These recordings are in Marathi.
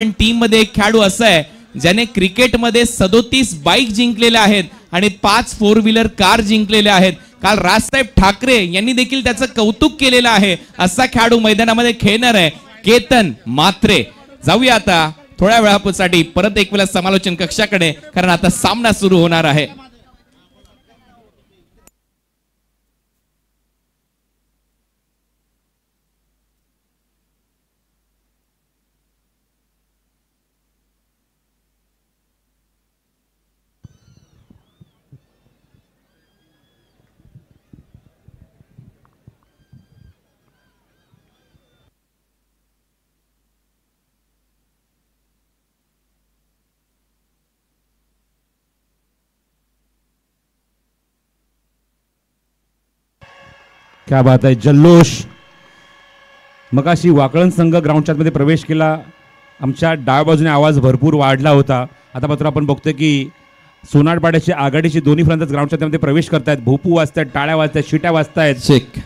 टीम मध्ये एक खेळाडू असा आहे ज्याने क्रिकेटमध्ये 37 बाईक जिंकलेल्या आहेत आणि 5 4 व्हीलर कार जिंकलेल्या आहेत। काल राजसाहेब ठाकरे यांनी देखील त्याचं कौतुक केलेलं आहे। असा खेळाडू मैदानामध्ये खेळणार आहे केतन म्हात्रे। जाऊया आता थोड्या वेळासाठी परत एक वेळा समालोचन कक्षाकडे, कारण आता सामना सुरू होणार आहे। क्या बात आहे, जल्लोष। मगाशी वाकळण संघ ग्राउंडच्या मध्ये प्रवेश केला, आमच्या डाव्या बाजूने आवाज भरपूर वाढला होता। आता मात्र आपण बघतोय की सोनारपाड्याची आघाडीची दोन्ही फलंदाज ग्राउंडच्या मध्ये प्रवेश करतायत। भोपू वाजतायत, टाळ्या वाजतायत, शिट्या वाजतायत। शेख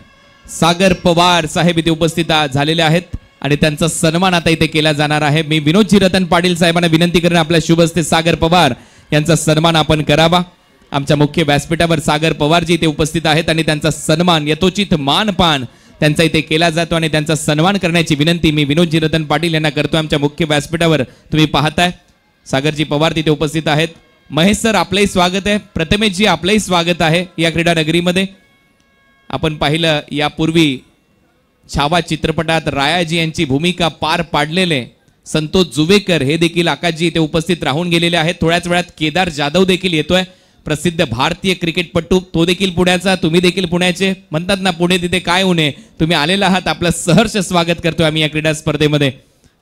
सागर पवार साहेब इथे उपस्थित झालेले आहेत आणि त्यांचा सन्मान आता इथे केला जाणार आहे। मी विनोदजी रतन पाटील साहेबांना विनंती करेन आपल्या शुभ हस्ते सागर पवार यांचा सन्मान आपण करावा। आमच्या मुख्य व्यासपीठावर सागर पवारजी इथे उपस्थित आहेत आणि त्यांचा सन्मान यथोचित मानपान त्यांचा इथे केला जातो आणि त्यांचा सन्मान करण्याची विनंती मी विनोदजी रतन पाटील यांना करतो। आमच्या मुख्य व्यासपीठावर तुम्ही पाहताय सागरजी पवार तिथे उपस्थित आहेत। महेश सर आपलंही स्वागत आहे, प्रथमेशजी आपलंही स्वागत आहे या क्रीडा नगरीमध्ये। आपण पाहिलं यापूर्वी छावा चित्रपटात रायाजी यांची भूमिका पार पाडलेले संतोष जुवेकर हे देखील आकाशजी इथे उपस्थित राहून गेलेले आहेत। थोड्याच वेळात केदार जाधव देखील येतोय, प्रसिद्ध भारतीय क्रिकेटपटू, तो देखील पुण्याचा, तुम्ही देखील पुण्याचे। म्हणतात ना पुणे तिथे काय उणे, तुम्ही आलेला आहात, आपलं सहर्ष स्वागत करतोय आम्ही या क्रीडा स्पर्धेमध्ये।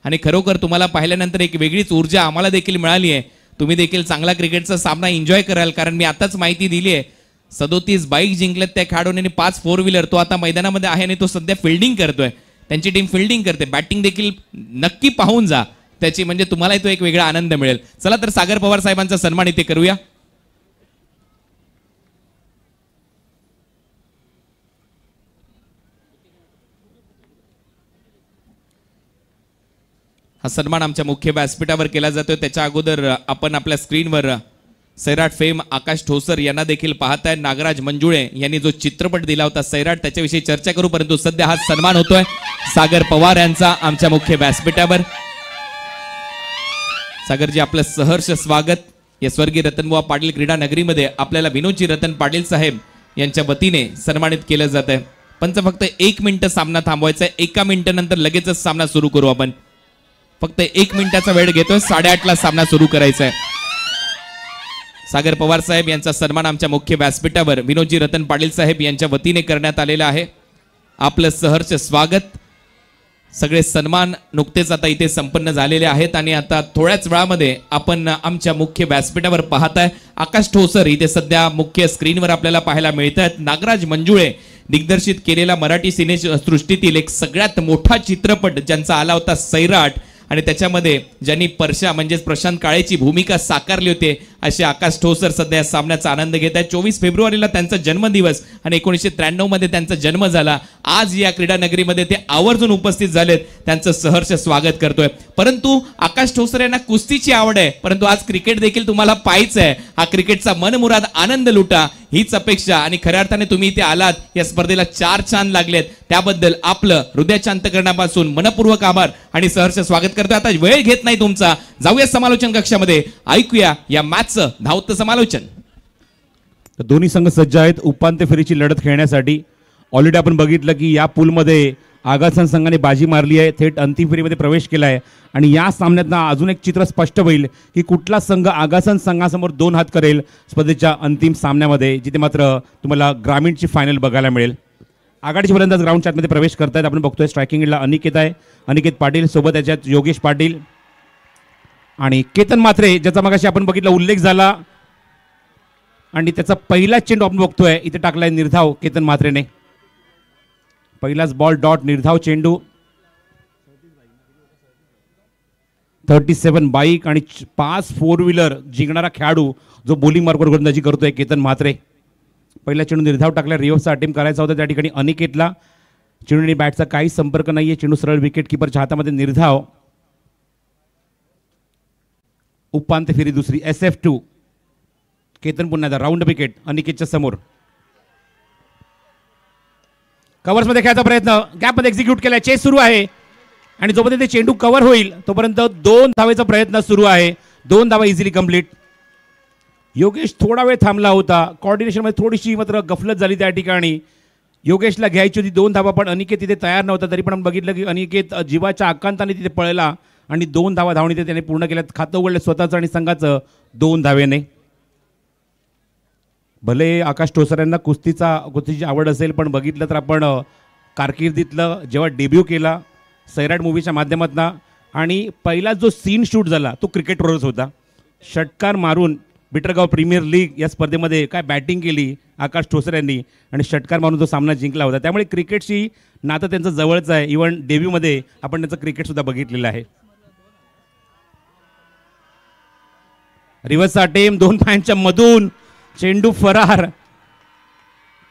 आणि खरोखर तुम्हाला पाहिल्यानंतर एक वेगळीच ऊर्जा आम्हाला देखील मिळाली आहे। तुम्ही देखील चांगला क्रिकेटचा सामना एन्जॉय कराल, कारण मी आताच माहिती दिली आहे 37 बाईक जिंकल्यात त्या खेळाडूने, 5 4 व्हीलर तो आता मैदानामध्ये आहे आणि तो सध्या फिल्डिंग करतोय। त्यांची टीम फिल्डिंग करते, बॅटिंग देखील नक्की पाहून जा त्याची, म्हणजे तुम्हालाही तो एक वेगळा आनंद मिळेल। चला तर सागर पवार साहेबांचा सन्मान इथे करूया। हा सन्मान आमच्या मुख्य व्यासपीठावर केला जातोय। त्याच्या अगोदर आपण आपल्या स्क्रीनवर सैराट फेम आकाश ठोसर यांना देखील पाहताय। नागराज मंजुळे यांनी जो चित्रपट दिला होता सैराट, त्याच्याविषयी चर्चा करू, परंतु सध्या हा सन्मान होतोय सागर पवार यांचा आमच्या मुख्य व्यासपीठावर। सागरजी आपलं सहर्ष स्वागत या स्वर्गीय रतनबुवा पाटील क्रीडा नगरीमध्ये। आपल्याला विनोदजी रतन पाटील साहेब यांच्या वतीने सन्मानित केलं जात आहे। पंच फक्त 1 मिनिट सामना थांबवायचा आहे, 1 मिनिटानंतर लगेचच सामना सुरू करू आपण। फक्त 1 मिनिटाचा वेळ घेतोय, 8:30 ला सामना सुरू करायचा आहे। सागर पवार साहेब यांचा सन्मान आमच्या मुख्य व्यासपीठावर विनोदजी रतन पाटील साहेब यांच्या वतीने करण्यात आलेला आहे। आपलं सहर्ष स्वागत। सगळे सन्मान नुकतेच आता इथे संपन्न झालेले आहेत आणि आता थोड्याच वेळामध्ये आपण आमच्या मुख्य व्यासपीठावर पाहताय आकाश ठोसर इथे सध्या मुख्य स्क्रीनवर आपल्याला पाहायला मिळत आहेत। नागराज मंजुळे दिग्दर्शित केलेला मराठी सिनेसृष्टीतील एक सगळ्यात मोठा चित्रपट ज्यांचा आला होता सैराट, आणि त्याच्यामध्ये ज्यांनी परशा म्हणजेच प्रशांत काळेची भूमिका साकारली होती असे आकाश ठोसर सध्या या सामन्याचा आनंद घेत आहेत। 24 फेब्रुवारीला त्यांचा जन्मदिवस आणि 1993 मध्ये त्यांचा जन्म झाला। आज या क्रीडा नगरीमध्ये ते आवर्जून उपस्थित झालेत, त्यांचं सहर्ष स्वागत करतोय। परंतु आकाश ठोसर यांना कुस्तीची आवड आहे, परंतु आज क्रिकेट देखील तुम्हाला पाहायचं आहे। हा क्रिकेटचा मनमुराद आनंद लुटा हीच अपेक्षा, आणि खऱ्या अर्थाने तुम्ही इथे आलात, या स्पर्धेला 4 चांद लागलेत, त्याबद्दल आपलं हृदयाच्या अंतःकरणापासून मनपूर्वक आभार आणि सहर्ष स्वागत करतोय। आता वेळ घेत नाही तुमचा, जाऊया समालोचन कक्षामध्ये, ऐकूया या मॅचचं धावतं समालोचन। दोन्ही संघ सज्ज आहेत उपांत्य फेरीची लढत खेळण्यासाठी। ऑलरेडी आपण बघितलं की या पूलमध्ये आगासन संघाने बाजी मारली आहे, थेट अंतिम फेरीमध्ये प्रवेश केला आहे। आणि या सामन्यात अजून एक चित्र स्पष्ट होईल की कुठला संघ आगासन संघासमोर 2 हात करेल स्पर्धेच्या अंतिम सामन्यामध्ये, जिथे मात्र तुम्हाला ग्रामीणची फायनल बघायला मिळेल। आघाडीचे फलंदाज ग्राउंडच्या आतमध्ये प्रवेश करतायत। आपण बघतोय स्ट्रायकिंगला अनिकेत आहे, अनिकेत पाटील, सोबत त्याच्यात योगेश पाटील आणि केतन म्हात्रे, ज्याचा मगाशी आपण बघितला उल्लेख झाला, आणि त्याचा पहिला चेंडू आपण बघतोय इथे टाकलाय निर्धाव केतन म्हात्रेने। पहिलाच बॉल डॉट, निर्धाव चेंडू। 37 बाईक आणि 5 4 व्हीलर जिंकणारा खेळाडू जो बॉलिंग मार्गावर गोलंदाजी करतोय केतन म्हात्रे। पहिला चेंडू निर्धाव टाकला, रिव्हर्सचा अटेम्प्ट करायचा होता त्या ठिकाणी अनिकेतला। चेंडूने बॅटचा काही संपर्क नाहीये, चेंडू सरळ विकेट किपरच्या हातामध्ये। निर्धाव उपांत्य फेरी दुसरी SF2. केतन पुन्हा राऊंड विकेट अनिकेतच्या समोर. कव्हर्समध्ये खेळायचा प्रयत्न गॅपमध्ये एक्झिक्यूट केलाय. चेस सुरू आहे आणि जोपर्यंत ते चेंडू कव्हर होईल तोपर्यंत 2 धावेचा प्रयत्न सुरू आहे. 2 धावा इझिली कंप्लीट. योगेश थोडा वेळ थांबला होता. कॉर्डिनेशनमध्ये थोडीशी मात्र गफलत झाली त्या ठिकाणी. योगेशला घ्यायची होती 2 धावा पण अनिकेत तिथे तयार नव्हता. तरी पण आपण बघितलं की अनिकेत जीवाच्या आकांताने तिथे पळला आणि 2 धावा धावणी ते त्याने पूर्ण केल्यात. खातं उघडलं स्वतःचं आणि संघाचं 2 धावेने. भले आकाश ठोसऱ्यांना कुस्तीची आवड असेल पण बघितलं तर आपण कारकिर्दीतलं जेव्हा डेब्यू केला सैराट मूवीच्या माध्यमातून आणि पहिला जो सीन शूट झाला तो क्रिकेटवरच होता. षटकार मारून बिटरगाव प्रीमियर लीग या स्पर्धेमध्ये काय बॅटिंग केली आकाश ठोसऱ्यांनी आणि षटकार मारून तो सामना जिंकला होता. त्यामुळे क्रिकेटशी नातं त्यांचं जवळचं आहे. इव्हन डेब्यूमध्ये आपण त्यांचं क्रिकेटसुद्धा बघितलेलं आहे. रिव्हर्स अटेम्प्ट 2 पायांच्या मधून चेंडू फरार.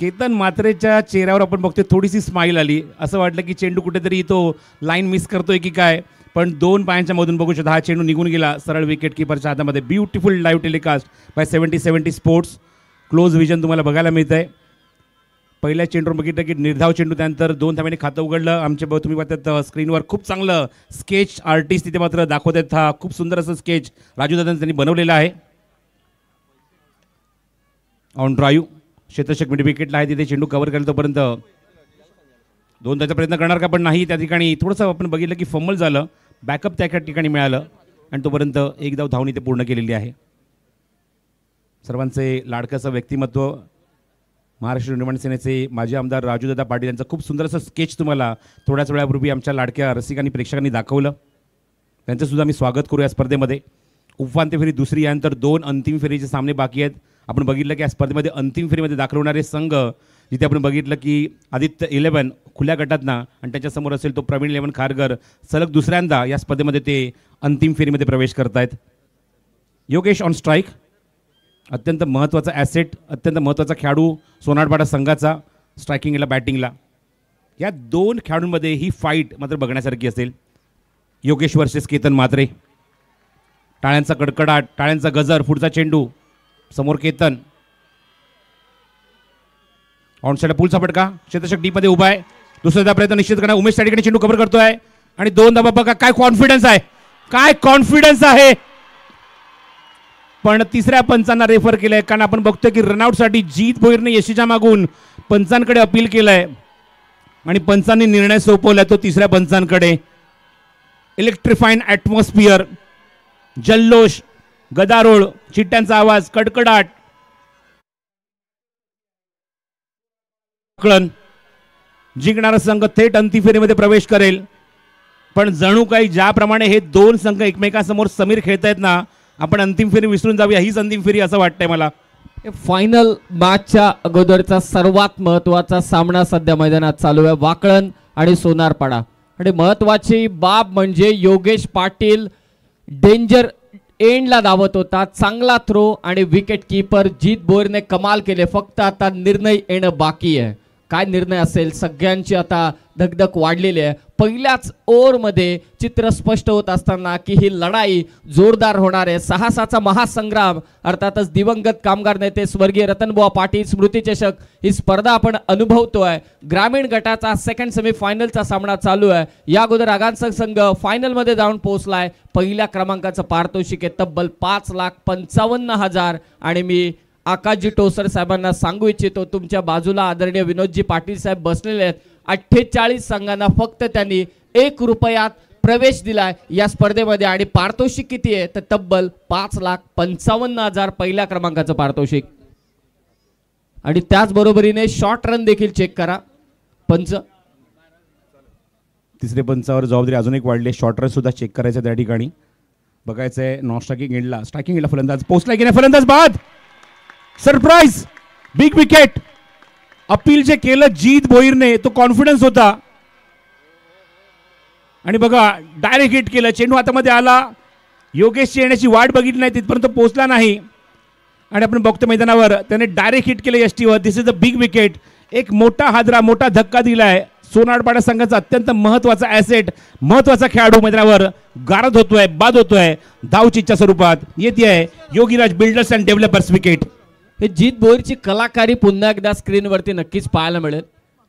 केतन मात्रेच्या चेहऱ्यावर आपण बघतोय थोडीशी स्माईल आली. असं वाटलं की चेंडू कुठेतरी तो लाईन मिस करतोय की काय पण 2 पायांच्या मधून बघू शकता हा चेंडू निघून गेला सरळ विकेट किपरच्या हातामध्ये. Beautiful live telecast by 70 sports. Close vision तुम्हाला बघायला मिळत आहे. पहिल्या चेंडूवर बघितलं की निर्धाव चेंडू त्यानंतर 2 धाव्यांनी खातं उघडलं. आमचे तुम्ही पाहतात स्क्रीनवर खूप चांगलं स्केच आर्टिस्ट तिथे मात्र दाखवत आहेत. हा खूप सुंदर असं स्केच राजू दादांनी त्यांनी बनवलेलं आहे. ऑन ड्राईव्ह क्षेत्ररक्षक मिड विकेटला आहे तिथे चेंडू कव्हर केला तोपर्यंत 2 धावाचा प्रयत्न करणार का पण नाही. त्या ठिकाणी थोडंसं आपण बघितलं की फंबल झालं. बॅकअप त्या ठिकाणी मिळालं आणि तोपर्यंत 1 धाव धावणी ते पूर्ण केलेली आहे. सर्वांचे लाडकंसं व्यक्तिमत्व महाराष्ट्र निर्माण सेनेचे माजी आमदार राजूदादा पाटील यांचं खूप सुंदर असं स्केच तुम्हाला थोड्याच वेळापूर्वी आमच्या लाडक्या रसिकांनी प्रेक्षकांनी दाखवलं. त्यांचंसुद्धा मी स्वागत करू या स्पर्धेमध्ये. उपांत्य फेरी दुसरी यानंतर 2 अंतिम फेरीचे सामने बाकी आहेत. आपण बघितलं की या स्पर्धेमध्ये अंतिम फेरीमध्ये दाखल होणारे संघ जिथे आपण बघितलं की आदित्य 11 खुल्या गटातनं आणि त्याच्यासमोर असेल तो प्रवीण 11 खारघर सलग दुसऱ्यांदा या स्पर्धेमध्ये ते अंतिम फेरीमध्ये प्रवेश करतायत. योगेश ऑन स्ट्राईक अत्यंत महत्त्वाचा ॲसेट अत्यंत महत्त्वाचा खेळाडू सोनारपाडा संघाचा स्ट्रायकिंगला बॅटिंगला. या 2 खेळाडूंमध्ये ही फाईट मात्र बघण्यासारखी असेल. योगेश वर्सेस केतन मात्रे. टाळ्यांचा कडकडाट टाळ्यांचा गजर. पुढचा चेंडू समोर केतन. ऑन साइड पुलचा फटका. क्षेत्ररक्षक डीमध्ये उभा आहे. दुसऱ्या प्रयत्न निश्चित करणार उमेश त्या ठिकाणी चेंडू कव्हर करतोय आणि 2 धावा बघा. काय कॉन्फिडन्स आहे काय कॉन्फिडन्स आहे. पण तिसऱ्या पंचांना रेफर केलंय कारण आपण बघतोय की रनआउटसाठी जीत भोईरने यशीच्या मागून पंचांकडे अपील केलंय आणि पंचांनी निर्णय सोपवलाय तो तिसऱ्या पंचांकडे. इलेक्ट्रिफाईंग ॲटमॉस्फिअर जल्लोष गदारोळ चिट्ट्यांचा आवाज कडकडाट. जिंकणारा संघ थेट अंतिम फेरीमध्ये प्रवेश करेल. पण जणू काही ज्याप्रमाणे हे 2 संघ एकमेकांसमोर समीर खेळतायत ना आपण अंतिम फेरी विसरून जाऊया. हीच अंतिम फेरी असं वाटतंय मला. फायनल मॅचच्या अगोदरचा सर्वात महत्त्वाचा सामना सध्या मैदानात चालू आहे वाकळण आणि सोनारपाडा. आणि महत्त्वाची बाब म्हणजे योगेश पाटील डेंजर एंडला धावत होता. चांगला थ्रो आणि विकेट कीपर जीत बोरने कमाल केले. फक्त आता निर्णय येणं बाकी आहे. काय निर्णय असेल सगळ्यांची आता धगधग वाढलेली आहे. पहिल्याच ओव्हरमध्ये चित्र स्पष्ट होत असताना की ही लढाई जोरदार होणार आहे. 6-6चा महासंग्राम अर्थातच दिवंगत कामगार नेते स्वर्गीय रतनबुवा पाटील स्मृतिचषक ही स्पर्धा आपण अनुभवतोय. ग्रामीण गटाचा सेकंड सेमीफायनलचा सामना चालू आहे. या अगोदर आगानचा संघ फायनलमध्ये जाऊन पोहोचलाय. पहिल्या क्रमांकाचं पारितोषिक आहे तब्बल 5,55,000 आणि मी आकाशजी टोसर साहेबांना सांगू इच्छितो तुमच्या बाजूला आदरणीय विनोदजी पाटील साहेब बसलेले आहेत. 48 संघांना फक्त त्यांनी 1 रुपयात प्रवेश दिलाय या स्पर्धेमध्ये आणि पारितोषिक किती आहे तर तब्बल 5,55,000 पहिल्या क्रमांकाचं पारितोषिक. आणि त्याचबरोबरीने शॉर्ट रन देखील चेक करा. पंच तिसरे पंचावर जबाबदारी अजून एक वाढली. शॉर्ट रन सुद्धा चेक करायचं त्या ठिकाणी बघायचं आहे. नॉन स्ट्रायकिंग एंडला फलंदाज पोहोचला की नाही. फलंदाज बाद. Surprise big wicket. अपील जे केलं जीत भोईरने तो कॉन्फिडन्स होता आणि बघा डायरेक्ट हिट केलं. चेंडू हातामध्ये आला. योगेशची येण्याची वाट बघितली नाही तिथपर्यंत पोहोचला नाही आणि आपण बघतो मैदानावर त्याने डायरेक्ट हिट केलं यष्टीवर. दिस इज अ बिग विकेट. एक मोठा हादरा मोठा धक्का दिलाय सोनारपाडा संघाचा अत्यंत महत्वाचा ॲसेट, महत्वाचा खेळाडू मैदानावर गारद होतोय, बाद होतोय धावचीच्या स्वरूपात. येते आहे Yogiraj builders and developers wicket. हे जीत भोईरची कलाकारी पुन्हा एकदा स्क्रीनवरती नक्कीच पाहायला मिळेल.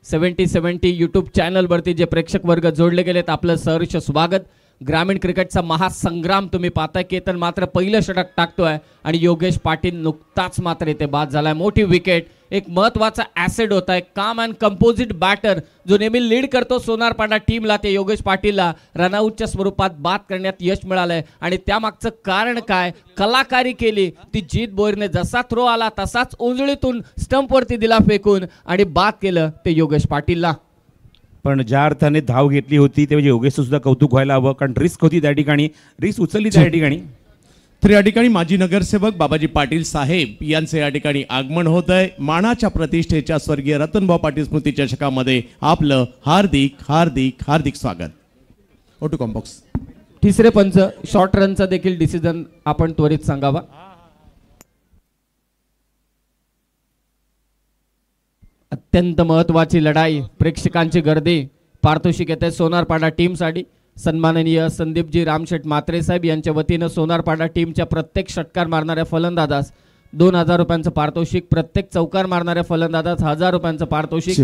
70-70 यूट्यूब चॅनलवरती जे प्रेक्षक वर्ग जोडले गेलेत आपलं सहर्ष स्वागत. ग्रामीण क्रिकेटचा महासंग्राम तुम्ही पाहताय. केतन मात्र पहिलं षटक टाकतोय आणि योगेश पाटील नुकताच मात्र इथे बाद झालाय. मोठी विकेट, एक महत्वाचा ॲसेट होत आहे. काम अँड कंपोजिट बॅटर जो नेहमी लीड करतो सोनारपाडा टीमला, ते योगेश पाटीलला रनआउटच्या स्वरूपात बाद करण्यात यश मिळालंय. आणि त्यामागचं कारण काय, कलाकारी केली ती जीत भोईरने. जसा थ्रो आला तसाच उंजळीतून स्टंपवरती दिला फेकून आणि बाद केलं ते योगेश पाटीलला. पण ज्या अर्थाने धाव घेतली होती ते म्हणजे योगेशचं सुद्धा कौतुक व्हायला हवं, कारण रिस्क होती त्या ठिकाणी, रिस्क उचलली त्या ठिकाणी. तर या ठिकाणी माजी नगरसेवक बाबाजी पाटील साहेब यांचे या ठिकाणी आगमन होत आहे. मानाच्या प्रतिष्ठेच्या स्वर्गीय रतनभाऊ पाटील स्मृती चषकामध्ये आपलं हार्दिक हार्दिक हार्दिक स्वागत. ओटू कॉम्बॉक्स. तिसरे पंच शॉर्ट रनचा देखील डिसिजन आपण त्वरित सांगावा. अत्यंत महत्वाची लढाई, प्रेक्षकांची गर्दी पारितोषिक येते सोनारपाडा टीमसाठी. सन्माननीय संदीपजी रामशेठ म्हात्रे साहेब यांच्या वतीनं सोनारपाडा टीमच्या प्रत्येक षटकार मारणाऱ्या फलंदाजास 2000 रुपयांचं पारितोषिक, प्रत्येक चौकार मारणाऱ्या फलंदाजास 1000 रुपयांचं पारितोषिक.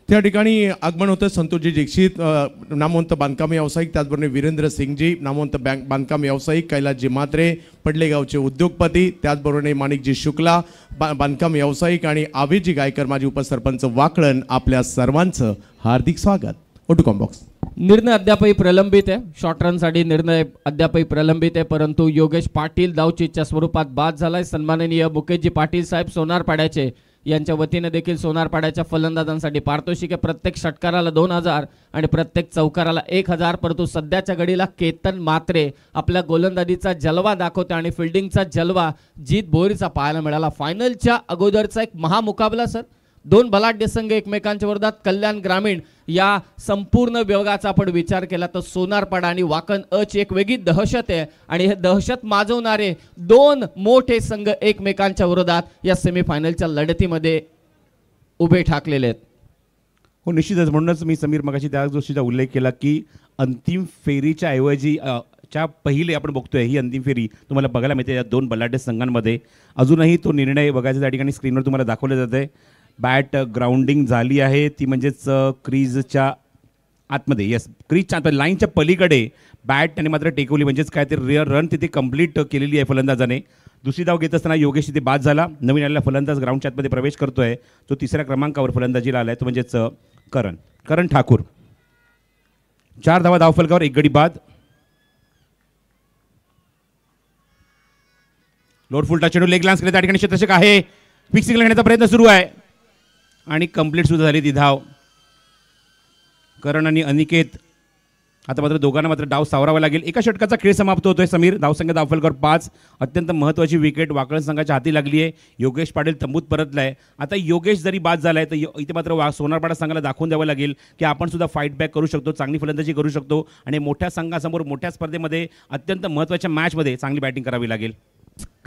त्या ठिकाणी आगमन होतं संतोषजी दीक्षित नामवंत बांधकाम व्यावसायिक, त्याचबरोबर वीरेंद्र सिंगजी नामवंत बांधकाम व्यावसायिक, कैलासजी म्हात्रे पडलेगावचे उद्योगपती, त्याचबरोबर माणिकजी शुक्ला बांधकाम व्यावसायिक आणि आवेजी गायकर माजी उपसरपंच वाकळण, आपल्या सर्वांचं हार्दिक स्वागत. ओटू कॉम्बॉक्स. निर्णय अद्यापही प्रलंबित आहे. शॉर्ट रनसाठी निर्णय अद्यापही प्रलंबित आहे, परंतु योगेश पाटील धावचीच्या स्वरूपात बाद झालाय. सन्माननीय मुकेशजी पाटील साहेब सोनारपाड्याचे यांच्या वतीने देखील सोनारपाड्याच्या फलंदाजांसाठी पारितोषिक आहे. प्रत्येक षटकाराला 2000 आणि प्रत्येक चौकाराला 1000. परंतु सध्याच्या घडीला केतन म्हात्रे आपल्या गोलंदाजीचा जलवा दाखवते आणि फिल्डिंगचा जलवा जीत भोईरचा पाहायला मिळाला. फायनलच्या अगोदरचा एक महामुकाबला सर. दोन बलाढ्य संघ एकमेकांच्या विरोधात. कल्याण ग्रामीण या संपूर्ण विभागाचा आपण विचार केला तर सोनारपाडा आणि वाकण अची एक वेगळी दहशत आहे आणि हे दहशत माजवणारे दोन मोठे संघ एकमेकांच्या विरोधात या सेमीफायनलच्या लढतीमध्ये उभे ठाकलेले आहेत. हो निश्चितच. म्हणूनच मी समीर मगाशी त्या गोष्टीचा उल्लेख केला की अंतिम फेरीच्या ऐवजी च्या पहिले आपण बघतोय ही अंतिम फेरी तुम्हाला बघायला मिळते या दोन बलाढ्य संघांमध्ये. अजूनही तो निर्णय बघायचा त्या ठिकाणी स्क्रीनवर तुम्हाला दाखवले जाते. बॅट ग्राउंडिंग झाली आहे ती म्हणजेच क्रीजच्या आतमध्ये, येस क्रीजच्या आत लाईनच्या पलीकडे बॅट आणि मात्र टेकवली, म्हणजेच काय ते रिअर रन तिथे कंप्लीट केलेली आहे फलंदाजाने. दुसरी धाव घेत असताना योगेश तिथे बाद झाला. नवीन आलेला फलंदाज ग्राउंडच्या आतमध्ये प्रवेश करतोय, तो तिसऱ्या क्रमांकावर फलंदाजीला आलाय, तो म्हणजेच करण ठाकूर. 4 धावा धावफलकावर 1 गडी बाद. लोड फुलटा चेंडू लेग लान्स केला त्या ठिकाणी क्षेत्ररक्षक आहे, फिक्सिंग घेण्याचा प्रयत्न सुरू आहे आणि कंप्लीट सुद्धा झाली ती धाव. करण आणि अनिकेत आता मात्र दोघांना मात्र डाव सावरावा लागेल. एका षटकाचा खेळ समाप्त होतोय. समीर धावसंख्या धावफलकावर 5. अत्यंत महत्त्वाची विकेट वाकळण संघाच्या हाती लागली आहे. योगेश पाटील तंबूत परतलाय. आता योगेश जरी बाद झालाय तर इथे मात्र सोनारपाडा संघाला दाखवून द्यावं लागेल की आपण सुद्धा फाईट बॅक करू शकतो, चांगली फलंदाजी करू शकतो आणि मोठ्या संघासमोर मोठ्या स्पर्धेमध्ये अत्यंत महत्त्वाच्या मॅचमध्ये चांगली बॅटिंग करावी लागेल.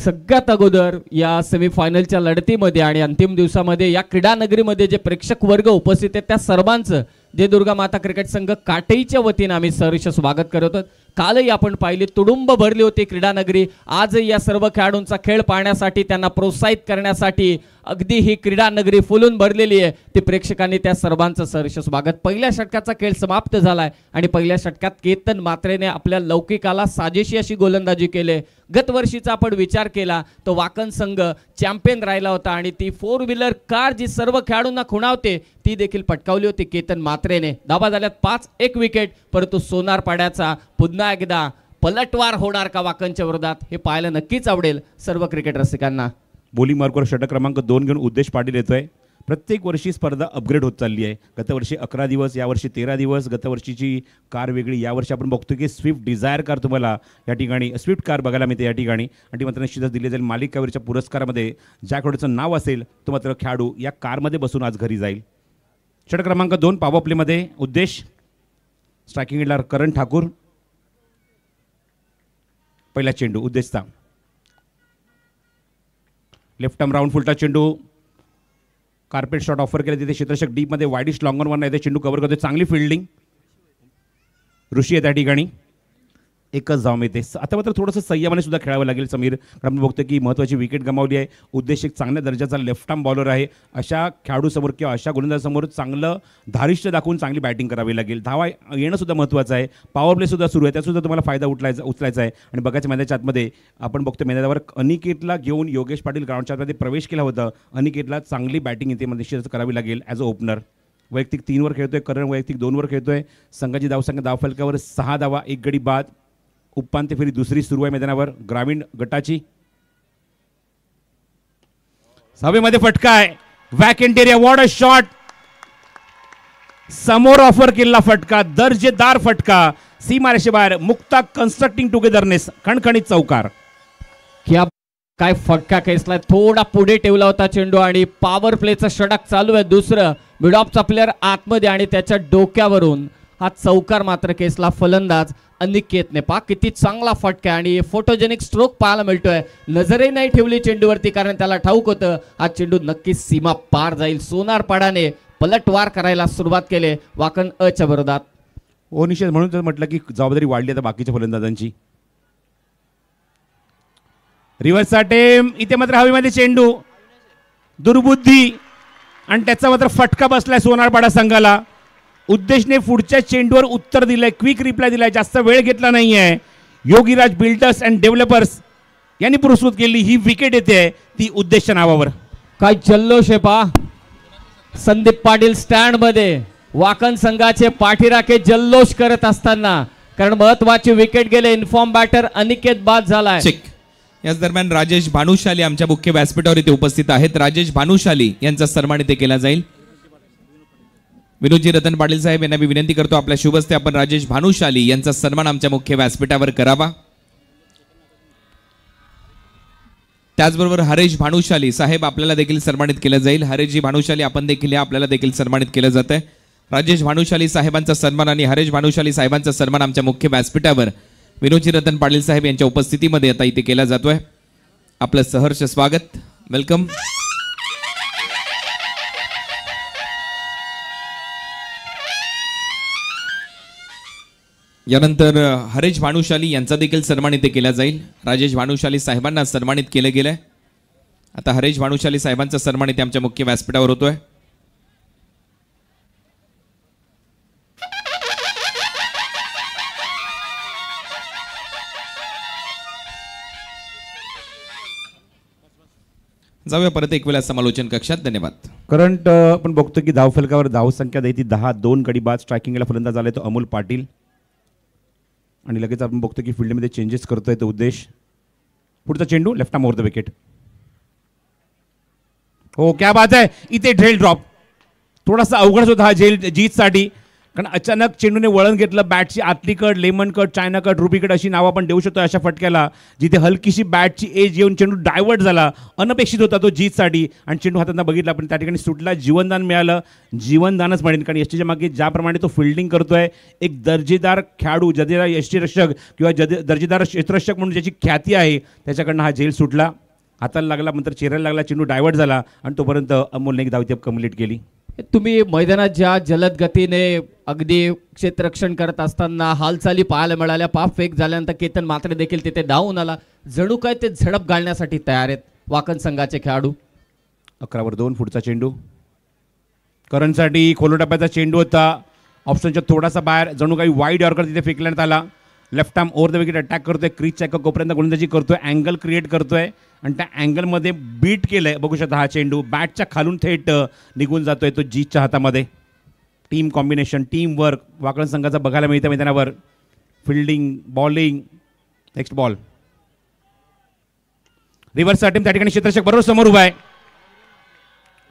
सगळ्यात अगोदर या सेमीफायनलच्या लढतीमध्ये आणि अंतिम दिवसामध्ये या क्रीडा नगरीमध्ये जे प्रेक्षक वर्ग उपस्थित आहेत त्या सर्वांचं जे दुर्गा माता क्रिकेट संघ काटेईच्या वतीनं आम्ही सहर्ष स्वागत करत आहोत. कालही आपण पाहिली तुडुंब भरली होती क्रीडा नगरी. आजही या सर्व खेळाडूंचा खेळ पाहण्यासाठी, त्यांना प्रोत्साहित करण्यासाठी अगदी ही क्रीडा नगरी फुलून भरलेली आहे. ते प्रेक्षकांनी त्या सर्वांचं सहर्ष स्वागत. पहिल्या षटकाचा खेळ समाप्त झालाय आणि पहिल्या षटकात केतन म्हात्रेने आपल्या लौकिकाला साजेशी अशी गोलंदाजी केली. गत वर्षीचा आपण विचार केला तो वाकण संघ चॅम्पियन राहिला होता आणि ती 4 व्हीलर कार जी सर्व खेळाडूंना खुणावते ती देखील पटकावली होती केतन म्हात्रेने. धावा झाल्यात 5, 1 विकेट. परंतु सोनारपाड्याचा पुन्हा एकदा पलटवार होणार का वाकणच्या विरोधात हे पाहायला नक्कीच आवडेल सर्व क्रिकेट रसिकांना. बॉलिंग मार्कवर षटक क्रमांक 2 घेऊन उद्देश पाटील येतोय. प्रत्येक वर्षी स्पर्धा अपग्रेड होत चालली आहे. गतवर्षी 11 दिवस, यावर्षी 13 दिवस. गतवर्षीची कार वेगळी, यावर्षी आपण बघतो की स्विफ्ट डिझायर कार तुम्हाला या ठिकाणी स्विफ्ट कार बघायला मिळते या ठिकाणी. आणि ती मात्र निश्चितच दिली जाईल. मालिकावीरच्या पुरस्कारामध्ये ज्या खेळाडूचं नाव असेल तो मात्र खेळाडू या कारमध्ये बसून आज घरी जाईल. षटक क्रमांक 2 पॉवर प्लेमध्ये उद्देश. स्ट्रायकिंग एंडला करण ठाकूर. पहिला चेंडू उद्देशचा लेफ्ट आर्म राऊंड फुलटा चेंडू कार्पेट शॉट ऑफर केले तिथे क्षेत्ररक्षक डीपमध्ये वाईडिश लॉंगर वन येते, चेंडू कव्हर करतोय, चांगली फिल्डिंग ऋषी आहे त्या ठिकाणी, एकच धाव मिळते. आता मात्र थोडंसं संयमाने सुद्धा खेळावं लागेल समीर, कारण आपण बघतो की महत्त्वाची विकेट गमावली आहे. उद्देश एक चांगल्या दर्जाचा लेफ्ट आर्म बॉलर आहे. अशा खेळाडूसमोर किंवा अशा गोलंदाजासमोर चांगलं धारिष्य दाखवून चांगली बॅटिंग करावी लागेल. धावा येणं सुद्धा महत्त्वाचं आहे. पॉवर प्ले सुद्धा सुरू आहे, त्यासुद्धा तुम्हाला फायदा उचलायचा आहे. आणि बघायच्या मैदानाच्या आतमध्ये आपण बघतो मैदानावर अनिकेतला घेऊन योगेश पाटील ग्राउंडच्या आतमध्ये प्रवेश केला होता. अनिकेतला चांगली बॅटिंग इथे निश्चितच करावी लागेल ॲज अ ओपनर. वैयक्तिक 3 खेळतोय, करण वैयक्तिक 2 खेळतोय. संघाची धावसंख्या धावफलकावर 6 धावा, 1 गडी बाद. उपांत्य फेरी दुसरी सुरू आहे मैदानावर ग्रामीण गटाची. हवेमध्ये फटका आहे, vacant area, what a shot, समोर ऑफर केलेला फटका, दर्जेदार फटका, सीमारेषेबाहेर. मुक्ता कन्स्ट्रक्टिंग टुगेदरनेस, खणखणीत चौकार. काय फटका खेचलाय, थोडा पुढे ठेवला होता चेंडू आणि पॉवर प्लेचा षटक चालू आहे. दुसरं मिड ऑफचा प्लेअर आतमध्ये आणि त्याच्या डोक्यावरून हा चौकार मात्र खेचला फलंदाज अनिकेतने. पा किती चांगला फटका आणि फोटोजेनिक स्ट्रोक पाहायला मिळतोय. नजरही नाही ठेवली चेंडूवरती, कारण त्याला ठाऊक होतं हा चेंडू नक्कीच सीमा पार जाईल. सोनारपाडाने पलटवार करायला सुरुवात केली वाकण अच्या विरोधात. हो निश्चित, म्हणून तर म्हटलं की जबाबदारी वाढली आता बाकीच्या फलंदाजांची. रिव्हर्स अटेम्प्ट, इथे मात्र हवेमध्ये चेंडू, दुर्बुद्धी आणि त्याचा मात्र फटका बसलाय सोनारपाडा संघाला. उद्देशने पुढच्या चेंडूवर उत्तर दिलंय, क्विक रिप्लाय दिलाय, जास्त वेळ घेतला नाहीये. योगीराज बिल्डर्स अँड डेव्हलपर्स यांनी पुरस्कृत केली ही विकेट येते ती उद्देशच्या नावावर. काय जल्लोष आहे पा संदीप पाटील स्टँड मध्ये, वाकण संघाचे पाठीराखे जल्लोष करत असताना, कारण महत्वाची विकेट गेले. इन्फॉर्म बॅटर अनिकेत बाद झालाय. याच दरम्यान राजेश भानुशाली आमच्या मुख्य व्यासपीठावर इथे उपस्थित आहेत. राजेश भानुशाली यांचा सन्मान इथे केला जाईल. विनोदजी रतन पाटील साहेब यांना मी विनंती करतो आपल्या शुभ हस्ते आपण राजेश भानुशाली यांचा सन्मान आमच्या मुख्य व्यासपीठावर करावा. त्याचबरोबर हरेश भानुशाली साहेब आपल्याला देखील सन्मानित केलं जाईल. हरेशजी भानुशाली आपण देखील आपल्याला देखील सन्मानित केलं जात आहे. राजेश भानुशाली साहेबांचा सन्मान आणि हरेश भानुशाली साहेबांचा सन्मान आमच्या मुख्य व्यासपीठावर विनोदजी रतन पाटील साहेब यांच्या उपस्थितीमध्ये आता इथे केला जातोय. आपलं सहर्ष स्वागत, वेलकम. यानंतर हरेश भानुशाली यांचा देखील सन्मान इथे केला जाईल. राजेश भानुशाली साहेबांना सन्मानित केलं गेलंय. आता हरेश भानुशाली साहेबांचा सन्मान इथे आमच्या मुख्य व्यासपीठावर होतोय. जाऊया परत एक वेळा समालोचन कक्षात. धन्यवाद. करंट आपण बघतो की धावफलकावर धावसंख्या ती 10, 2 गडी बाद. स्ट्रायकिंगला फलंदाज आलाय तो अमोल पाटील. आणि लगेच आपण बघतो की फील्डमध्ये चेंजेस करतोय तो उद्देश. पुढचा चेंडू left arm over the wicket. हो क्या बात आहे, इथे ड्रेल ड्रॉप. थोडासा अवघड होता हा जीतसाठी, कारण अचानक चेंडूने वळण घेतलं. बॅटची आतली cut, lemon cut, China cut, ruby cut अशी नावं आपण देऊ शकतो अशा फटक्याला, जिथे हलकीशी बॅटची एज येऊन चेंडू डायव्हर्ट झाला. अनपेक्षित होता तो जीतसाठी आणि चेंडू हातांना बघितला पण त्या ठिकाणी सुटला. जीवनदान मिळालं. जीवनदानच म्हणेन, कारण यष्टीच्या मागे ज्याप्रमाणे तो फिल्डिंग करतोय, एक दर्जेदार खेळाडू, दर्जेदार यष्टीरक्षक किंवा दर्जेदार क्षेत्ररक्षक म्हणून ज्याची ख्याती आहे त्याच्याकडनं हा झेल सुटला. हाताला लागला, नंतर चेहऱ्याला लागला, चेंडू डायव्हर्ट झाला आणि तोपर्यंत अमोलने एक धाव इथे कंप्लीट केली. तुम्ही मैदानात ज्या जलद गतीने अगदी क्षेत्ररक्षण करत असताना हालचाली पाहायला मिळाल्या. पाप फेक झाल्यानंतर केतन मात्र देखील तिथे धावून आला. जणू काय ते झडप घालण्यासाठी तयार आहेत वाकण संघाचे खेळाडू. 11-2 पुढचा चेंडू करणसाठी खोलो टप्प्याचा चेंडू होता. ऑप्शनच्या थोडासा बाहेर, जणू काही वाईड यॉर्कर तिथे फेकण्यात आला. Left arm over the wicket attack करतोय. क्रीजच्या एका कोपऱ्यात गोलंदाजी करतोय. अँगल क्रिएट करतोय आणि त्या अँगलमध्ये बीट केलंय. बघू शकता हा चेंडू बॅटच्या खालून थेट निघून जातोय तो जीतच्या हातामध्ये. Team combination, team work Wakan संघाचा बघायला मिळतं मैदानावर. Fielding, bowling. Next ball, reverse attempt. त्या ठिकाणी क्षेत्ररक्षक बरोबर समोर उभा आहे.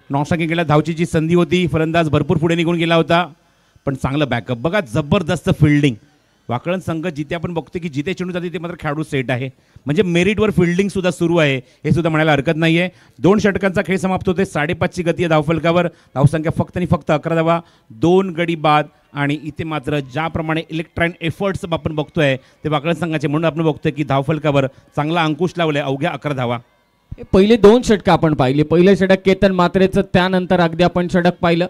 नॉनस्ट्रायकिंग केला. धावची जी संधी होती, फलंदाज भरपूर पुढे निघून गेला होता, पण चांगलं बॅकअप. बघा जबरदस्त फिल्डिंग. वाकण संघ जिथे आपण बघतो की जिथे चेंडू जाते ते मात्र खेळाडू सेट आहे. म्हणजे मेरिटवर फिल्डिंग सुद्धा सुरू आहे हे सुद्धा म्हणायला हरकत नाही आहे. 2 षटकांचा खेळ समाप्त होते. 5.5ची गती आहे धावफलकावर. धावसंख्या फक्त आणि फक्त 11 धावा, 2 गडी बाद. आणि इथे मात्र ज्याप्रमाणे इलेक्ट्रॉन एफर्ट्स आपण बघतोय ते वाकण संघाचे, म्हणून आपण बघतोय की धावफलकावर चांगला अंकुश लावलाय. अवघ्या 11 धावा. हे पहिले 2 षटक आपण पाहिली. पहिलं षटक केतन मात्रेचं, त्यानंतर अगदी आपण षटक पाहिलं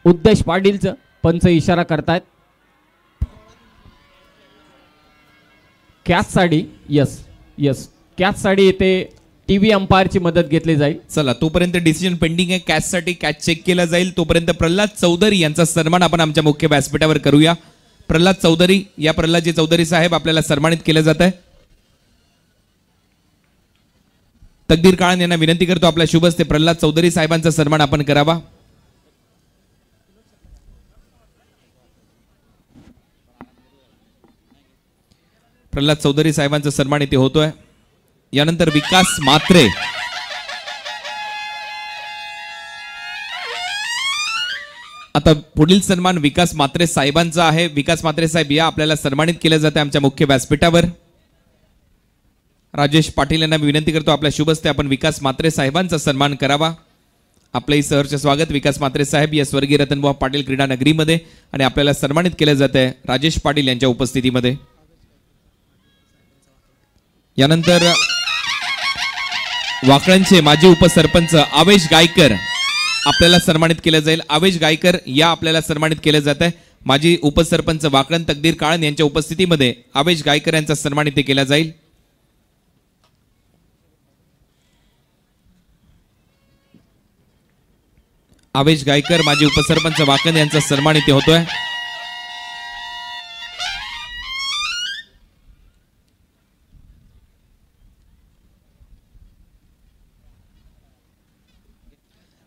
उद्देश पाटीलचं. पंच इशारा करतायत catch sari. Yes catch sari येते. टीव्ही अंपायरची मदत घेतली जाईल. चला तोपर्यंत डिसिजन पेंडिंग आहे. कॅच साठी कॅच चेक केला जाईल. तोपर्यंत प्रल्हाद चौधरी यांचा सन्मान आपण आमच्या मुख्य व्यासपीठावर करूया. प्रल्हाद चौधरी, या प्रल्हादजी चौधरी साहेब आपल्याला सन्मानित केलं जात आहे. तकदीर काळन यांना विनंती करतो आपल्या शुभ हस्ते प्रल्हाद चौधरी साहेबांचा सन्मान आपण करावा. प्रल्हाद चौधरी साहेबांचा सन्मान इथे होतोय. यानंतर विकास म्हात्रे, आता पुढील सन्मान विकास म्हात्रे साहेबांचा आहे. विकास म्हात्रे साहेब या आपल्याला सन्मानित केलं जाते आमच्या मुख्य व्यासपीठावर. राजेश पाटील यांना विनंती करतो आपल्या शुभ हस्ते आपण विकास म्हात्रे साहेबांचा सन्मान करावा. आपलंही सहर्ष स्वागत विकास म्हात्रे साहेब या स्वर्गीय रतनबुवा पाटील क्रीडा नगरीमध्ये आणि आपल्याला सन्मानित केलं जात आहे राजेश पाटील यांच्या उपस्थितीमध्ये. यानंतर वाकळणचे माजी उपसरपंच आवेश गायकर आपल्याला सन्मानित केलं जाईल. आवेश गायकर या आपल्याला सन्मानित केलं जात आहे. माजी उपसरपंच वाकळण तकदीर काळन यांच्या उपस्थितीमध्ये आवेश गायकर यांचा सन्मान इथे केला जाईल. आवेश गायकर माजी उपसरपंच वाकण यांचा सन्मान इथे होतोय.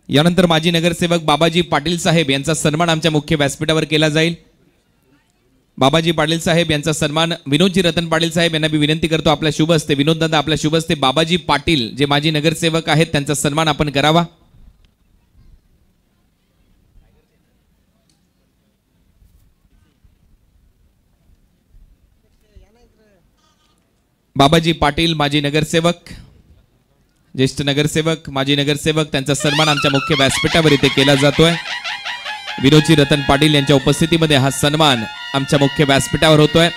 यानंतर माजी नगरसेवक बाबाजी पाटील साहेब यांचा सन्मान आमच्या मुख्य व्यासपीठावर केला जाईल. बाबाजी पाटील साहेब यांचा सन्मान विनोदजी रतन पाटील साहेब यांना मी विनंती करतो आपल्या शुभ हस्ते विनोद दादा आपल्या शुभ हस्ते बाबाजी पाटील जे माजी नगरसेवक आहेत त्यांचा सन्मान आपण करावा. बाबाजी पाटील माजी नगरसेवक, ज्येष्ठ नगरसेवक, माजी नगरसेवक त्यांचा सन्मान आमच्या मुख्य व्यासपीठावर इथे केला जातोय. विनोदजी रतन पाटील यांच्या उपस्थितीमध्ये हा सन्मान आमच्या मुख्य व्यासपीठावर होतोय.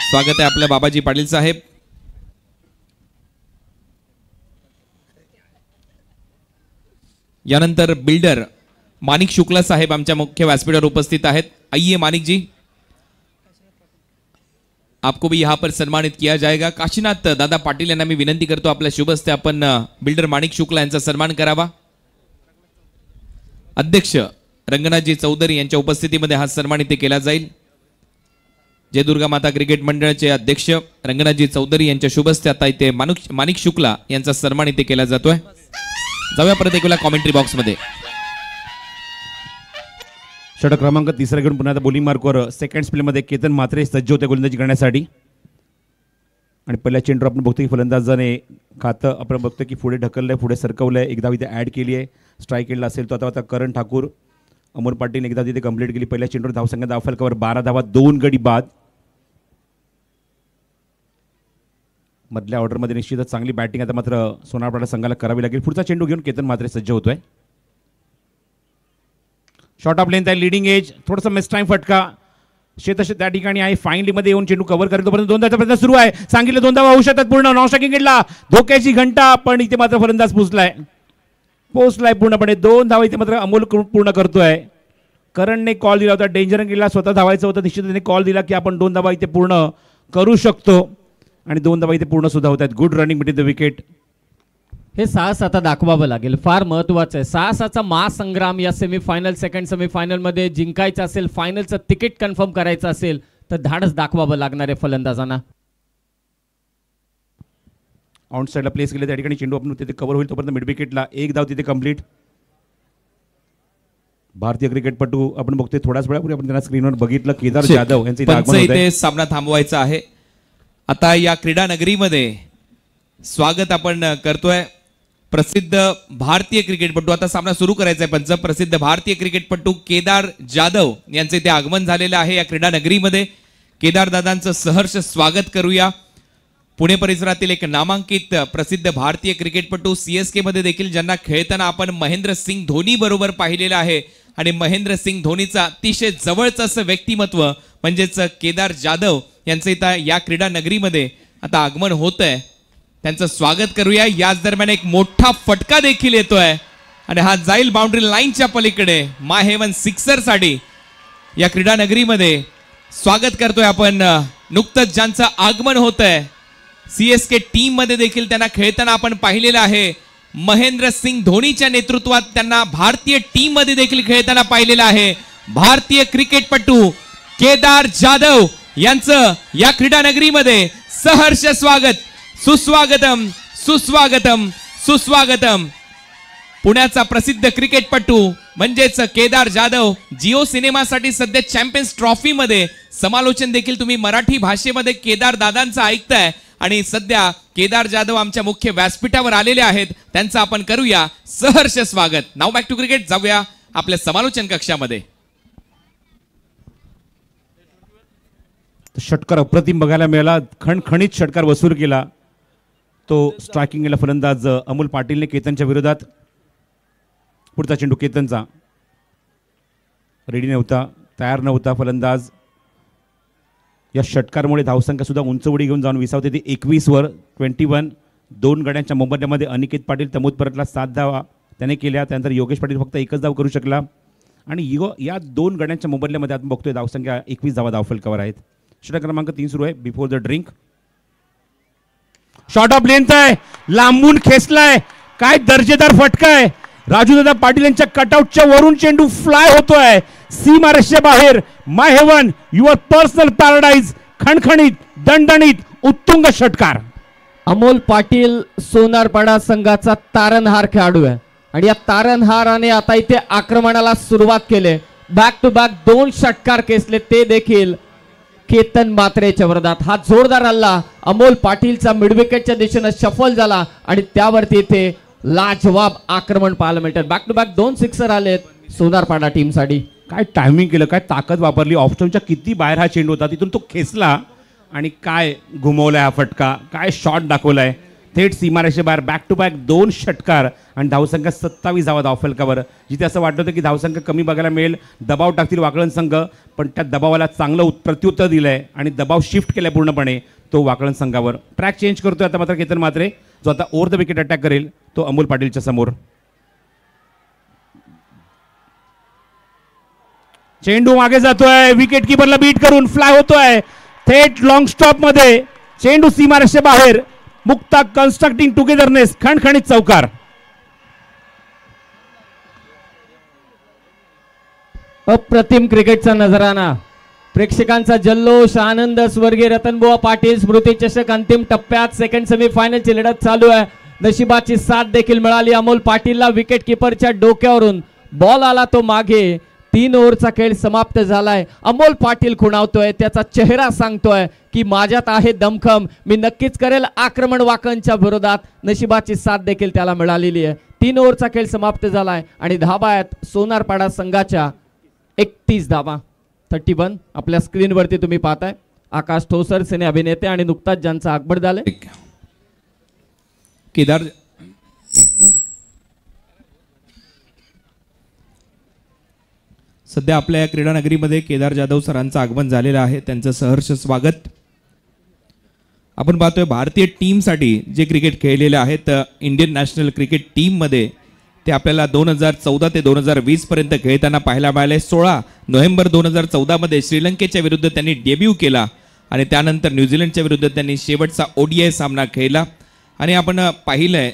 स्वागत आहे आपल्या बाबाजी पाटील साहेब. यानंतर बिल्डर मानिक शुक्ला साहेब आमच्या मुख्य व्यासपीठावर उपस्थित आहेत. आइए मानिक जी, आपको भी यहाँ पर सम्मानित किया जाएगा. काशीनाथ दादा पाटील यांना मी विनंती करतो आपल्या शुभ हस्ते आपण बिल्डर माणिक शुक्ला यांचा सन्मान करावा. अध्यक्ष रंगनाथजी चौधरी यांच्या उपस्थितीमध्ये हा सन्मान इथे केला जाईल. जय दुर्गा माता क्रिकेट मंडळाचे अध्यक्ष रंगनाथजी चौधरी यांच्या शुभ हस्ते आता इथे माणिक शुक्ला यांचा सन्मान इथे केला जातोय. जाऊया परत एकदा कॉमेंट्री बॉक्स मध्ये. षटक क्रमांक 3 घेऊन पुन्हा बॉलिंग मार्कवर सेकंड स्पेलमध्ये केतन म्हात्रे सज्ज होते गोलंदाजी करण्यासाठी. आणि पहिल्या चेंडूवर आपण बघतो की फलंदाजाने खातं आपण बघतो की पुढे ढकललंय, पुढे सरकवलंय, एकदा इथे ॲड केली आहे. स्ट्राईक केला असेल तो आता करण ठाकूर, अमोल पाटील एकदा तिथे कंप्लीट केली. पहिल्या चेंडूवर धावसंख्या धावफलकावर 12 धावा, 2 गडी बाद. मधल्या ऑर्डरमध्ये निश्चितच चांगली बॅटिंग आता मात्र सोनारपाडा संघाला करावी लागेल. पुढचा चेंडू घेऊन केतन म्हात्रे सज्ज होतोय. शॉर्ट ऑफ लेंथ आहे, लिडिंग एज, थोडासा मिस टाइम फटका. शेतश त्या ठिकाणी आहे. फाईनलीमध्ये येऊन चेंडू कव्हर करेल तोपर्यंत 2 धावाचा प्रयत्न सुरू आहे. सांगितलं 2 धावा होऊ शकतात पूर्ण. नॉन स्ट्रायकिंग गेटला धोक्याची घंटा, पण इथे मात्र फलंदाज पोचलाय पूर्णपणे. 2 धावा इथे मात्र अमोल पूर्ण करतोय. करणने कॉल दिला होता, डेंजर गेला, स्वतः धावायचं होतं. निश्चितपणे कॉल दिला की आपण 2 धावा इथे पूर्ण करू शकतो आणि 2 धावा इथे पूर्ण सुद्धा होत आहेत. Good running between the wicket. हे साहस आता दाखवावं लागेल, फार महत्वाचं आहे. साहसाचा महासंग्राम या सेमीफायनल सेकंड सेमीफायनल मध्ये जिंकायचं असेल, फायनलचं तिकीट कन्फर्म करायचं असेल तर धाडस दाखवावं लागणार आहे फलंदाजांना. आउट साईडला प्लेस केले त्या ठिकाणी चेंडू आपण तिथे कव्हर होईल तोपर्यंत मिड विकेटला 1 धाव तिथे कंप्लीट. भारतीय क्रिकेटपटू आपण बघतोय थोड्याच वेळापूर्वी आपण त्यांना स्क्रीनवर बघितलं. केदार जाधव यांचे इथे सामना थांबवायचा आहे. आता या क्रीडा नगरीमध्ये स्वागत आपण करतोय प्रसिद्ध भारतीय क्रिकेटपटू. आता सामना सुरू करायचा आहे. पंच प्रसिद्ध भारतीय क्रिकेटपटू केदार जाधव यांचे इथे आगमन झालेलं आहे या क्रीडा नगरीमध्ये. केदार दादांचं सहर्ष स्वागत करूया. पुणे परिसरातील एक नामांकित प्रसिद्ध भारतीय क्रिकेटपटू, CSK मध्ये देखील ज्यांना खेळताना आपण महेंद्रसिंग धोनी बरोबर पाहिलेलं आहे आणि महेंद्रसिंग धोनीचा अतिशय जवळचं असं व्यक्तिमत्व म्हणजेच केदार जाधव यांचं इथं या क्रीडा नगरीमध्ये आता आगमन होत आहे. त्यांचं स्वागत करूया. याच दरम्यान एक मोठा फटका देखील येतोय आणि हा जाईल बाउंड्री लाईनच्या पलीकडे. माय हेवन सिक्सर साठी या क्रीडा नगरीमध्ये स्वागत करतोय आपण. नुकतंच ज्यांचं आगमन होत आहे CSK टीम मध्ये देखील त्यांना खेळताना आपण पाहिलेलं आहे. महेंद्र सिंग धोनीच्या नेतृत्वात त्यांना भारतीय टीम मध्ये देखील खेळताना पाहिलेलं आहे. भारतीय क्रिकेटपटू केदार जाधव यांचं या क्रीडा नगरीमध्ये सहर्ष स्वागत. सुस्वागतम सुस्वागतम सुस्वागतम. पुण्याचा प्रसिद्ध क्रिकेटपटू म्हणजेच केदार जाधव जिओ सिनेमासाठी सध्या चॅम्पियन्स ट्रॉफी मध्ये समालोचन देखील तुम्ही मराठी भाषेमध्ये केदार दादांचं ऐकताय आणि सध्या केदार जाधव आमच्या मुख्य व्यासपीठावर आलेले आहेत. त्यांचं आपण करूया सहर्ष स्वागत. नाव बॅक टू क्रिकेट. जाऊया आपल्या समालोचन कक्षामध्ये. षटकार अप्रतिम बघायला मिळाला. खणखणीत षटकार वसूल केला तो स्ट्रायकिंगला फलंदाज अमोल पाटीलने केतनच्या विरोधात. पुढचा चेंडू केतनचा रेडी नव्हता, तयार नव्हता फलंदाज. या षटकारमुळे धावसंख्या सुद्धा उंच उडी घेऊन जाऊन विसावते ती 21 वर 21. 2 गड्यांच्या मोबदल्यामध्ये अनिकेत पाटील तमोद परतला 7 धावा त्याने केल्या. त्यानंतर योगेश पाटील फक्त 1च धाव करू शकला आणि या 2 गड्यांच्या मोबदल्यामध्ये आपण बघतोय धावसंख्या 21 धावा धावफलकावर आहेत. षटकार क्रमांक 3 सुरू आहे. Before the drink short of length आहे, लांबून खेचलाय. काय दर्जेदार फटका आहे. राजूदादा पाटील यांच्या कटआउटच्या वरून चेंडू फ्लाय होतोय सीमारेषे बाहेर. माय हेवन युअर पर्सनल पॅराडाइज. खणखणीत दणदणीत उत्तुंग षटकार. अमोल पाटील सोनारपाडा संघाचा तारणहार खेळाडू आहे आणि या तारणहाराने आता इथे आक्रमणाला सुरुवात केली. बॅक टू बॅक 2 षटकार केसले, ते देखील केतन मात्रेच्या विरोधात. हा जोरदार हल्ला अमोल पाटीलचा मिडविकेटच्या दिशेने शफल झाला आणि त्यावरती इथे लाजवाब आक्रमण पाहायला मिळतं. बॅक टू बॅक 2 सिक्सर आलेत सोनारपाडा टीम साठी. काय टायमिंग केलं, काय ताकद वापरली. ऑफस्टॉपच्या किती बाहेर हा चेंडू होता, तिथून तो खेचला आणि काय घुमवलाय हा फटका. काय शॉट दाखवलाय थेट सीमारेषे बाहेर. बॅक टू बॅक 2 षटकार आणि धावसंख्या 27 धावा धावफलकावर. जिथे असं वाटत होतं की धावसंख्या कमी बघायला मिळेल, दबाव टाकतील वाकळण संघ, पण त्या दबावाला चांगलं प्रत्युत्तर दिलंय आणि दबाव शिफ्ट केलाय पूर्णपणे तो वाकळण संघावर. ट्रॅक चेंज करतोय आता मात्र केतन मात्रे, जो आता ओव्हर द विकेट अटॅक करेल तो अमोल पाटीलच्या समोर. चेंडू मागे जातोय, विकेट किपरला बीट करून फ्लाय होतोय थेट लॉंग स्टॉप मध्ये. चेंडू सीमारेषे बाहेर. Mukta constructing togetherness. खणखणीत चौकार. अप्रतिम क्रिकेटचा नजराना, प्रेक्षकांचा जल्लोष, आनंद. स्वर्गीय रतनबुवा पाटील स्मृती चषक अंतिम टप्प्यात सेकंड सेमीफायनलची लढत चालू आहे. नशिबाची साथ देखील मिळाली अमोल पाटीलला. विकेट किपरच्या डोक्यावरून बॉल आला तो मागे. 3 ओव्हरचा खेळ समाप्त झालाय. अमोल पाटील खुणावतोय, त्याचा चेहरा सांगतोय की माझ्यात आहे दमखम, मी नक्कीच करेल आक्रमण वाकणच्या विरोधात. नशिबाची साथ देखील त्याला मिळालेली आहे. 3 ओव्हरचा खेळ समाप्त झालाय आणि धावा आहेत सोनारपाडा संघाच्या 31 धावा. 31 आपल्या स्क्रीनवरती तुम्ही पाहताय. आकाश ठोसर सिने अभिनेते आणि नुकताच ज्यांचं आगमन झालंय. केदार सध्या आपल्या या क्रीडा नगरीमध्ये केदार जाधव सरांचं आगमन झालेलं आहे. त्यांचं सहर्ष स्वागत. आपण पाहतोय भारतीय टीमसाठी जे क्रिकेट खेळलेले आहेत इंडियन नॅशनल क्रिकेट टीममध्ये, ते आपल्याला 2014 ते 2020 पर्यंत खेळताना पाहायला मिळाले. 16 नोव्हेंबर 2014 मध्ये श्रीलंकेच्या विरुद्ध त्यांनी डेब्यू केला आणि त्यानंतर न्यूझीलंडच्या विरुद्ध त्यांनी शेवटचा ODI सामना खेळला. आणि आपण पाहिलंय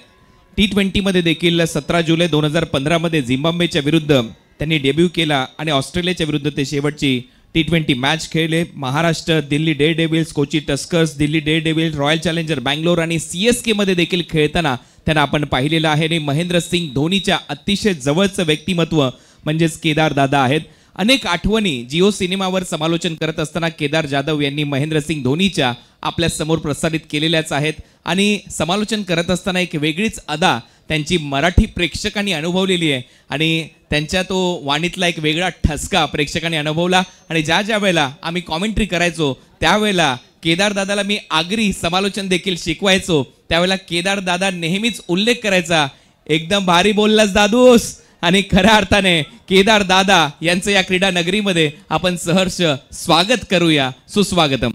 T20 मध्ये देखील 17 जुलै 2015 मध्ये झिम्बाब्वेच्या विरुद्ध त्यांनी डेब्यू केला आणि ऑस्ट्रेलियाच्या विरुद्ध ते शेवटची T20 मॅच खेळले. Maharashtra, Delhi Daredevils, Kochi Tuskers, Delhi Daredevils, royal challenger Bangalore आणि CSK मध्ये देखील खेळताना त्यांना आपण पाहिलेलं आहे. आणि महेंद्र सिंग धोनीच्या अतिशय जवळचं व्यक्तिमत्व म्हणजेच केदार दादा आहेत. अनेक आठवणी जिओ सिनेमावर समालोचन करत असताना केदार जाधव यांनी महेंद्र सिंग धोनीच्या आपल्या समोर प्रसारित केलेल्याच आहेत. आणि समालोचन करत असताना एक वेगळीच अदा त्यांची मराठी प्रेक्षकांनी अनुभवलेली आहे आणि त्यांच्या तो वाणीतला एक वेगळा ठसका प्रेक्षकांनी अनुभवला. आणि ज्या ज्या वेळेला आम्ही कॉमेंट्री करायचो त्यावेळेला केदार दादाला मी आगरी समालोचन देखील शिकवायचो. त्यावेळेला केदार दादा नेहमीच उल्लेख करायचा, एकदम भारी बोललास दादूस. आणि खऱ्या अर्थाने केदार दादा यांचं या क्रीडा नगरीमध्ये आपण सहर्ष स्वागत करूया. सुस्वागतम.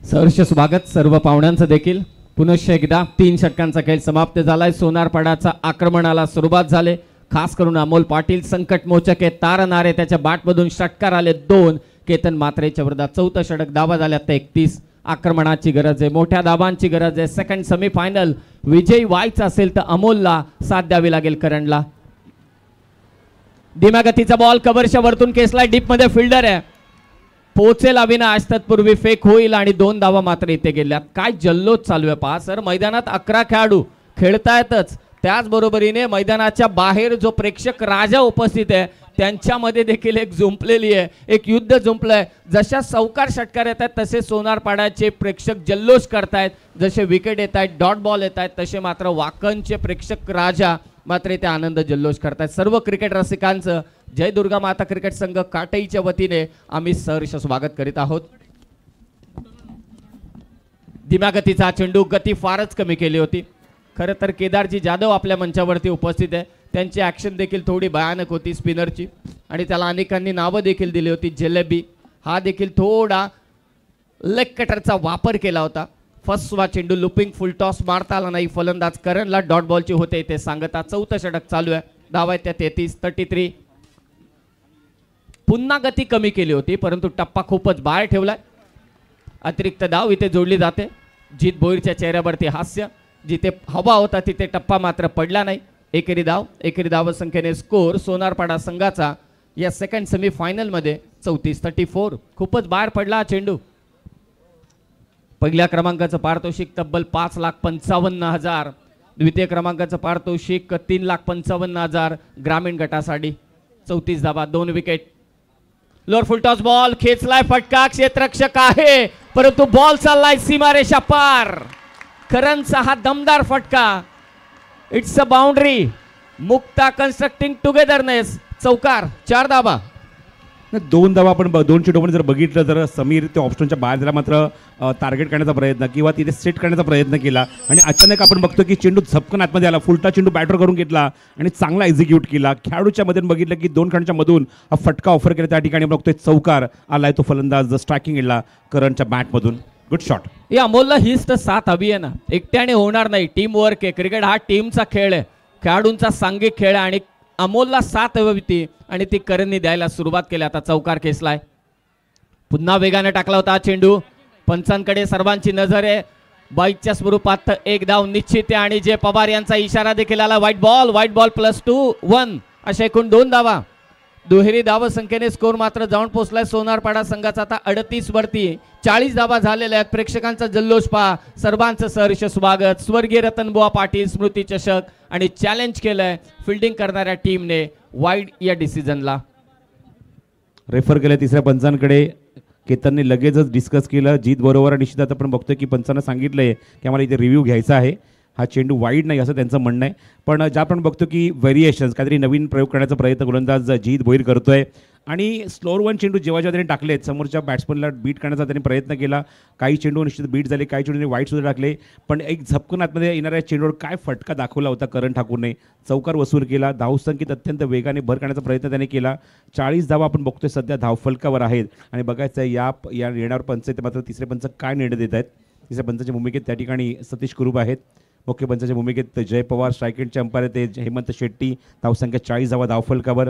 सहर्ष स्वागत सर्व पाहुण्यांचं देखील. पुनश्च एकदा 3 षटकांचा खेळ समाप्त झालाय. सोनारपाडाचा आक्रमणाला सुरुवात झाले. खास करून अमोल पाटील संकटमोचक आहे, तारणारे त्याच्या बॅटमधून षटकार आले 2. केतन मात्रेच्या विरोधात 4थं षटक. धावा झाल्या आता 31. आक्रमणाची गरज आहे, मोठ्या धावांची गरज आहे. सेकंड सेमीफायनल विजयी व्हायचा असेल तर अमोलला साथ द्यावी लागेल करणला. धीम्या गतीचा बॉल कव्हरच्या वरतून केसला, डीप मध्ये फिल्डर आहे, पोहोचेल अविनाश. तत्पूर्वी फेक होईल आणि 2 धावा मात्र इथे गेल्यात. काय जल्लोष चालू आहे पहा सर. मैदानात 11 खेळाडू खेळतायतच, त्याचबरोबरीने मैदानाच्या बाहेर जो प्रेक्षक राजा उपस्थित आहे त्यांच्यामध्ये देखील एक जुंपलेली आहे, एक युद्ध जुंपलंय. जशा चौकार षटकार येत आहेत तसे सोनारपाड्याचे प्रेक्षक जल्लोष करतायत. जसे विकेट येत आहेत, डॉट बॉल येत आहेत, तसे मात्र वाकणचे प्रेक्षक राजा मात्र इथे आनंद जल्लोष करतायत. सर्व क्रिकेट रसिकांचं जय दुर्गा माता क्रिकेट संघ काटईच्या वतीने आम्ही सहर्ष स्वागत करीत आहोत. धीम्या गतीचा चेंडू, गती फारच कमी केली होती. खरं तर केदारजी जाधव आपल्या मंचावरती उपस्थित आहे, त्यांची ॲक्शन देखील थोडी भयानक होती स्पिनरची आणि त्याला अनेकांनी नावं देखील दिली होती. जलेबी हा देखील थोडा लेग कटरचा वापर केला होता. फर्स्ट वा चेंडू लुपिंग फुल टॉस मारता आला नाही. फलंदाज करणला डॉट बॉलची होते ते सांगता. 4थं षटक चालू आहे. धावा आहेत त्या 33. पुन्हा गती कमी केली होती परंतु टप्पा खूपच बाहेर ठेवलाय. अतिरिक्त धाव इथे जोडली जाते. जीत भोईरच्या चेहऱ्यावरती हास्य. जिथे हवा होता तिथे टप्पा मात्र पडला नाही. एकेरी धाव संख्येने स्कोर सोनारपाडा संघाचा या सेकंड सेमीफायनल मध्ये 34. खूपच बाहेर पडला हा चेंडू. पहिल्या क्रमांकाचं पारितोषिक तब्बल 5,55,000. द्वितीय क्रमांकाचं पारितोषिक 3,55,000 ग्रामीण गटासाठी. 34 धावा, 2 wicket. Lower full toss ball खेचलाय, फटका, क्षेत्ररक्षक आहे परंतु बॉल चाललाय सीमारेषा पार. करणचा हा दमदार फटका. It's a boundary. Mukta constructing togetherness. चौकार, 4 धावा. 2 धावा आपण 2 चेंडू पण जर बघितलं तर समीर ते ऑप्शनच्या बाहेर झाला, मात्र टार्गेट करण्याचा प्रयत्न किंवा तिथे सेट करण्याचा प्रयत्न केला आणि अचानक आपण बघतो की चेंडू झपकन आतमध्ये आला. फुलटा चेंडू बॅटर करून घेतला आणि चांगला एक्झिक्यूट केला. खेळाडूच्या मध्ये बघितलं की 2 खेळांच्या मधून हा फटका ऑफर केला. त्या ठिकाणी बघतोय चौकार आलाय तो फलंदाज स्ट्रायकिंग इडला करणच्या बॅटमधून. Good shot. या अमोलला हीच तर साथ हवी आहे ना, एकट्याने होणार नाही. टीम वर्क आहे. क्रिकेट हा टीमचा खेळ आहे, खेळाडूंचा सांघिक खेळ आहे आणि अमोलला साथ हवी होती आणि ती करणनी द्यायला सुरुवात केली. आता चौकार खेचलाय. पुन्हा वेगाने टाकला होता चेंडू. पंचांकडे सर्वांची नजर आहे. बाईकच्या स्वरूपात 1 धाव निश्चित आहे आणि जे पवार यांचा इशारा देखील आला. व्हाईट बॉल +2 1 अशा एकूण 2 धावा. दुहेरी धाव संख्येने स्कोर मात्र जाऊन पोहोचलाय सोनारपाडा संघाचा आता 38 वरती. 40 धावा झालेल्या आहेत. प्रेक्षकांचा जल्लोष पहा. सर्वांचं सहर्ष स्वागत. स्वर्गीय रतनबुवा पाटील स्मृती चषक आणि चॅलेंज केलंय फिल्डिंग करणाऱ्या टीमने वाईड या डिसिजनला. रेफर केलं तिसऱ्या पंचांकडे. केतनने लगेचच डिस्कस केलं जीत बरोबर. निश्चित आता आपण बघतोय की पंचांना सांगितलंय की आम्हाला इथे रिव्ह्यू घ्यायचा आहे, हा चेंडू वाईड नाही असं त्यांचं म्हणणं आहे. पण ज्या आपण बघतो की व्हेरिएशन्स काहीतरी नवीन प्रयोग करण्याचा प्रयत्न गोलंदाज जीत भोईर करतोय आणि स्लोअर 1 चेंडू जेव्हा त्यांनी टाकलेत समोरच्या बॅट्समनला बीट करण्याचा त्यांनी प्रयत्न केला. काही चेंडू निश्चित बीट झाले, काही चेंडूने वाईट सुद्धा टाकले. पण एक झपकून आतमध्ये येणाऱ्या चेंडूवर काय फटका दाखवला होता करण ठाकूरने. चौकार वसूल केला. धावसंख्येत अत्यंत वेगाने भर करण्याचा प्रयत्न त्याने केला. 40 धावा आपण बघतोय सध्या धावफलकावर आहेत आणि बघायचं आहे या येणाऱ्या पंच आहेत मात्र तिसरे पंच काय निर्णय देत आहेत. तिसऱ्या पंचाच्या भूमिकेत त्या ठिकाणी सतीश कुरूप आहेत. मुख्य पंचाच्या भूमिकेत जय पवार. स्ट्रायकेटचे अंपायर ते हेमंत शेट्टी. धावसंख्या 40 धावा धावफलकावर.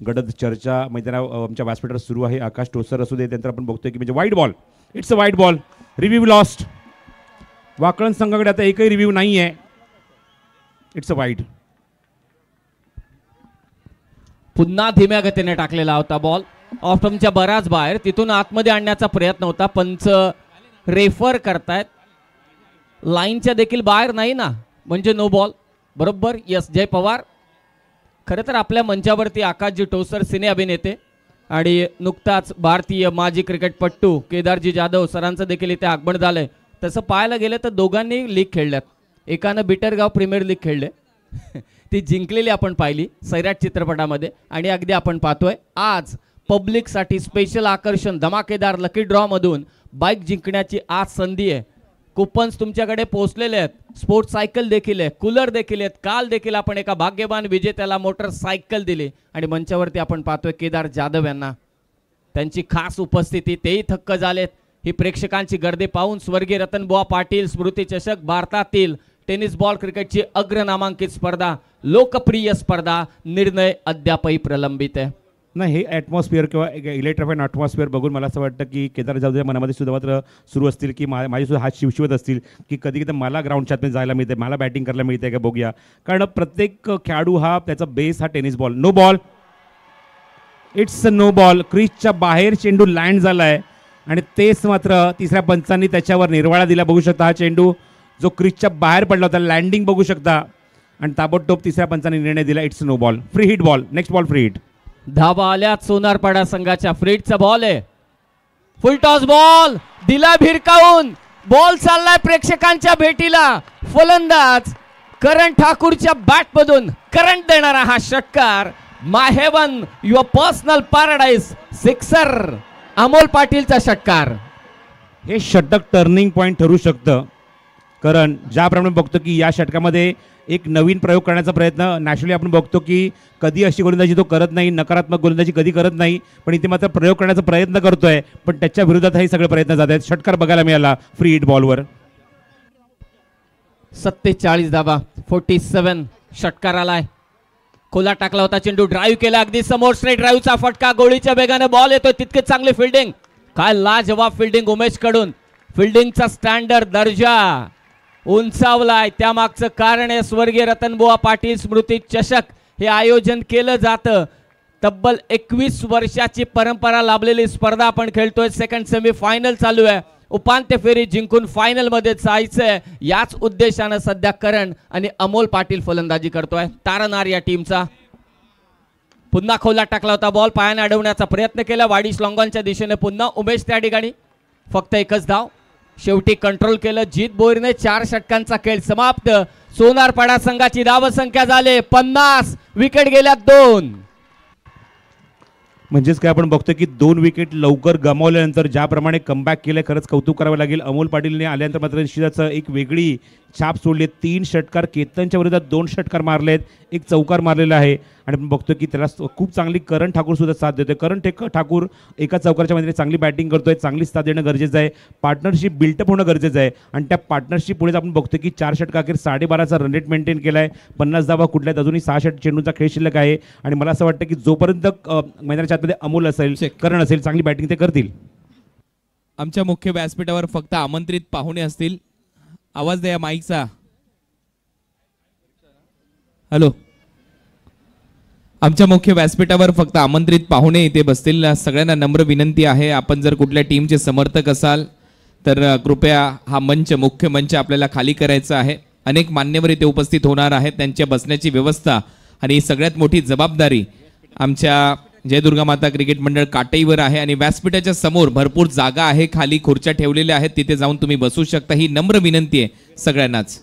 गडद चर्चा मैदानावर आमच्या व्यासपीठावर सुरू आहे. आकाश टोसर असू दे त्यानंतर आपण बघतोय की म्हणजे वाईट बॉल. इट्स अ वाईट बॉल. Review lost. वाकळण संघाकडे आता एकही रिव्ह्यू नाही आहे. इट्स अ वाईट. पुन्हा धीम्या गतीने टाकलेला होता बॉल. ऑफटमच्या बराच बाहेर. तिथून आतमध्ये आणण्याचा प्रयत्न होता. पंच रेफर करतायत. लाईनच्या देखील बाहेर नाही ना, म्हणजे नो बॉल. बरोबर. यस जय पवार. खरं तर आपल्या मंचावरती आकाशजी टोसर सिने अभिनेते आणि नुकताच भारतीय माजी क्रिकेटपटू केदारजी जाधव सरांचं देखील इथे आगमन झालंय. तसं पाहायला गेलं तर दोघांनी लीग खेळल्यात. एकानं बिटरगाव प्रीमियर लीग खेळले ती जिंकलेली आपण पाहिली सैराट चित्रपटामध्ये आणि अगदी आपण पाहतोय आज पब्लिकसाठी स्पेशल आकर्षण धमाकेदार लकी ड्रॉ मधून बाईक जिंकण्याची आज संधी आहे. कुपन्स तुमच्याकडे पोहोचलेले आहेत. स्पोर्ट्स सायकल देखील आहे, कूलर देखील आहेत. काल देखील आपण एका भाग्यवान विजेत्याला मोटरसायकल दिली आणि मंचावरती आपण पाहतोय केदार जाधव यांना त्यांची खास उपस्थिती. तेही थक्क झालेत. ही प्रेक्षकांची गर्दी पाहून स्वर्गीय रतनबुवा पाटील स्मृती चषक भारतातील टेनिस बॉल क्रिकेटची अग्रनामांकित स्पर्धा, लोकप्रिय स्पर्धा, निर्णय अद्यापही प्रलंबित आहे. नाही, हे ॲटमॉस्फिअर किंवा इलेक्ट्रिफाईड ॲटमॉस्फिअर बघून मला असं वाटतं की केदार जाधवच्या मनामध्ये सुद्धा मात्र सुरू असतील की माझी सुद्धा हात शिवशिवत असतील की कधी कधी मला ग्राउंडच्या आतमध्ये जायला मिळते, मला बॅटिंग करायला मिळते का बघूया. कारण प्रत्येक खेळाडू हा त्याचा बेस हा tennis ball. No ball, it's no ball. क्रीजच्या बाहेर चेंडू लँड झाला आहे आणि तेच मात्र तिसऱ्या पंचांनी त्याच्यावर निर्वाळा दिला. बघू शकता हा चेंडू जो क्रीजच्या बाहेर पडला होता, लँडिंग बघू शकता आणि ताबडतोब तिसऱ्या पंचांनी निर्णय दिला. It's no ball. Free hit ball. Next ball free hit. धाबा आल्यात सोनारपाडा संघाच्या. फ्रीडचा बॉल आहे. फुल टॉस बॉल दिला भिरकावून. बॉल चाललाय प्रेक्षकांच्या भेटीला. फलंदाज करण ठाकूरच्या बॅट मधून करंट देणारा हा षटकार. My heaven, your personal paradise. Sixer. Amol पाटीलचा षटकार. हे षटक टर्निंग पॉईंट ठरू शकतं. कारण ज्याप्रमाणे बघतो की या षटकामध्ये एक नवीन प्रयोग करण्याचा प्रयत्न नॅचरली आपण बघतो की कधी अशी गोलंदाजी तो करत नाही, नकारात्मक गोलंदाजी कधी करत नाही, पण इथे मात्र प्रयोग करण्याचा प्रयत्न करतोय, पण त्याच्या विरोधात हे सगळे प्रयत्न जात आहेत. षटकार बघायला मिळाला फ्री हिट बॉलवर. 47 धाबा. 47 षटकार आलाय. खोला टाकला होता चेंडू, ड्राईव्ह केला अगदी समोर. स्ट्रेट ड्राईव्हचा फटका. गोळीच्या वेगाने बॉल येतोय. तितके चांगली फिल्डिंग. काय लाजवाब फिल्डिंग उमेश कडून. फिल्डिंगचा स्टँडर्ड दर्जा उंचावलाय. त्यामागचं कारण आहे स्वर्गीय रतनबुवा पाटील स्मृती चषक हे आयोजन केलं जातं. तब्बल 21 वर्षाची परंपरा लाभलेली स्पर्धा आपण खेळतोय. सेकंड सेमी फायनल चालू आहे. उपांत्य फेरी जिंकून फायनल मध्ये जायचंय. याच उद्देशानं सध्या करण आणि अमोल पाटील फलंदाजी करतोय. तारनार या टीमचा. पुन्हा खोला टाकला होता बॉल. पायाने अडवण्याचा प्रयत्न केला. वाडीस लॉंगॉनच्या दिशेने पुन्हा उमेश त्या ठिकाणी. फक्त एकच धाव. शेवटी कंट्रोल केलं जीत बोरीने. 4 षटकांचा खेळ समाप्त. सोनारपाडा संघाची धावसंख्या झाली 50. विकेट गेल्या 2. म्हणजेच काय आपण बघतो की 2 विकेट लवकर गमावल्यानंतर ज्याप्रमाणे कमबॅक केलं, खरंच कौतुक करावं लागेल. अमोल पाटीलने आल्यानंतर मात्र निश्चितच एक वेगळी छाप सोडली. 3 षटकार केतनच्या विरोधात 2 षटकार मारलेत, एक चौकार मारलेला आहे आणि आपण बघतो की त्याला खूप चांगली करण ठाकूर सुद्धा साथ देतोय. करण ठाकूर एका चौकारच्या मध्ये चांगली बॅटिंग करतोय. चांगली साथ देणं गरजेचं आहे. पार्टनरशिप बिल्टअप होणं गरजेचं आहे आणि त्या पार्टनरशिप पुढे आपण बघतो की 4 षटकाखेर 12.5चा रन रेट मेंटेन केला आहे. 50 धावा कुठल्यात. अजूनही 6 चेंडूचा खेळ शिल्लक आहे आणि मला असं वाटतं की जोपर्यंत मैदानाच्या आतमध्ये अमोल असेल, करण असेल, चांगली बॅटिंग ते करतील. आमच्या मुख्य व्यासपीठावर फक्त आमंत्रित पाहुणे असतील. आवाज द्या माईकचा. हॅलो. आमच्या मुख्य व्यासपीठावर फक्त आमंत्रित पाहुणे इथे बसतील. सगळ्यांना नम्र विनंती आहे, आपण जर कुठल्या टीमचे समर्थक असाल तर कृपया हा मंच, मुख्य मंच आपल्याला खाली करायचा आहे. अनेक मान्यवर इथे उपस्थित होणार आहेत. त्यांच्या बसण्याची व्यवस्था आणि सगळ्यात मोठी जबाबदारी आमच्या जय दुर्गा माता क्रिकेट मंडळ काटईवर आहे आणि व्यासपीठाच्या समोर भरपूर जागा आहे, खाली खुर्च्या ठेवलेल्या आहेत, तिथे जाऊन तुम्ही बसू शकता. ही नम्र विनंती आहे सगळ्यांनाच.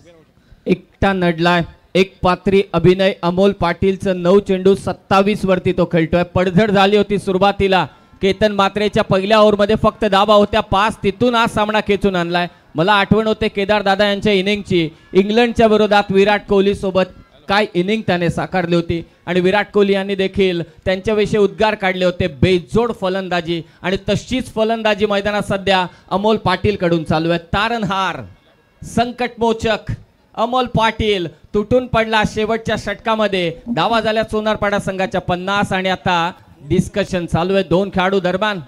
एकटा नडलाय. एक पात्री अभिनय अमोल पाटीलचं. 9 चेंडू 27 वरती तो खेळतोय. पडझड झाली होती सुरुवातीला. केतन मात्रेच्या पहिल्या ओव्हरमध्ये फक्त धावा होत्या 5. तिथून हा सामना खेचून आणलाय. मला आठवण होते केदार दादा यांच्या इनिंगची. इंग्लंडच्या विरोधात विराट कोहली सोबत काय इनिंग त्याने साकारली होती आणि विराट कोहली यांनी देखील त्यांच्याविषयी उद्गार काढले होते. बेजोड फलंदाजी आणि तशीच फलंदाजी मैदानात सध्या अमोल पाटील कडून चालू आहे. तारणहार, संकटमोचक अमोल पाटील तुटून पडला शेवटच्या षटकामध्ये. धावा झाल्या सोनारपाडा संघाच्या 50 आणि आता डिस्कशन चालू आहे 2 खेळाडू दरम्यान.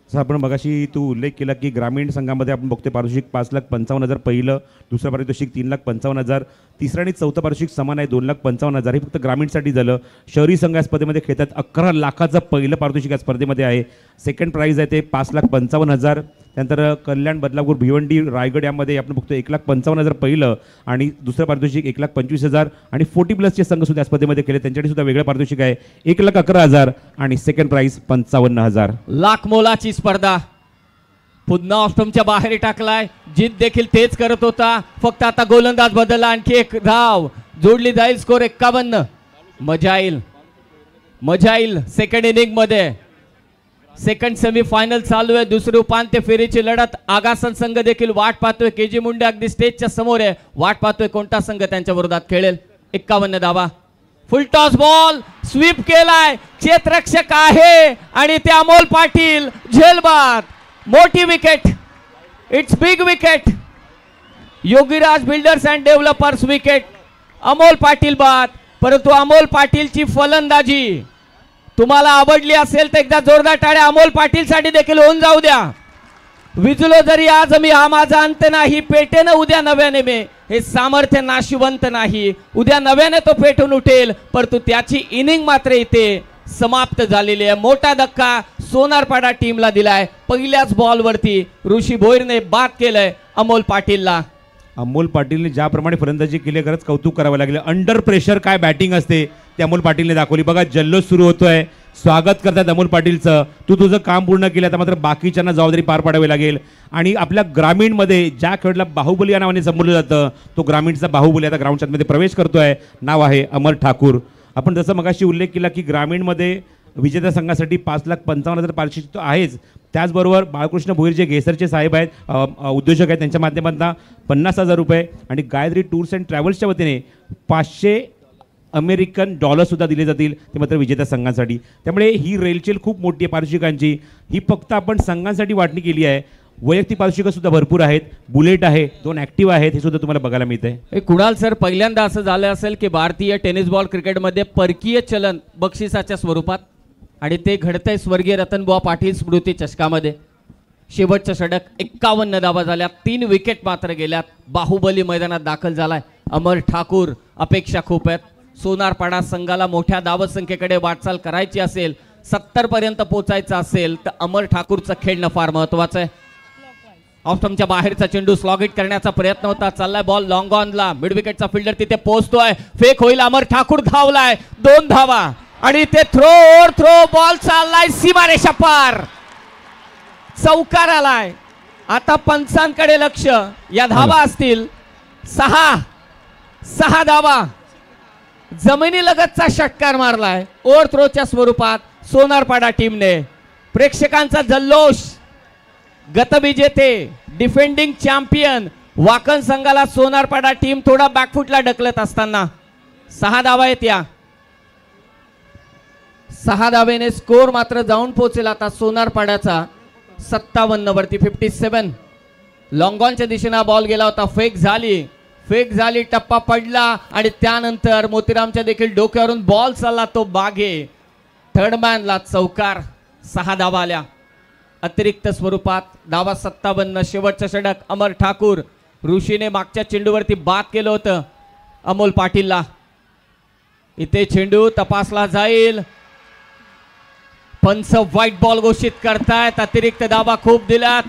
आपण मगाशी तू उल्लेख केला की ग्रामीण संघामध्ये आपण बघतोय पारितोषिक 5,55,000 पहिलं, दुसरं पारितोषिक 3,55,000, तिसरं आणि चौथं पारितोषिक समान आहे 2,55,000. हे फक्त ग्रामीणसाठी झालं. शहरी संघ या स्पर्धेमध्ये खेळतात. 11 लाखाचं पहिलं पारितोषिक या स्पर्धेमध्ये आहे. सेकंड प्राईज आहे ते 5,55,000. त्यानंतर कल्याण, बदलापूर, भिवंडी, रायगड यामध्ये आपण बघतो 1,55,000 पहिलं आणि दुसरं पारितोषिक 1,25,000 आणि 40+ संघ सुद्धा या स्पर्धेमध्ये खेळले, त्यांच्यासाठी सुद्धा वेगळं पारितोषिक आहे 1,11,000 आणि सेकंड प्राईज 55,000. लाख मोलाची स्पर्धा. पुन्हा ऑस्ट्रमच्या बाहेर टाकलाय. जीत देखील तेच करत होता, फक्त आता गोलंदाज बदलला. आणखी एक धाव जोडली जाईल. स्कोर 51. मजा येईल सेकंड इनिंग मध्ये. सेकंड सेमी फायनल चालू आहे. दुसरी उपांत्य फेरीची लढत. आगासन संघ देखील वाट पाहतोय. केजी मुंडे अगदी स्टेजच्या समोर आहे. वाट पाहतोय कोणता संघ त्यांच्या विरोधात खेळेल. 51 धावा. फुल टॉस बॉल स्वीप केलाय. क्षेत्ररक्षक आहे आणि ते अमोल पाटील. झेलबाद. मोठी wicket, it's big wicket. Yogiraj builders and developers wicket. Amol Patil बाद. परंतु अमोल पाटीलची फलंदाजी तुम्हाला आवडली असेल तर एकदा जोरदार टाळ्या अमोल पाटील साठी देखील होऊन जाऊ द्या. विजुलो जरी आज मी हा माझा अंत नाही, पेटेनं उद्या नव्याने मे. हे सामर्थ्य नाशिवंत नाही, उद्या नव्याने तो पेटून उठेल. परंतु त्याची इनिंग मात्र इथे समाप्त झालेली आहे. मोठा धक्का सोनारपाडा टीमला दिलाय. पहिल्याच बॉलवरती ऋषी भोईरने बाद केलंय अमोल पाटीलला. अमोल पाटीलने ज्याप्रमाणे फलंदाजी केली खरंच कौतुक करावं लागलं. अंडर प्रेशर काय बॅटिंग असते ते अमोल पाटीलने दाखवली. बघा जल्लोष सुरू होतोय, स्वागत करतात अमोल पाटीलचं. तू तुझं काम पूर्ण केलं, आता मात्र बाकीच्यांना जबाबदारी पार पाडावी लागेल. आणि आपल्या ग्रामीणमध्ये ज्या खेळाला बाहुबली या नावाने संबोधलं जातं तो ग्रामीणचा बाहुबली आता ग्राउंड मध्ये प्रवेश करतोय. नाव आहे अमर ठाकूर. आपण जसं मगाशी उल्लेख केला की ग्रामीणमध्ये विजेत्या संघासाठी 5,55,000 पारितोषिक आहेच. त्याचबरोबर बाळकृष्ण भोईर जे घेसरचे साहेब आहेत, उद्योजक आहेत, त्यांच्या माध्यमातून 50,000 रुपये आणि गायत्री टूर्स अँड ट्रॅव्हल्सच्या वतीने $500 सुद्धा दिले जातील, ते मात्र विजेत्या संघांसाठी. त्यामुळे ही रेलचेल खूप मोठी आहे पारितोषिकांची. ही फक्त आपण संघांसाठी वाटणी केली आहे. वैयक्तिक पारितोषिकं सुद्धा भरपूर आहेत. बुलेट आहे, 2 ॲक्टिव्ह आहेत, हे सुद्धा तुम्हाला बघायला मिळतंय. कुणाल सर, पहिल्यांदा असं झालं असेल की भारतीय टेनिस बॉल क्रिकेटमध्ये परकीय चलन बक्षिसाच्या स्वरूपात, आणि ते घडतंय स्वर्गीय रतनबुवा पाटील स्मृती चषकामध्ये. शेवटचं षटक 51 धावा झाल्या, 3 विकेट मात्र गेल्यात. बाहुबली मैदानात दाखल झालाय अमर ठाकूर. अपेक्षा खूप आहेत. सोनारपाडा संघाला मोठ्या धावसंख्येकडे वाटचाल करायची असेल, 70 पर्यंत पोहोचायचं असेल तर अमर ठाकूरचं खेळणं फार महत्वाचं आहे. ऑफस्टंपच्या बाहेरचा चेंडू स्लॉग इट करण्याचा प्रयत्न होता. चाललाय बॉल लॉंग ऑनला. मिड विकेटचा फिल्डर तिथे पोहोचतोय. फेक होईल. अमर ठाकूर धावलाय. 2 धावा आणि ते थ्रो बॉल चाललाय सीमारेषा पार. चौकार आलाय. आता पंचांकडे लक्ष. या धावा असतील 6 धावा. जमिनीलगतचा षटकार मारलाय ओव्हर थ्रोच्या स्वरूपात सोनारपाडा टीमने. प्रेक्षकांचा जल्लोष. गतविजेते डिफेंडिंग चॅम्पियन वाकण संघाला सोनारपाडा टीम थोडा बॅकफुटला ढकलत असताना 6 धावा आहेत. या 6 धावेने स्कोर मात्र जाऊन पोहोचेल आता सोनारपाड्याचा 57 वरती. 57. लॉंगॉनच्या दिशेने बॉल गेला होता. फेक झाली, टप्पा पडला आणि त्यानंतर मोतीरामच्या देखील डोक्यावरून बॉल चालला तो बागे. थर्डमॅनला चौकार. 6 धावा आल्या अतिरिक्त स्वरूपात. धावा 57. शेवटचं षटक अमर ठाकूर. ऋषीने मागच्या चेंडूवरती बाद केलं होतं अमोल पाटीलला. इथे चेंडू तपासला जाईल. पंच व्हाईट बॉल घोषित करतायत. अतिरिक्त धावा खूप दिल्यात.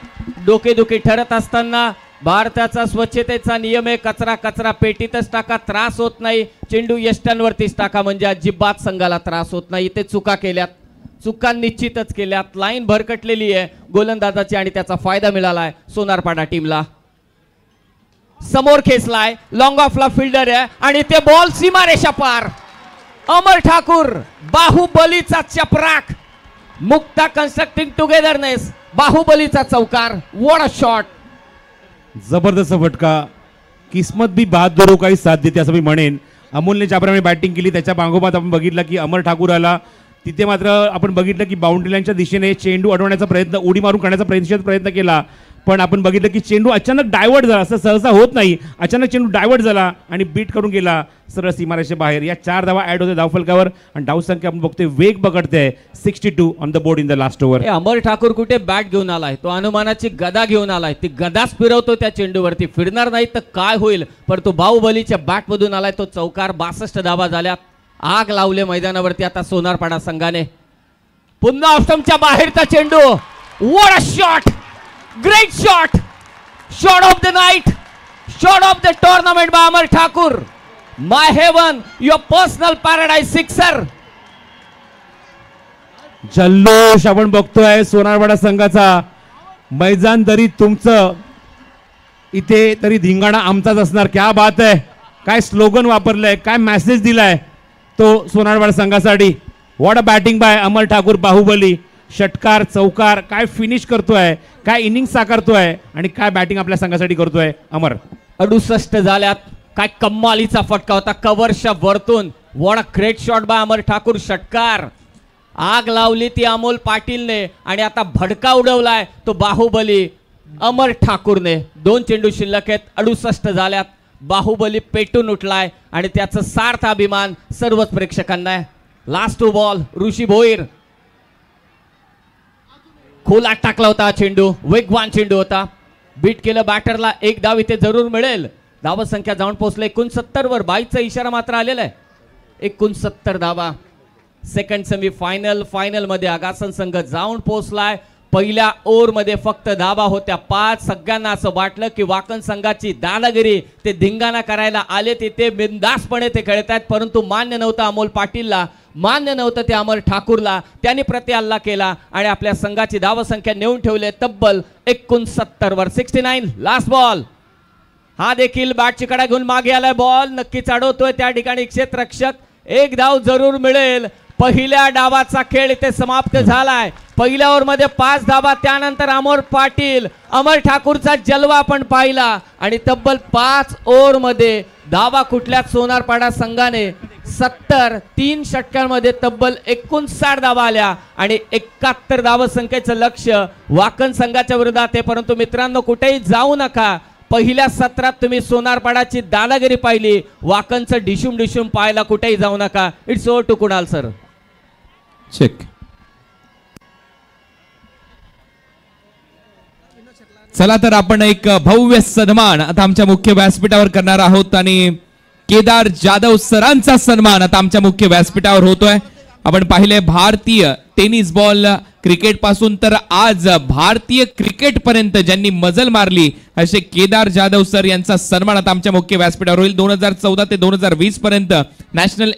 डोकेदुखी ठरत असताना भारताचा स्वच्छतेचा नियम आहे, कचरा पेटीतच टाका, त्रास होत नाही. चेंडू यष्टांवरतीच टाका म्हणजे अजिबात संघाला त्रास होत नाही. इथे चुका निश्चितच केल्यात. लाईन भरकटलेली आहे गोलंदाजाची आणि त्याचा फायदा मिळालाय सोनारपाडा टीमला. समोर खेचलाय. लॉंग ऑफला फिल्डर आहे आणि ते बॉल सीमारेषा पार. अमर ठाकूर बाहुबलीचा चपराक. Mukta constructing togetherness. बाहुबलीचा चौकार. What a shot. जबरदस्त फटका. किस्मत भी बहादुरो काही साथ देते असं मी म्हणेन. अमोलने ज्याप्रमाणे बॅटिंग केली त्याच्या पाठोपाठ आपण बघितलं की अमर ठाकूर आला. तिथे मात्र आपण बघितलं की बाउंड्री लाईनच्या दिशेने चेंडू अडवण्याचा प्रयत्न, उडी मारून काढण्याचा प्रयत्न केला. पण आपण बघितलं की चेंडू अचानक डायव्हर्ट झाला. असं सहसा होत नाही. अचानक चेंडू डायव्हर्ट झाला आणि बीट करून गेला सरळ सीमारेषे बाहेर. या 4 धावा ऍड होते धावफलकावर आणि धावसंख्या आपण बघतोय वेग पकडते. 62 on the board in the last over. Amar Thakur कुठे बॅट घेऊन आलाय, तो अनुमानाची गदा घेऊन आलाय. ती गदाच फिरवतो त्या चेंडूवरती. फिरणार नाही तर काय होईल, पण तो बाहुबलीच्या बॅट मधून आलाय तो चौकार. 62 धावा झाल्यात. आग लावले मैदानावरती आता सोनारपाडा संघाने. पुन्हा ऑफस्टंपच्या बाहेरचा चेंडू. What a shot. Great shot. Shot of the night. Shot of the tournament by Amar Thakur. My heaven, your personal paradise sixer. जल्लोष आपण बघतोय सोनारपाडा संघाचा. मैदान तरी तुमचं, इथे तरी धिंगाणा आमचाच असणार. क्या बात आहे. काय स्लोगन वापरलंय, काय मेसेज दिलाय तो सोनारपाडा संघासाठी. What a batting bye Amar Thakur Baahubali. षटकार, चौकार, काय फिनिश करतोय, काय इनिंग साकारतोय आणि काय बॅटिंग आपल्या संघासाठी करतोय अमर. 68 झाल्यात. काय कम्मालीचा फटका होता कव्हरच्या वरतून. What a great shot by Amar Thakur. षटकार आग लावली ती अमोल पाटीलने आणि आता भडका उडवलाय तो बाहुबली अमर ठाकूरने. 2 चेंडू शिल्लक आहेत, 68 झाल्यात. बाहुबली पेटून उठलाय आणि त्याचं सार्थ अभिमान सर्वच प्रेक्षकांना आहे. लास्ट टू बॉल ऋषी भोईर. खोलात टाकला होता चेंडू, वेगवान चेंडू होता. बीट केलं बॅटरला. 1 धाव इथे जरूर मिळेल. धाव संख्या जाऊन पोहोचले 69 वर. 22चा इशारा मात्र आलेला आहे. 69 धावा. सेकंड सेमी फायनल मध्ये आगासन संघ जाऊन पोहोचलाय. पहिल्या ओव्हर मध्ये फक्त धावा होत्या 5. सगळ्यांना असं वाटलं की वाकण संघाची दादागिरी ते धिंगाणा करायला आले तिथे बिनधास्तपणे ते खेळत आहेत, परंतु मान्य नव्हतं अमोल पाटीलला, मान्य नव्हतं ते अमर ठाकूरला. त्यांनी प्रतिहल्ला केला आणि आपल्या संघाची धावसंख्या नेऊन ठेवले तब्बल 69 वर. 69 लास्ट बॉल. हा देखील बॅटची कडा घेऊन मागे आलाय. बॉल नक्कीच अडवतोय त्या ठिकाणी क्षेत्ररक्षक. 1 धाव जरूर मिळेल. पहिल्या डावाचा खेळ इथे समाप्त झालाय. पहिल्या ओव्हर मध्ये 5 धावा. त्यानंतर अमर पाटील अमर ठाकूरचा जलवा आपण पाहिला आणि तब्बल 5 ओव्हर मध्ये धावा कुठल्याच सोनारपाडा संघाने 70 3 षटकांमध्ये तब्बल 59 धावा आल्या आणि 71 धावसंख्येचं लक्ष्य वाकण संघाच्या विरोधात आहे. परंतु मित्रांनो कुठेही जाऊ नका. पहिल्या सत्रात तुम्ही सोनारपाडाची दादागिरी पाहिली, वाकणचं डिशूम पाहायला कुठेही जाऊ नका. It's over to Kunal sir. Check. चला तर आपण एक भव्य सन्मान आता आमच्या मुख्य व्यासपीठावर करणार आहोत आणि केदार जाधव सरांचा सन्मान आता आमच्या मुख्य व्यासपीठावर होतोय. आपण पाहिले भारतीय टेनिस बॉल क्रिकेट पासून तर आज भारतीय क्रिकेट पर्यंत ज्यांनी मजल मारली असे केदार जाधव सर यांचा सन्मान आता आमच्या मुख्य व्यासपीठावर होईल. 2014 ते 2020 पर्यंत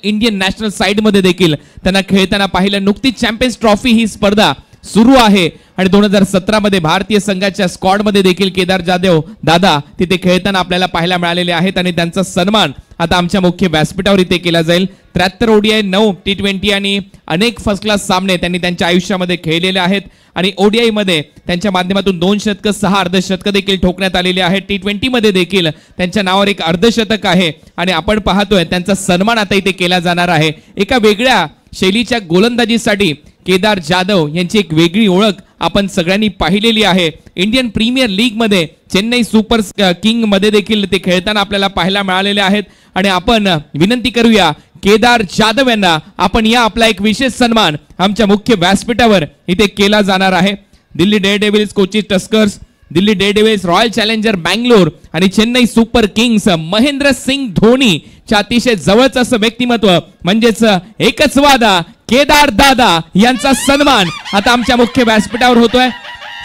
इंडियन नॅशनल साइड मध्ये देखील त्यांना खेळताना पाहिलं. नुकतीच चॅम्पियन्स ट्रॉफी ही स्पर्धा सुरू आहे आणि 2017 मध्ये भारतीय संघाच्या स्क्वॉड मध्ये देखील केदार जाधव दादा तिथे खेळताना आपल्याला पाहायला मिळालेले आहेत आणि त्यांचा सन्मान आता आमच्या मुख्य व्यासपीठावर इथे केला जाईल. 73 ओडीआय 9 T20 आणि अनेक फर्स्ट क्लास सामने त्यांनी त्यांच्या आयुष्यामध्ये खेळलेले आहेत आणि ओडीआय मध्ये त्यांच्या माध्यमातून 2 शतक 6 अर्धशतक देखील ठोकण्यात आलेले आहेत. T20 मध्ये देखील त्यांच्या नावावर एक अर्धशतक आहे आणि आपण पाहतोय त्यांचा सन्मान आता इथे केला जाणार आहे. एका वेगळ्या शैलीच्या गोलंदाजीसाठी केदार जाधव यांची एक वेगळी ओळख आपण सगळ्यांनी पाहिलेली आहे. इंडियन प्रीमियर लीग मध्ये चेन्नई सुपर किंग मध्ये देखील ते खेळताना आपल्याला पाहायला मिळालेले आहेत आणि आपण विनंती करूया केदार जाधव यांना आपण या आपला एक विशेष सन्मान आमच्या मुख्य व्यासपीठावर इथे केला जाणार आहे. Delhi Daredevils, Kochi Tuskers, Delhi Daredevils, royal challenger Bangalore आणि चेन्नई सुपर किंग्स महेंद्र सिंग धोनी च्या अतिशय जवळचं असं व्यक्तिमत्व म्हणजेच एकच वादा केदार दादा यांचा सन्मान आता आमच्या मुख्य व्यासपीठावर होतोय.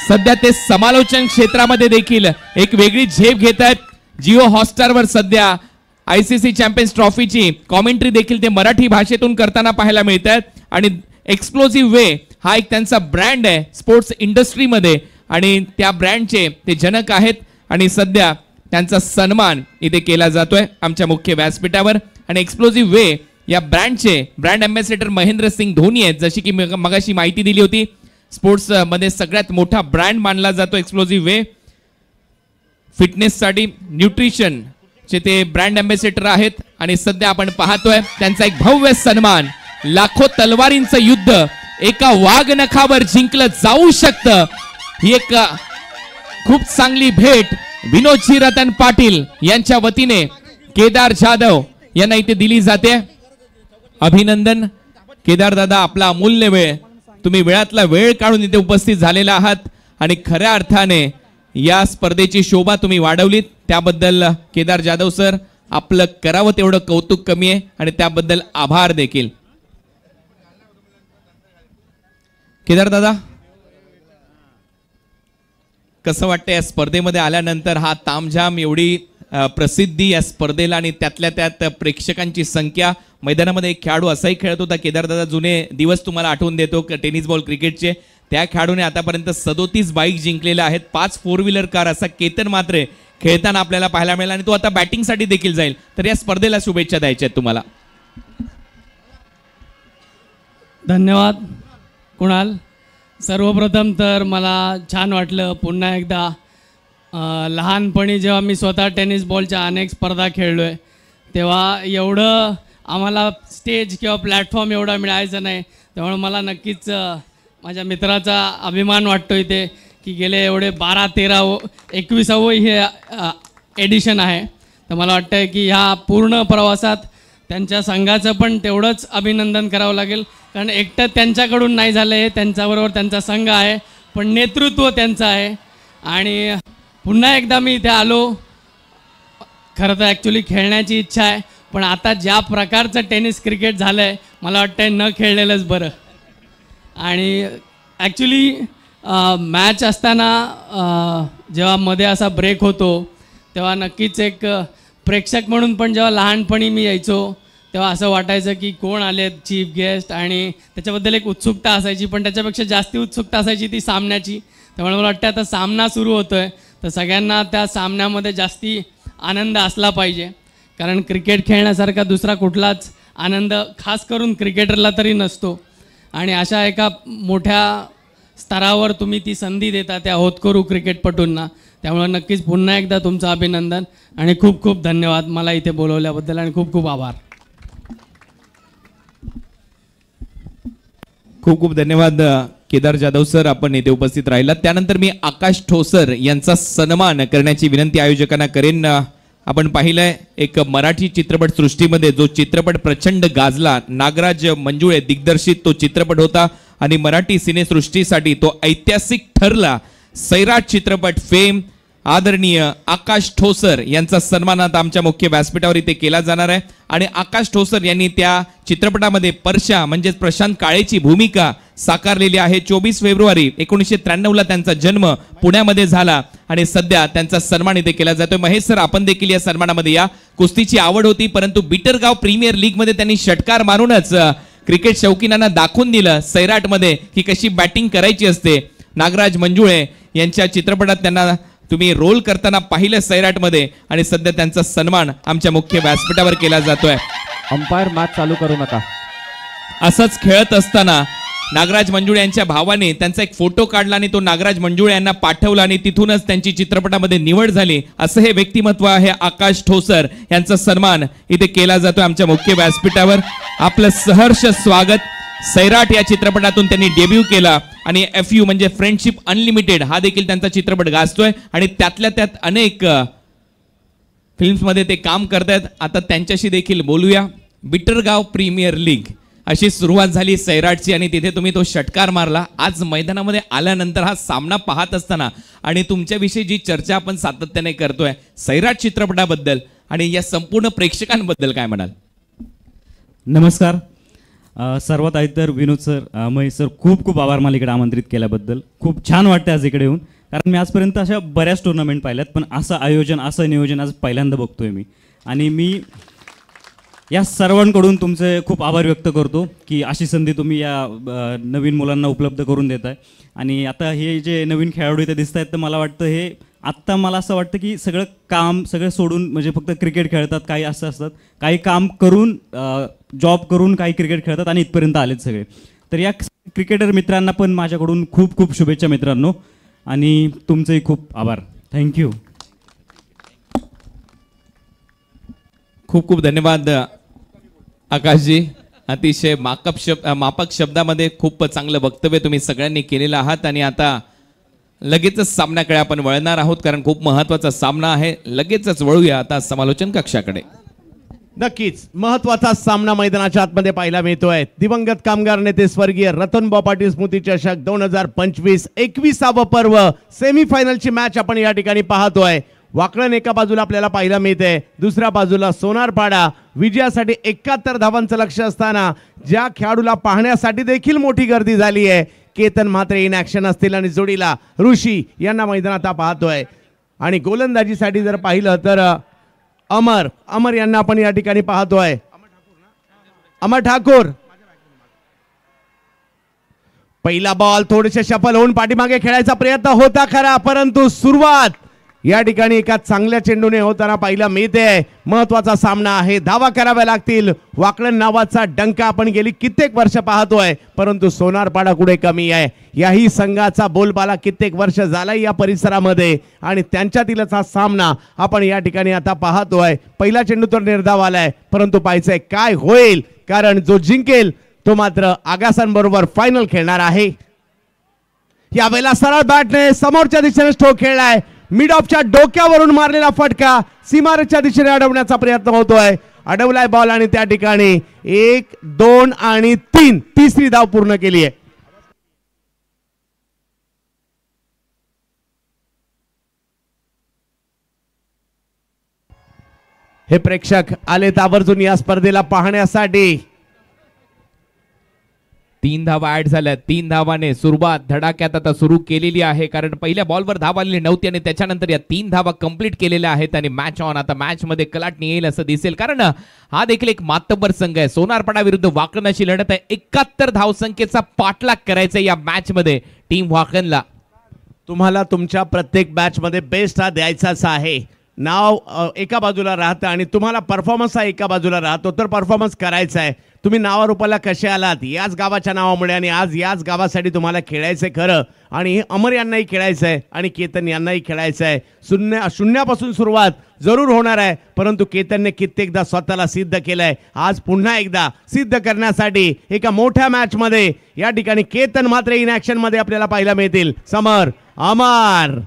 सध्या ते समालोचन क्षेत्रामध्ये देखील एक वेगळी झेप घेत आहेत. जिओ हॉटस्टारवर सध्या ICC चॅम्पियन्स ट्रॉफीची कॉमेंट्री देखील ते मराठी भाषेतून करताना पाहायला मिळत आहेत आणि एक्सप्लोसिव्ह वे हा एक त्यांचा ब्रँड आहे स्पोर्ट्स इंडस्ट्रीमध्ये आणि त्या ब्रँडचे ते जनक आहेत आणि सध्या त्यांचा सन्मान इथे केला जातोय आमच्या मुख्य व्यासपीठावर. आणि एक्सप्लोसिव्ह वे या ब्रँडचे ब्रँड अँबॅसेडर महेंद्र सिंग धोनी आहेत. जशी की मगाशी माहिती दिली होती, स्पोर्ट्स मध्ये सगळ्यात मोठा ब्रँड मानला जातो एक्सप्लोसिव्ह वे. फिटनेससाठी न्यूट्रिशन चे ते ब्रँड अँबॅसेडर आहेत आणि सध्या आपण पाहतोय त्यांचा एक भव्य सन्मान. लाखो तलवारींचं युद्ध एका वाघनखावर जिंकलं जाऊ शकतं, ही एक खूप चांगली भेट विनोदजी रतन पाटील यांच्या वतीने केदार जाधव यांना इथे दिली जाते. अभिनंदन केदार दादा, आपला अमूल्य वेळ तुम्ही वेळातला वेळ काढून इथे उपस्थित झालेला आहात आणि खऱ्या अर्थाने या स्पर्धेची शोभा तुम्ही वाढवलीत, त्याबद्दल केदार जाधव सर आपलं करावं तेवढं कौतुक कमी आहे आणि त्याबद्दल आभार देखील. केदार दादा, कसं वाटतं या स्पर्धेमध्ये आल्यानंतर? हा तामझाम, एवढी प्रसिद्धी या स्पर्धेला आणि त्यातल्या त्यात प्रेक्षकांची संख्या. मैदानामध्ये एक खेळाडू असाही खेळत होता केदार दादा, जुने दिवस तुम्हाला आठवून देतो टेनिस बॉल क्रिकेटचे. त्या खेळाडूने आतापर्यंत 37 बाईक जिंकलेल्या आहेत, 5 4 व्हीलर कार असा केतन मात्रे खेळताना आपल्याला पाहायला मिळाला आणि तो आता बॅटिंगसाठी देखील जाईल. तर या स्पर्धेला शुभेच्छा द्यायच्या आहेत तुम्हाला. धन्यवाद कुणाल. सर्वप्रथम तर मला छान वाटलं पुन्हा एकदा. लहानपणी जेव्हा मी स्वतः टेनिस बॉलच्या अनेक स्पर्धा खेळलो आहे तेव्हा एवढं आम्हाला स्टेज किंवा प्लॅटफॉर्म एवढा मिळायचा नाही. त्यामुळे मला नक्कीच माझ्या मित्राचा अभिमान वाटतो इथे की गेले एवढे 12-13-21 हे एडिशन आहे. तर मला वाटतं आहे की ह्या पूर्ण प्रवासात त्यांच्या संघाचं पण तेवढंच अभिनंदन करावं लागेल, कारण एकटं त्यांच्याकडून नाही झालं आहे, त्यांच्याबरोबर त्यांचा संघ आहे, पण नेतृत्व त्यांचं आहे. आणि पुन्हा एकदा मी इथे आलो, खरं तर ॲक्च्युली खेळण्याची इच्छा आहे, पण आता ज्या प्रकारचं टेनिस क्रिकेट झालं आहे मला वाटतं आहे न खेळलेलंच बरं. आणि ॲक्च्युली मॅच असताना जेव्हा मध्ये असा ब्रेक होतो तेव्हा नक्कीच एक प्रेक्षक म्हणून पण जेव्हा लहानपणी मी यायचो तेव्हा असं वाटायचं की कोण आले चीफ गेस्ट, आणि त्याच्याबद्दल एक उत्सुकता असायची, पण त्याच्यापेक्षा जास्ती उत्सुकता असायची ती सामन्याची. त्यामुळे मला वाटतं आता सामना सुरू होतो आहे तर सगळ्यांना त्या सामन्यामध्ये जास्ती आनंद असला पाहिजे, कारण क्रिकेट खेळण्यासारखा दुसरा कुठलाच आनंद खास करून क्रिकेटरला तरी नसतो. आणि अशा एका मोठ्या स्तरावर तुम्ही ती संधी देता त्या होतकरू क्रिकेटपटूंना, त्यामुळे नक्कीच पुन्हा एकदा तुमचं अभिनंदन आणि खूप खूप धन्यवाद मला इथे बोलवल्याबद्दल, आणि खूप खूप आभार. खूप खूप धन्यवाद केदार जाधव सर, आपण इथे उपस्थित राहिलात. त्यानंतर मी आकाश ठोसर यांचा सन्मान करण्याची विनंती आयोजकांना करेन. आपण पाहिलंय एक मराठी चित्रपट सृष्टीमध्ये जो चित्रपट प्रचंड गाजला, नागराज मंजुळे दिग्दर्शित तो चित्रपट होता आणि मराठी सिनेसृष्टीसाठी तो ऐतिहासिक ठरला. सैराट चित्रपट फेम आदरणीय आकाश ठोसर यांचा सन्मान आता आमच्या मुख्य व्यासपीठावर इथे केला जाणार आहे. आणि आकाश ठोसर यांनी त्या चित्रपटामध्ये परशा म्हणजेच प्रशांत काळेची भूमिका साकारलेली आहे. 24 फेब्रुवारी 1993 त्यांचा जन्म पुण्यामध्ये झाला आणि सध्या त्यांचा सन्मान इथे केला जातोय. महेश सर, आपण देखील या सन्मानामध्ये या. कुस्तीची आवड होती, परंतु बिटरगाव प्रीमियर लीग मध्ये त्यांनी षटकार मारूनच क्रिकेट शौकीनांना दाखवून दिलं सैराटमध्ये की कशी बॅटिंग करायची असते. नागराज मंजुळे यांच्या चित्रपटात त्यांना तुम्ही रोल करताना पाहिलं सैराटमध्ये, आणि सध्या त्यांचा सन्मान आमच्या मुख्य व्यासपीठावर केला जातोय. अंपायर मॅच चालू करू नका. असंच खेळत असताना नागराज मंजुळे यांच्या भावाने त्यांचा एक फोटो काढला आणि तो नागराज मंजुळे यांना पाठवला आणि तिथूनच त्यांची चित्रपटामध्ये निवड झाली. असं हे व्यक्तिमत्व आहे आकाश ठोसर, यांचा सन्मान इथे केला जातोय आमच्या मुख्य व्यासपीठावर. आपलं सहर्ष स्वागत. सैराट या चित्रपटातून त्यांनी डेब्यू केला आणि FU म्हणजे फ्रेंडशिप अनलिमिटेड हा देखील त्यांचा चित्रपट गाजतोय आणि त्यातल्या त्यात अनेक फिल्म्समध्ये ते काम करतायत. आता त्यांच्याशी देखील बोलूया. बिटरगाव प्रीमियर लीग अशी सुरुवात झाली सैराटची आणि तिथे तुम्ही तो षटकार मारला. आज मैदानामध्ये आल्यानंतर हा सामना पाहत असताना आणि तुमच्याविषयी जी चर्चा आपण सातत्याने करतोय सैराट चित्रपटाबद्दल आणि या संपूर्ण प्रेक्षकांबद्दल काय म्हणाल? नमस्कार. सर्वात आधी तर विनोद सर, महेश सर, खूप खूप आभार मला इकडे आमंत्रित केल्याबद्दल. खूप छान वाटतं आज इकडे येऊन, कारण मी आजपर्यंत अशा बऱ्याच टुर्नामेंट पाहिल्यात, पण असं आयोजन असं नियोजन आज पहिल्यांदा बघतोय मी. आणि मी या सर्वांकडून तुमचे खूप आभार व्यक्त करतो की अशी संधी तुम्ही या नवीन मुलांना उपलब्ध करून देताय. आणि आता हे जे नवीन खेळाडू इथे दिसत आहेत तर मला वाटतं हे आत्ता मला असं वाटतं की सगळं काम सगळं सोडून म्हणजे फक्त क्रिकेट खेळतात, काही असं असतात, काही काम करून जॉब करून काही क्रिकेट खेळतात आणि इथपर्यंत आलेत सगळे. तर या क्रिकेटर मित्रांना पण माझ्याकडून खूप खूप शुभेच्छा मित्रांनो, आणि तुमचेही खूप आभार. थँक्यू. खूप खूप धन्यवाद आकाशजी. अतिशय मापक शब्दामध्ये खूप चांगलं वक्तव्य तुम्ही सगळ्यांनी केलेलं आहात. आणि आता लगेचच सामन्याकडे आपण वळणार आहोत, कारण खूप महत्वाचा सामना आहे. लगेचच वळूया आता समालोचन कक्षाकडे. नक्कीच महत्वाचा सामना मैदानाच्या आतमध्ये पाहायला मिळतोय. दिवंगत कामगार नेते स्वर्गीय रतनभाऊ पाटील स्मृती चषक 2025 21वा पर्व सेमीफायनलची मॅच आपण या ठिकाणी पाहतोय. वाकळण एका बाजूला आपल्याला पाहायला मिळते, दुसऱ्या बाजूला सोनारपाडा. विजयासाठी 71 धावांचं लक्ष असताना ज्या खेळाडूला पाहण्यासाठी देखील मोठी गर्दी झाली आहे, केतन म्हात्रे इन ॲक्शन असतील आणि जोडीला ऋषी यांना मैदानात पाहतोय. आणि गोलंदाजीसाठी जर पाहिलं तर अमर यांना आपण या ठिकाणी पाहतोय. अमर ठाकूर. पहिला बॉल थोडेसे शफल होऊन पाठीमागे खेळायचा प्रयत्न होता खरा, परंतु सुरुवात या ठिकाणी एका चांगल्या चेंडूने होताना पाहायला मिळते. महत्वाचा सामना आहे, धावा कराव्या लागतील. वाकळण नावाचा डंका आपण गेली कित्येक वर्ष पाहतोय, परंतु सोनारपाडा कुठे कमी आहे. याही संघाचा बोलबाला कित्येक वर्ष झाला या परिसरामध्ये आणि त्यांच्यातीलच हा सामना आपण या ठिकाणी आता पाहतोय. पहिला चेंडू तर निर्धाव आलाय, परंतु पाहायचंय काय होईल, कारण जो जिंकेल तो मात्र आगासांबरोबर फायनल खेळणार आहे. यावेळेला सरळ बॅटने समोरच्या दिशेने स्ट्रोक खेळलाय. मिड ऑफच्या डोक्यावरून मारलेला फटका सीमारेच्या दिशेने अडवण्याचा प्रयत्न होतोय. अडवलाय बॉल आणि त्या ठिकाणी 1, 2 आणि 3 तिसरी धाव पूर्ण केली आहे. हे प्रेक्षक आलेत आवर्जून या स्पर्धेला पाहण्यासाठी. 3 धावा ऍड झाल्या. 3 धावाने सुरुवात धडाक्यात आता सुरू केलेली आहे, कारण पहिल्या बॉलवर धाव आलेली नव्हती आणि त्याच्यानंतर या 3 धावा कंप्लीट केलेल्या आहेत आणि मॅच ऑन. आता मॅच मध्ये कलाटणी येईल असं दिसेल, कारण हा देखील एक मातब्बर संघ आहे. सोनारपाडा विरुद्ध वाकण अशी लढत आहे. 71 धावसंख्येचा पाठलाग करायचा या मॅच मध्ये टीम वाकणला. तुम्हाला तुमच्या प्रत्येक मॅच मध्ये बेस्ट हा द्यायचाच आहे. नाव एका बाजूला राहतं आणि तुम्हाला परफॉर्मन्स हा एका बाजूला राहतो, तर परफॉर्मन्स करायचा आहे. तुम्ही नावारूपाला कसे आलात याच गावाच्या नावामुळे आणि आज याच गावासाठी तुम्हाला खेळायचंय खरं. आणि हे अमर यांनाही खेळायचं आहे आणि केतन यांनाही खेळायचं आहे. शून्यापासून सुरुवात जरूर होणार आहे, परंतु केतनने कित्येकदा स्वतःला सिद्ध केलंय. आज पुन्हा एकदा सिद्ध करण्यासाठी एका मोठ्या मॅच मध्ये या ठिकाणी केतन मात्र इन ऍक्शन मध्ये आपल्याला पाहायला मिळतील. समर अमर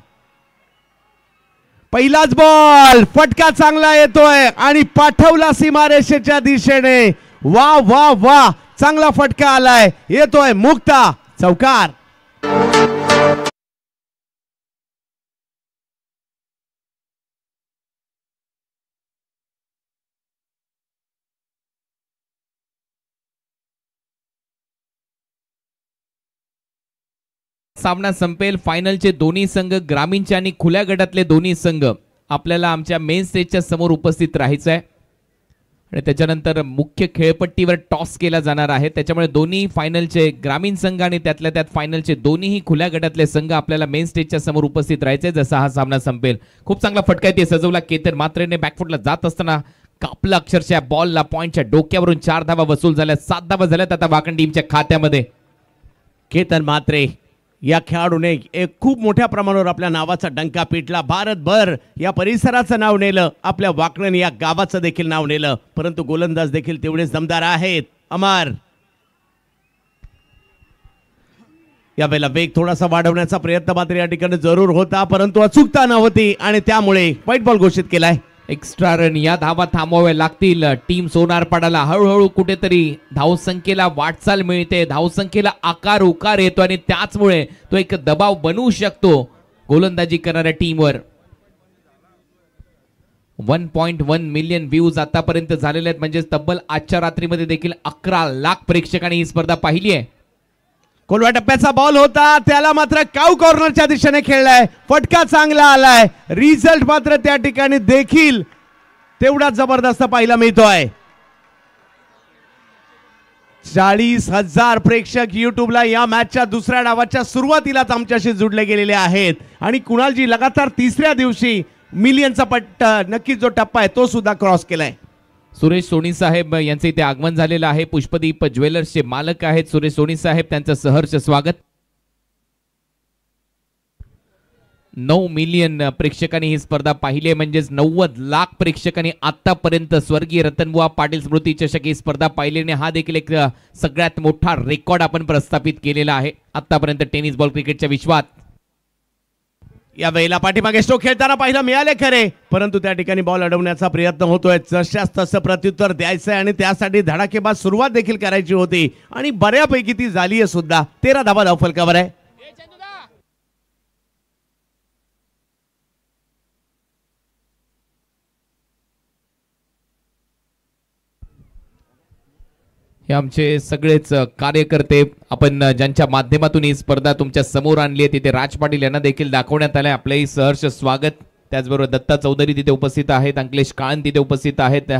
पहिलाच बॉल फटका चांगला येतोय आणि पाठवला सीमारेषेच्या दिशेने. वा वा वा चांगला फटका आलाय, येतोय मुक्ता चौकार. सामना संपेल. फायनलचे दोन्ही संघ ग्रामीणचे आणि खुल्या गटातले दोन्ही संघ आपल्याला आमच्या मेन स्टेजच्या समोर उपस्थित राहायचं आहे आणि त्याच्यानंतर मुख्य खेळपट्टीवर टॉस केला जाणार आहे. त्याच्यामुळे दोन्ही फायनलचे ग्रामीण संघ आणि त्यातल्या त्यात फायनलचे दोन्हीही खुल्या गटातले संघ आपल्याला मेन स्टेजच्या समोर उपस्थित राहायचे जसा हा सामना संपेल. खूप चांगला फटका आहे, सजवला केतन मात्रेने. बॅकफुटला जात असताना कापला अक्षरशः बॉलला. पॉइंटच्या डोक्यावरून 4 धावा वसूल झाल्या. 7 धावा झाल्यात आता वाकण टीमच्या खात्यामध्ये. केतन मात्रे या खेळाडूने एक खूप मोठ्या प्रमाणावर आपल्या नावाचा डंका पिटला. भारतभर या परिसराचं नाव नेलं, आपल्या वाकण या गावाचं देखील नाव नेलं. परंतु गोलंदाज देखील तेवढेच दमदार आहेत. अमर यावेळेला वेग थोडासा वाढवण्याचा प्रयत्न मात्र या ठिकाणी जरूर होता, परंतु अचूकता नव्हती आणि त्यामुळे व्हाईट बॉल घोषित केलाय. Extra run. या धावा थांबवाव्या लागतील. टीम सोनारपाडाला हळूहळू कुठेतरी धावसंख्येला वाटचाल मिळते, धावसंख्येला आकार उकार येतो आणि त्याचमुळे तो एक दबाव बनवू शकतो गोलंदाजी करणाऱ्या टीमवर. 1.1 मिलियन व्ह्यूज आतापर्यंत झालेले आहेत, म्हणजे तब्बल आजच्या रात्रीमध्ये देखील 11 लाख प्रेक्षकांनी ही स्पर्धा पाहिली आहे. कोलवा टप्प्याचा बॉल होता, त्याला मात्र काऊ कॉर्नरच्या दिशेने खेळलाय. फटका चांगला आलाय. रिझल्ट मात्र त्या ठिकाणी देखील तेवढाच जबरदस्त पाहायला मिळतोय. 40,000 प्रेक्षक युट्यूबला या मॅचच्या दुसऱ्या डावाच्या सुरुवातीलाच आमच्याशी जुडले गेलेले आहेत आणि कुणालजी लगातार तिसऱ्या दिवशी मिलियनचा नक्कीच जो टप्पा आहे तो सुद्धा क्रॉस केलाय. सुरेश सोनी साहेब यांचे इथे आगमन झालेलं आहे. पुष्पदीप ज्वेलर्सचे मालक आहेत सुरेश सोनी साहेब, त्यांचं सहर्ष स्वागत. 9 मिलियन प्रेक्षकांनी ही स्पर्धा पाहिली आहे, म्हणजेच 90 लाख प्रेक्षकांनी आतापर्यंत स्वर्गीय रतनबुवा पाटील स्मृती चषक ही स्पर्धा पाहिली आणि हा देखील एक सगळ्यात मोठा रेकॉर्ड आपण प्रस्थापित केलेला आहे आतापर्यंत टेनिस बॉल क्रिकेटच्या विश्वात. या वेळेला पाठीमागे स्ट्रोक खेळताना पाहिलं मिळाले खरे, परंतु त्या ठिकाणी बॉल अडवण्याचा प्रयत्न होतोय. जशास तसं प्रत्युत्तर द्यायचंय आणि त्यासाठी धडाकेबाज सुरुवात देखील करायची होती आणि बऱ्यापैकी ती झाली आहे सुद्धा. 13 धावा धावफलकावर आहे. हे आमचे सगळेच कार्यकर्ते, आपण ज्यांच्या माध्यमातून ही स्पर्धा तुमच्या समोर आणली आहे, तिथे राज पाटील यांना देखील दाखवण्यात आलंय. आपलंही सहर्ष स्वागत. त्याचबरोबर दत्ता चौधरी तिथे उपस्थित आहेत, अंकलेश काळन तिथे उपस्थित आहेत,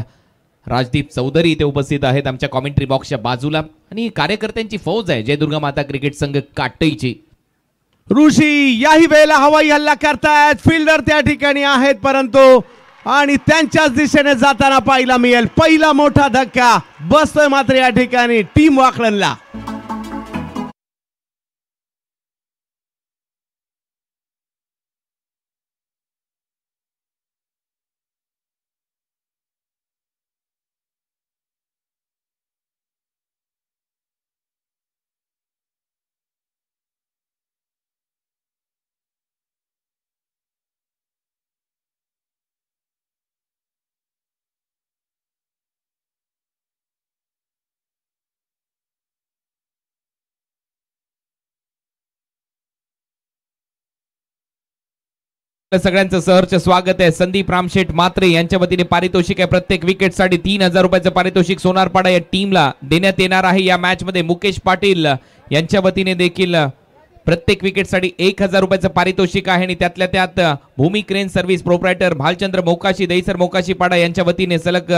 राजदीप चौधरी इथे उपस्थित आहेत आमच्या कॉमेंट्री बॉक्सच्या बाजूला. आणि कार्यकर्त्यांची फौज आहे जय दुर्गा माता क्रिकेट संघ काटईची. ऋषी याही वेळेला हवाई हल्ला करतायत. फिल्डर त्या ठिकाणी आहेत, परंतु आणि त्यांच्याच दिशेने जाताना पाहायला मिळेल. पहिला मोठा धक्का बसतोय मात्र या ठिकाणी टीम वाकळणला. सगळ्यांचं सहर्ष स्वागत आहे. संदीप रामशेठ मात्रे यांच्या वतीने पारितोषिक आहे. प्रत्येक विकेटसाठी 3000 रुपयाचं पारितोषिक सोनारपाडा या टीमला देण्यात येणार आहे. या मॅच मध्ये मुकेश पाटील यांच्या वतीने देखील प्रत्येक विकेटसाठी 1000 रुपयाचं पारितोषिक आहे आणि त्यातल्या त्यात Bhumi crane service proprietor Bhalchandra Mokashi Dahisar Mokashi Pada यांच्या वतीने सलग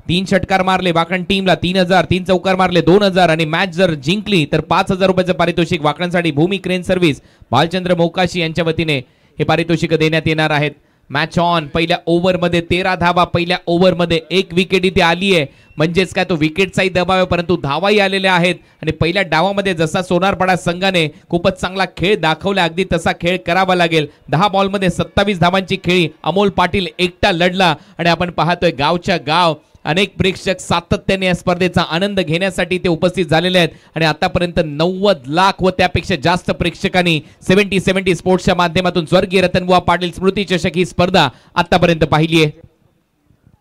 3 षटकार मारले. वाकण टीमला 3000, 3 चौकार मारले 2000 आणि मॅच जर जिंकली तर 5000 रुपयाचं पारितोषिक वाकणसाठी भूमी क्रेन सर्व्हिस भालचंद्र मोकाशी यांच्या वतीने हे पारितोषिक देण्यात येणार आहेत. Match on. पहिल्या ओव्हरमध्ये 13 धावा, पहिल्या ओव्हरमध्ये 1 विकेट इथे आली आहे. म्हणजेच काय तो विकेटचाही दबाव आहे परंतु धावाही आलेल्या आहेत आणि पहिल्या डावामध्ये जसा सोनारपाडा संघाने खूपच चांगला खेळ दाखवला अगदी तसा खेळ करावा लागेल. 10 बॉलमध्ये 27 धावांची खेळी अमोल पाटील एकटा लढला आणि आपण पाहतोय गावच्या गाव अनेक प्रेक्षक सातत्याने या स्पर्धेचा आनंद घेण्यासाठी ते उपस्थित झालेले आहेत आणि आतापर्यंत 90 लाख व त्यापेक्षा जास्त प्रेक्षकांनी 70-70 स्पोर्ट्सच्या माध्यमातून स्वर्गीय रतनबुवा पाटील स्मृती चषक ही स्पर्धा आतापर्यंत पाहिली आहे.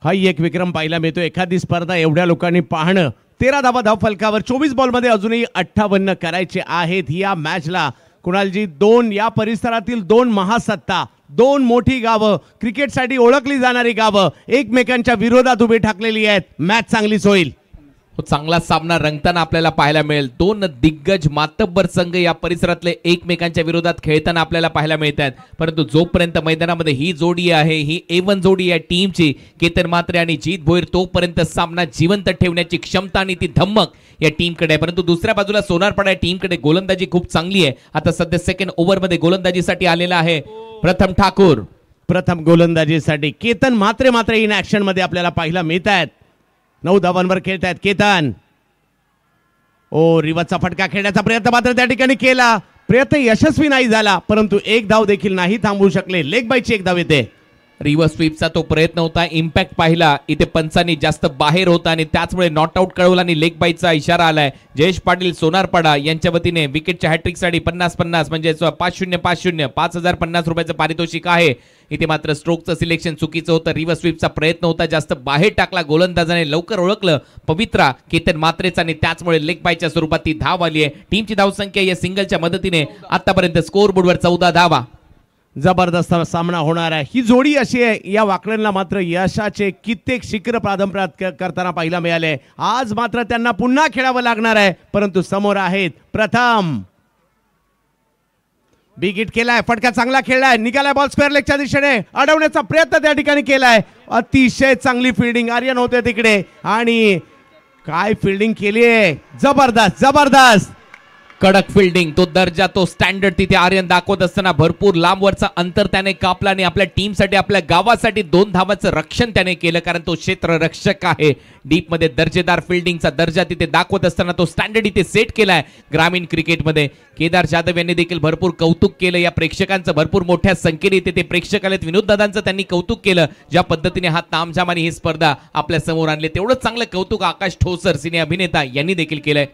हा एक विक्रम पाहायला मिळतो. एखादी स्पर्धा एवढ्या लोकांनी पाहणं. 13 धावा धाव फलकावर, 24 बॉलमध्ये अजूनही 58 करायचे आहेत. या मॅचला कुणालजी 2 या परिसरातील 2 महासत्ता, 2 मोठी गावं, क्रिकेटसाठी ओळखली जाणारी गावं एकमेकांच्या विरोधात उभे ठाकलेली आहेत. मॅच चांगलीच होईल. चांगला सामना रंगताना आपल्याला पाहायला मिळेल. 2 दिग्गज मातब्बर संघ या परिसरातले एकमेकांच्या विरोधात खेळताना आपल्याला पाहायला मिळत आहेत. परंतु जोपर्यंत मैदानामध्ये ही जोडी आहे, ही A1 जोडी आहे टीमची, केतन म्हात्रे आणि जीत भोईर, तोपर्यंत सामना जिवंत ठेवण्याची क्षमता आणि ती धम्मक या टीमकडे आहे. परंतु दुसऱ्या बाजूला सोनारपाडा या टीमकडे गोलंदाजी खूप चांगली आहे. आता सध्या सेकंड ओव्हरमध्ये गोलंदाजीसाठी आलेला आहे प्रथम ठाकूर. प्रथम गोलंदाजीसाठी केतन म्हात्रे मात्र इन ऍक्शन मध्ये आपल्याला पाहायला मिळत आहेत. 9 धावांवर खेळतायत केतन. रिवर्सचा फटका खेळण्याचा प्रयत्न मात्र त्या ठिकाणी केला. प्रयत्न यशस्वी नाही झाला परंतु 1 धाव देखील नाही थांबवू शकले. लेग बायची 1 धाव येते. रिव्हर्स स्वीपचा तो प्रयत्न होता. इम्पॅक्ट पाहिला इथे पंचांनी जास्त बाहेर होता आणि त्याचमुळे नॉट आउट कळवला आणि लेग बाईचा इशारा आलाय. जयेश पाटील सोनारपाडा यांच्या वतीने विकेटच्या हॅट्रिकसाठी 50-50 म्हणजे 5-0-5-0 5050 रुपयाचं पारितोषिक आहे. इथे मात्र स्ट्रोकचं सिलेक्शन चुकीचं होतं. रिव्हर्स स्वीपचा प्रयत्न होता, जास्त बाहेर टाकला गोलंदाजाने. लवकर ओळखलं पवित्रा केतन म्हात्रेचा आणि त्याचमुळे लेग बायच्या स्वरूपात ती धाव आली आहे. टीमची धावसंख्या या सिंगलच्या मदतीने आतापर्यंत स्कोर बोर्डवर 14 धावा. जबरदस्त सामना होणार आहे. ही जोडी अशी आहे, या वाकड्यांना मात्र यशाचे कित्येक शिखर प्रारंभात करताना पाहायला मिळाले. आज मात्र त्यांना पुन्हा खेळावं लागणार आहे परंतु समोर आहेत प्रथम. बिग हिट केलाय, फटका चांगला खेळलाय, निघालाय बॉल स्क्वेअर लेगच्या दिशेने. अडवण्याचा प्रयत्न त्या ठिकाणी केलाय. अतिशय चांगली फिल्डिंग आर्यन होते तिकडे आणि काय फिल्डिंग केली आहे. जबरदस्त जबरदस्त कडक फिल्डिंग, तो दर्जा, तो स्टँडर्ड तिथे आर्यन दाखवत असताना भरपूर लांबवरचा अंतर त्याने कापला आणि आपल्या टीमसाठी, आपल्या गावासाठी 2 धावाचं रक्षण त्याने केलं कारण तो क्षेत्ररक्षक आहे. डीप मध्ये दर्जेदार फिल्डिंगचा दर्जा तिथे दाखवत असताना तो स्टँडर्ड इथे सेट केलाय ग्रामीण क्रिकेटमध्ये. केदार जाधव यांनी देखील भरपूर कौतुक केलं या प्रेक्षकांचं. भरपूर मोठ्या संख्येने इथे ते प्रेक्षक आलेत. विनोद दादांचं त्यांनी कौतुक केलं ज्या पद्धतीने हा तामझामाने ही स्पर्धा आपल्या समोर आणली. तेवढंच चांगलं कौतुक आकाश ठोसर सिने अभिनेता यांनी देखील केलंय.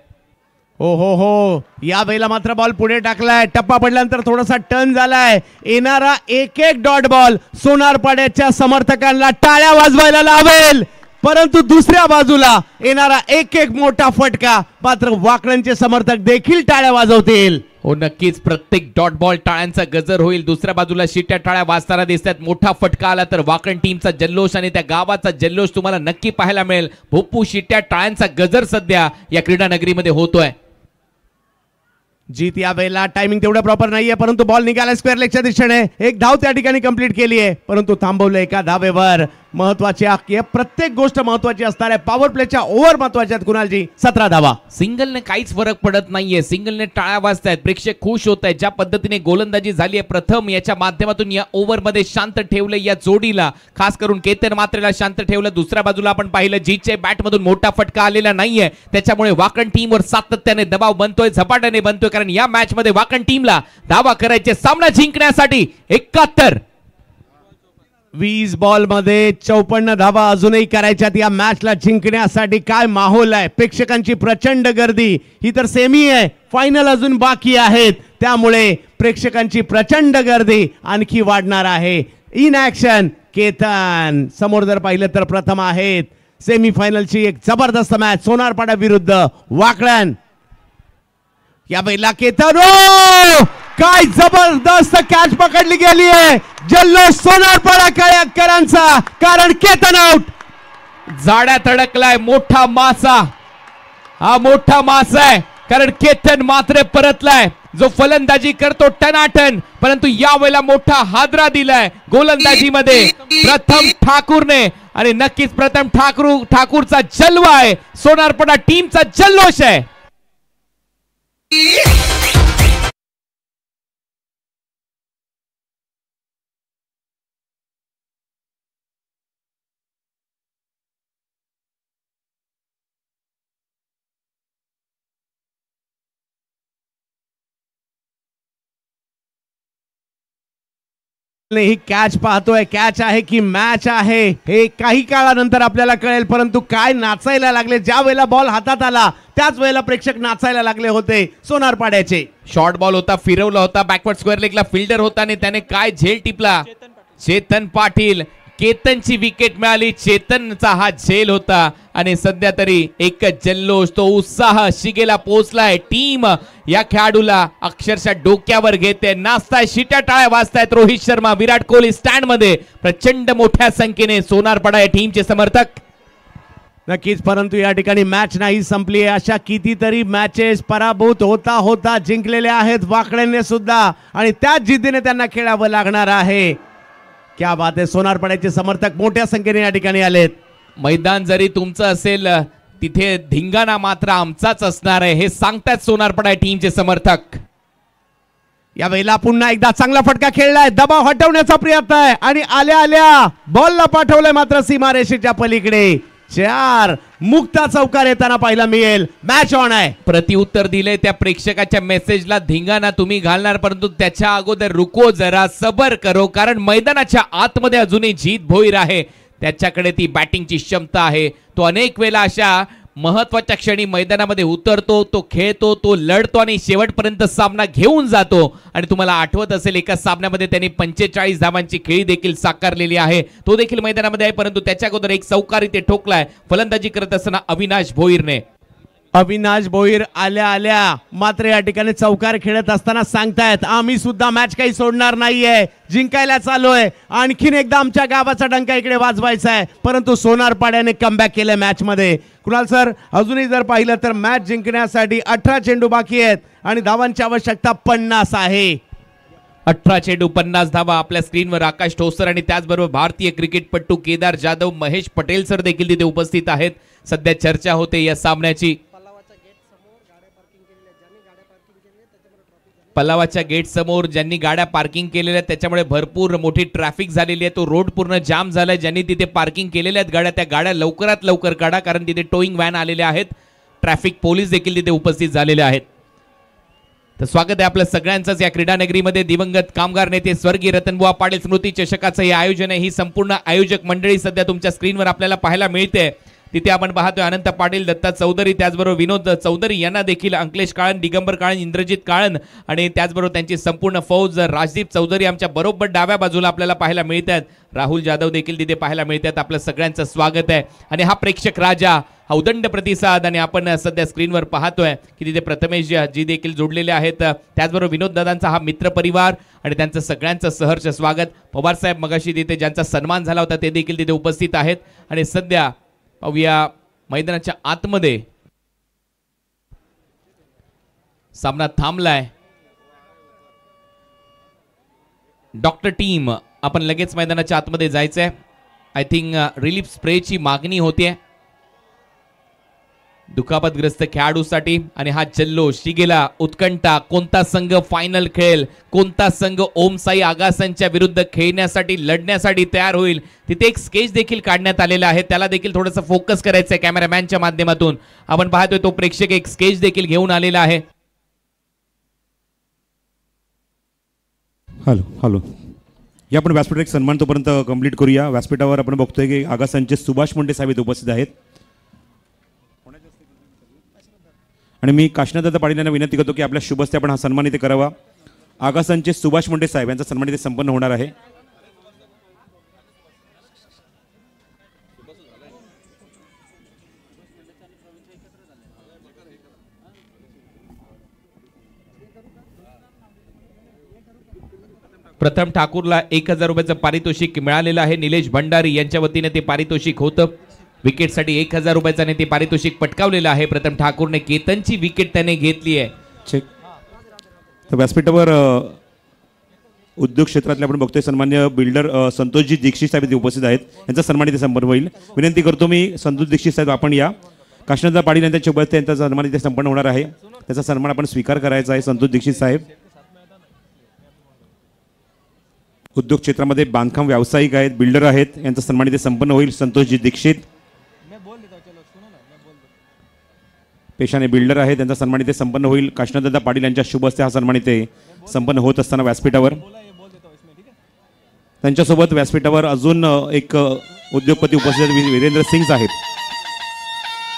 हो या वेळेला मात्र बॉल पुढे टाकलाय. टप्पा पडल्यानंतर थोडासा टर्न झालाय. येणारा एक डॉट बॉल सोनारपाड्याच्या समर्थकांना टाळ्या वाजवायला लावेल परंतु दुसऱ्या बाजूला येणारा एक मोठा फटका मात्र वाकड्यांचे समर्थक देखील टाळ्या वाजवतील. हो नक्कीच, प्रत्येक डॉट बॉल टाळ्यांचा गजर होईल. दुसऱ्या बाजूला शिट्ट्या टाळ्या वाजताना दिसतात. मोठा फटका आला तर वाकण टीमचा जल्लोष आणि त्या गावाचा जल्लोष तुम्हाला नक्की पाहायला मिळेल. भोप्पू शिट्ट्या टाळ्यांचा गजर सध्या या क्रीडा नगरीमध्ये होतोय. जीत या वेळेला टायमिंग तेवढं प्रॉपर नाहीये परंतु बॉल निघाला स्क्वेअर लेगच्या दिशेने. 1 धाव त्या ठिकाणी कंप्लीट केली आहे परंतु थांबवलं 1 धावेवर. महत्वाची प्रत्येक गोष्ट महत्वाची असणार आहे. पॉवर प्लेच्या ओव्हर महत्वाच्या आहेत कुणालजी. 17 धावा. सिंगलने काहीच फरक पडत नाहीये. सिंगलने टाळ्या वाजतायत, प्रेक्षक खुश होत आहेत. ज्या पद्धतीने गोलंदाजी झाली आहे प्रथम याच्या माध्यमातून या ओव्हरमध्ये शांत ठेवलं या जोडीला, खास करून केतन म्हात्रेला शांत ठेवलं. दुसऱ्या बाजूला आपण पाहिलं जीतच्या बॅटमधून मोठा फटका आलेला नाहीये त्याच्यामुळे वाकण टीमवर सातत्याने दबाव बनतोय, झपाट्याने बनतोय कारण या मॅच मध्ये वाकण टीमला धावा करायचे. सामना जिंकण्यासाठी 71 20 बॉल मध्ये 54 धावा अजूनही करायच्यात या मॅचला जिंकण्यासाठी. काय माहोल आहे, प्रेक्षकांची प्रचंड गर्दी. ही तर सेमी आहे, फायनल अजून बाकी आहेत त्यामुळे प्रेक्षकांची प्रचंड गर्दी आणखी वाढणार आहे. इन ऍक्शन केतन समोर जर पाहिलं तर प्रथम आहेत. सेमी फायनलची एक जबरदस्त मॅच सोनारपाडा विरुद्ध वाकळण. या बैला केतन काय जबरदस्त कॅच पकडली गेली आहे. जल्लोष सोनारपाडा काळ्याकरांचा, कारण केतन आउट. जाड्यात अडकलाय मोठा मासा. हा मोठा मासा आहे, कारण केतन मात्र परतलाय. जो फलंदाजी करतो टनाटन, परंतु यावेळेला मोठा हादरा दिलाय गोलंदाजीमध्ये प्रथम ठाकूरने. आणि नक्कीच प्रथम ठाकूरचा जलवा आहे, सोनारपाडा टीमचा जल्लोष आहे. ही कॅच पाहतोय, कॅच आहे की मॅच आहे हे काही काळानंतर आपल्याला कळेल. परंतु काय नाचायला लागले, ज्या वेळेला बॉल हातात आला त्याच वेळेला प्रेक्षक नाचायला लागले होते सोनारपाड्याचे. शॉर्ट बॉल होता, फिरवला होता, बॅकवर्ड स्क्वेअर लेगला फिल्डर होता आणि त्याने काय झेल टिपला. चेतन पाटील, केतनची विकेट मिळाली. चेतनचा हा झेल होता आणि सध्या तरी एक जल्लोष, तो उत्साह शिगेला पोहोचलाय. टीम या खेळाडूला अक्षरशः डोक्यावर घेते, नाचताय, शिट्या टाळ्या वाजतायत. रोहित शर्मा, विराट कोहली स्टँड मध्ये, प्रचंड मोठ्या संख्येने सोनारपाडा या टीमचे समर्थक. नक्कीच, परंतु या ठिकाणी मॅच नाही संपली आहे. अशा कितीतरी मॅचेस पराभूत होता होता जिंकलेल्या आहेत वाकड्यांनी सुद्धा, आणि त्याच जिद्दीने त्यांना खेळावं लागणार आहे. क्या बात आहे. सोनारपाड्याचे समर्थक मोठ्या संख्येने या ठिकाणी आलेत. मैदान जरी तुमचं असेल, तिथे धिंगाणा मात्र आमचाच असणार आहे, हे सांगतात सोनारपाडा टीमचे समर्थक. या वेळेला पुन्हा एकदा चांगला फटका खेळलाय, दबाव हटवण्याचा प्रयत्न आहे आणि आल्या आल्या बॉलला पाठवलंय मात्र सीमारेषेच्या पलीकडे. 4 मुक्ता चौकार येताना पाहायला मिळेल. मॅच ऑन आहे. प्रतिउत्तर दिले त्या प्रेक्षकाच्या मेसेजला धिंगाणा तुम्ही घालणार, परंतु त्याच्या अगोदर रुको जरा, सबर करो, कारण मैदानाच्या आतमध्ये अजूनही जीत भोईर आहे. त्याच्याकडे ती बॅटिंगची क्षमता आहे. तो अनेक वेळा अशा महत्वाच्या क्षणी मैदानामध्ये उतरतो, तो खेळतो, तो लढतो आणि शेवटपर्यंत सामना घेऊन जातो. आणि तुम्हाला आठवत असेल, एका सामन्यामध्ये त्यांनी 45 धावांची खेळी देखील साकारलेली आहे. तो देखील मैदानामध्ये आहे, परंतु त्याच्या अगोदर एक चौकार इथे ठोकलाय फलंदाजी करत असताना अविनाश भोईरने. अविनाश भोईर आल्या आल्या मात्र या ठिकाणी चौकार खेळत असताना सांगतायत, आम्ही सुद्धा मॅच काही सोडणार नाहीये, जिंकायला चालूय, आणखीन एकदा आमच्या गावाचा डंका इकडे वाजवायचा आहे. परंतु सोनारपाड्याने कमबॅक केलं मॅच मध्ये. कुणाल सर, अजूनही जर पाहिलं तर मॅच जिंकण्यासाठी 18 चेंडू बाकी आहेत आणि धावांची आवश्यकता 50 आहे. 18 चेंडू 50 धावा. आपल्या स्क्रीनवर आकाश ठोसर आणि त्याचबरोबर भारतीय क्रिकेटपटू केदार जाधव, महेश पटेल सर देखील तिथे उपस्थित आहेत. सध्या चर्चा होते या सामन्याची. पलावाच्या गेट समोर ज्यांनी गाड्या पार्किंग केलेल्या आहेत त्याच्यामुळे भरपूर मोठी ट्रॅफिक झालेली आहे. तो रोड पूर्ण जाम झालाय. ज्यांनी तिथे पार्किंग केलेल्या आहेत गाड्या, त्या गाड्या लवकरात लवकर काढा, कारण तिथे टोईंग व्हॅन आलेल्या आहेत. ट्रॅफिक पोलीस देखील तिथे उपस्थित झालेले आहेत. तर स्वागत आहे आपल्या सगळ्यांचंच या क्रीडा नगरीमध्ये. दिवंगत कामगार नेते स्वर्गीय रतनबुवा पाटील स्मृती चषकाचं हे आयोजन आहे. ही संपूर्ण आयोजक मंडळी सध्या तुमच्या स्क्रीनवर आपल्याला पाहायला मिळते. तिथे आपण पाहतोय अनंत पाटील, दत्ता चौधरी, त्याचबरोबर विनोद चौधरी यांना देखील, अंकलेश काळन, दिगंबर काळन, इंद्रजित काळन आणि त्याचबरोबर त्यांची संपूर्ण फौज, राजदीप चौधरी आमच्या बरोबर डाव्या बाजूला आपल्याला पाहायला मिळतात. राहुल जाधव देखील तिथे पाहायला मिळतात. आपलं सगळ्यांचं स्वागत आहे. आणि हा प्रेक्षक राजा, हा उदंड प्रतिसाद. आणि आपण सध्या स्क्रीनवर पाहतोय की तिथे प्रथमेश जी देखील जोडलेले आहेत. त्याचबरोबर विनोद दादांचा हा मित्र परिवार आणि त्यांचं सगळ्यांचं सहर्ष स्वागत. पवार साहेब मगाशी तिथे ज्यांचा सन्मान झाला होता ते देखील तिथे उपस्थित आहेत. आणि सध्या पाहूया मैदानाच्या आतमध्ये सामना थांबलाय. डॉक्टर टीम, आपण लगेच मैदानाच्या आतमध्ये जायचंय. आय थिंक रिलीफ स्प्रेची मागणी होतीये दुखापतग्रस्त खेळाडूसाठी. आणि हा जल्लोष शिगेला, उत्कंठा, कोणता संघ फायनल खेळेल, कोणता संघ ओमसाई आगासांच्या विरुद्ध खेळण्यासाठी, लढण्यासाठी तयार होईल. तिथे एक स्केच देखील काढण्यात आलेला आहे, त्याला देखील थोडंसं फोकस करायचंय कॅमेरामॅनच्या माध्यमातून. आपण पाहतोय तो प्रेक्षक एक स्केच देखील घेऊन आलेला आहे. हॅलो या आपण व्यासपीठावर एक सन्मान तोपर्यंत कंप्लीट करूया. व्यासपीठावर आपण बघतोय की आगासांचे सुभाष मुंडे साहेब उपस्थित आहेत. आणि मी काशीनाथ पाटील यांना विनंती करतो की आपल्या शुभ हस्ते आपण हा सन्मान इथे करावा. आगासांचे सुभाष मुंडे साहेब यांचा सन्मान इथे संपन्न होणार आहे. प्रथम ठाकूरला 1000 रुपयाचं पारितोषिक मिळालेलं आहे. निलेश भंडारी यांच्या वतीने ते पारितोषिक होतं. विकेटसाठी 1000 रुपयाचं ते पारितोषिक पटकावलेलं आहे. प्रथम ठाकूरने केतनची विकेट त्याने घेतली आहे. चेक. तर व्यासपीठावर उद्योग क्षेत्रातले आपण बघतोय सन्मान्य बिल्डर संतोषजी दीक्षित साहेब इथे उपस्थित आहेत. यांचा सन्मान इथे संपन्न होईल. विनंती करतो मी संतोष दीक्षित साहेब आपण या. काशीनाथ पाटील यांच्या सोबत त्यांचा सन्मान इथे संपन्न होणार आहे. त्याचा सन्मान आपण स्वीकार करायचा आहे. संतोष दीक्षित साहेब उद्योग क्षेत्रामध्ये बांधकाम व्यावसायिक आहेत, बिल्डर आहेत. यांचा सन्मान इथे संपन्न होईल. संतोषजी दीक्षित पेशाने बिल्डर आहेत. त्यांचा सन्मान इथे संपन्न होईल. काशीनाथ पाटील यांच्या शुभ हस्ते हा सन्मान इथे संपन्न होत असताना व्यासपीठावर त्यांच्यासोबत व्यासपीठावर अजून एक उद्योगपती उपस्थित आहेत, वीरेंद्र सिंग साहेब.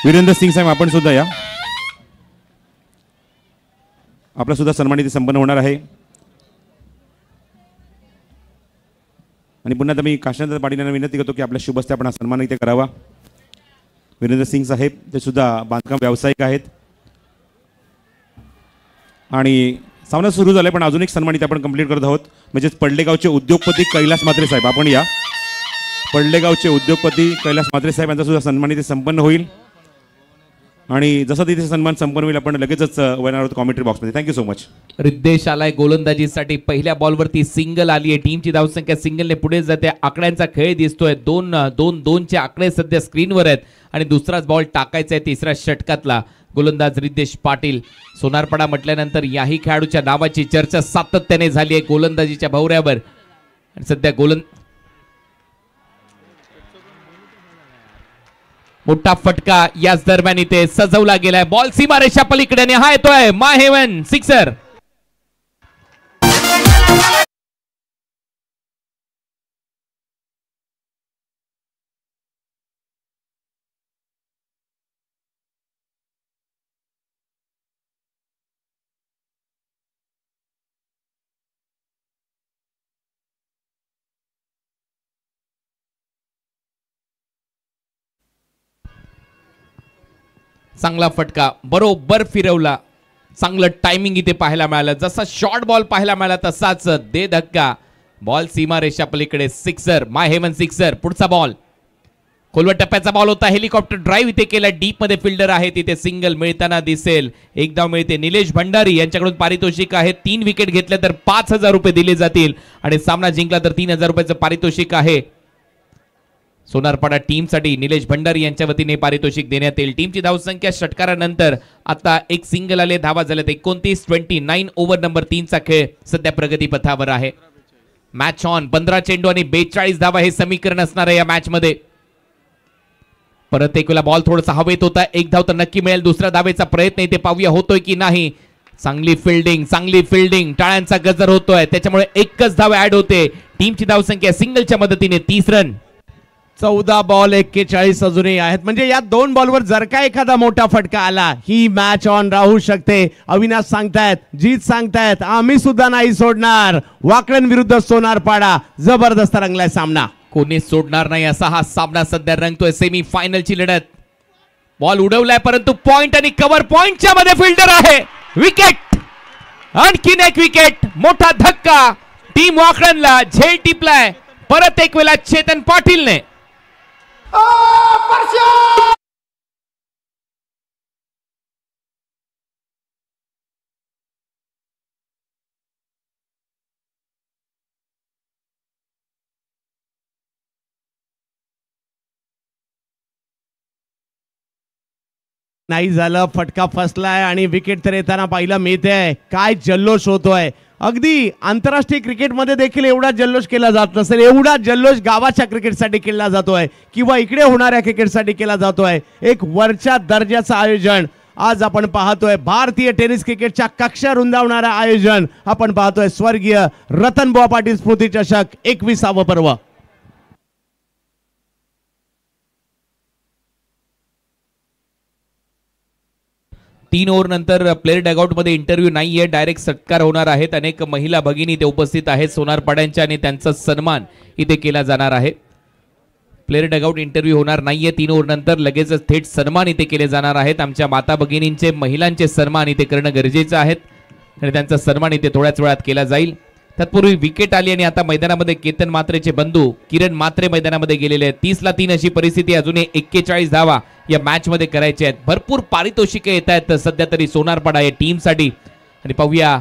वीरेंद्र सिंग साहेब आपण सुद्धा या. आपला सुद्धा सन्मान इथे संपन्न होणार आहे. आणि पुन्हा मी काशीनाथ पाटील यांना विनंती करतो की आपल्या शुभ हस्ते आपण हा सन्मान इथे करावा. वीरेंद्र सिंग साहेब ते सुद्धा बांधकाम व्यावसायिक आहेत. आणि सामना सुरू झाला पण अजून एक सन्मान इथे आपण कंप्लीट करत आहोत. म्हणजेच पडलेगावचे उद्योगपती कैलास म्हात्रे साहेब आपण या. पडलेगावचे उद्योगपती कैलास म्हात्रे साहेब यांचा सुद्धा सन्मान इथे संपन्न होईल. आणि जसा तिथे सन्मान संपन्न होईल आपण लगेचच येणार आहोत कॉमेंट्री बॉक्समध्ये. Thank you so much. रिद्देश आलाय गोलंदाजीसाठी. पहिल्या बॉलवरती सिंगल आली आहे. टीमची धावसंख्या सिंगलने पुढे जाते. आकड्यांचा खेळ दिसतोय. 2-2-2चे आकडे सध्या स्क्रीनवर आहेत. आणि दुसराच बॉल टाकायचा आहे तिसऱ्या षटकातला. गोलंदाज रिद्देश पाटील. सोनारपाडा म्हटल्यानंतर याही खेळाडूच्या नावाची चर्चा सातत्याने झाली आहे गोलंदाजीच्या भोवऱ्यावर. सध्या मोठा फटका याच दरम्यान इथे सजवला गेलाय. बॉल सीमारेषा पलीकडे हा येतोय माहेवन सिक्सर. चांगला फटका बरोबर फिरवला. चांगलं टायमिंग इथे पाहायला मिळालं. जसा शॉर्ट बॉल पाहायला मिळाला तसाच दे धक्का. बॉल सीमारेषा पलीकडे सिक्सर. माय हेवन सिक्सर. पुढचा बॉल खोलवर टप्प्याचा बॉल होता. हेलिकॉप्टर ड्राईव्ह इथे केला. डीप मध्ये फिल्डर आहे तिथे सिंगल मिळताना दिसेल. एक धाव मिळते. निलेश भंडारी यांच्याकडून पारितोषिक आहे. 3 विकेट घेतल्या तर 5000 रुपये दिले जातील. आणि सामना जिंकला तर 3000 रुपयाचं पारितोषिक आहे. सोनारपाडा टीमसाठी निलेश भंडारी यांच्या वतीने पारितोषिक देण्यात येईल. टीमची धावसंख्या षटकारानंतर आता एक सिंगल आले. धावा झाल्यात 29-29. ओव्हर नंबर 3चा खेळ सध्या प्रगतीपथावर आहे. Match on. 15 चेंडू आणि 42 धावा हे समीकरण असणार आहे या मॅच मध्ये. परत एक वेळा बॉल थोडासा हवेत होता. एक धाव तर नक्की मिळेल. दुसऱ्या धावेचा प्रयत्न इथे पाहूया होतोय की नाही. चांगली फिल्डिंग. टाळ्यांचा गजर होतोय. त्याच्यामुळे एकच धाव ऍड होते. टीमची धावसंख्या सिंगलच्या मदतीने 30 रन. 14 बॉल 41 अजूनही आहेत. म्हणजे या 2 बॉलवर जर का एखादा मोठा फटका आला ही मॅच ऑन राहू शकते. अविनाश सांगतायत, जीत सांगतायत आम्ही सुद्धा नाही सोडणार. वाकळण विरुद्ध सोनारपाडा जबरदस्त रंगलाय सामना. कोणीच सोडणार नाही असा हा सामना सध्या रंगतोय. सेमी फायनलची लढत. बॉल उडवलाय परंतु पॉइंट आणि कव्हर पॉइंटच्या मध्ये फिल्डर आहे. विकेट. आणखीन एक विकेट. मोठा धक्का. टीम वाकळणला झेल टिपलाय. परत एक वेळा चेतन पाटीलने नाही झालं. फटका फसलाय आणि विकेट तर येताना पाहिलं मिळते. काय जल्लोष होतोय. अगदी आंतरराष्ट्रीय क्रिकेटमध्ये देखील एवढा जल्लोष केला जात नसेल एवढा जल्लोष गावाच्या क्रिकेटसाठी केला जातोय किंवा इकडे होणाऱ्या क्रिकेटसाठी केला जातोय. एक वरच्या दर्जाचं आयोजन आज आपण पाहतोय. भारतीय टेनिस क्रिकेटच्या कक्षा रुंदावणारं आयोजन आपण पाहतोय. स्वर्गीय रतनबुवा पाटील स्मृती चषक 21वे पर्व. 3 ओव्हर नंतर प्लेअर डगआउट मध्ये इंटरव्ह्यू नाहीये. डायरेक्ट सत्कार होणार आहेत. अनेक महिला भगिनी इथे उपस्थित आहेत सोनारपाड्यांच्या आणि त्यांचा सन्मान इथे केला जाणार आहे. प्लेअर डगआउट इंटरव्ह्यू होणार नाहीये. 3 ओव्हर नंतर लगेचच थेट सन्मान इथे केले जाणार आहेत. आमच्या माता भगिनींचे महिलांचे सन्मान इथे करणं गरजेचं आहे आणि त्यांचा सन्मान इथे थोड्याच वेळात केला जाईल. तत्पूर्वी विकेट आली आणि आता मैदानामध्ये केतन मात्रेचे बंधू किरण मात्रे मैदानामध्ये गेलेले आहेत. 30-3 अशी परिस्थिती, अजूनही 41 धावा या मॅच मध्ये करायचे आहेत. भरपूर पारितोषिके येत आहेत सध्या तरी सोनारपाडा या टीम साठी. आणि पाहूया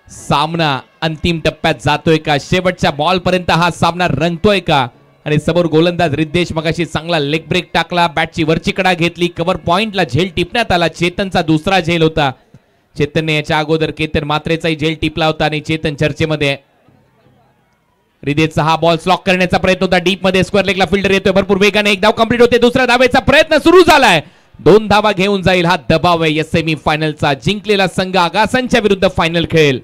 सामना अंतिम टप्प्यात जातोय का, शेवटच्या बॉल पर्यंत हा सामना रंगतोय का. आणि समोर गोलंदाज रिद्देश मगाशी चांगला लेग ब्रेक टाकला, बॅटची वरची कडा घेतली, कव्हर पॉइंटला झेल टिपण्यात आला. चेतनचा दुसरा झेल होता. चेतनने याच्या अगोदर केतन मात्रेचाही झेल टिपला होता आणि चेतन चर्चेमध्ये. रिदेशचा हा बॉल स्लॉक करण्याचा प्रयत्न होता, डीप मध्ये स्क्वेअर लेगला फिल्डर येतोय भरपूर वेगाने. एक धाव कंप्लीट होते, दुसऱ्या धावेचा प्रयत्न सुरू झालाय. 2 धावा घेऊन जाईल हा दबाव आहे या सेमी फायनलचा. जिंकलेला संघ आगासांच्या विरुद्ध फायनल खेळेल.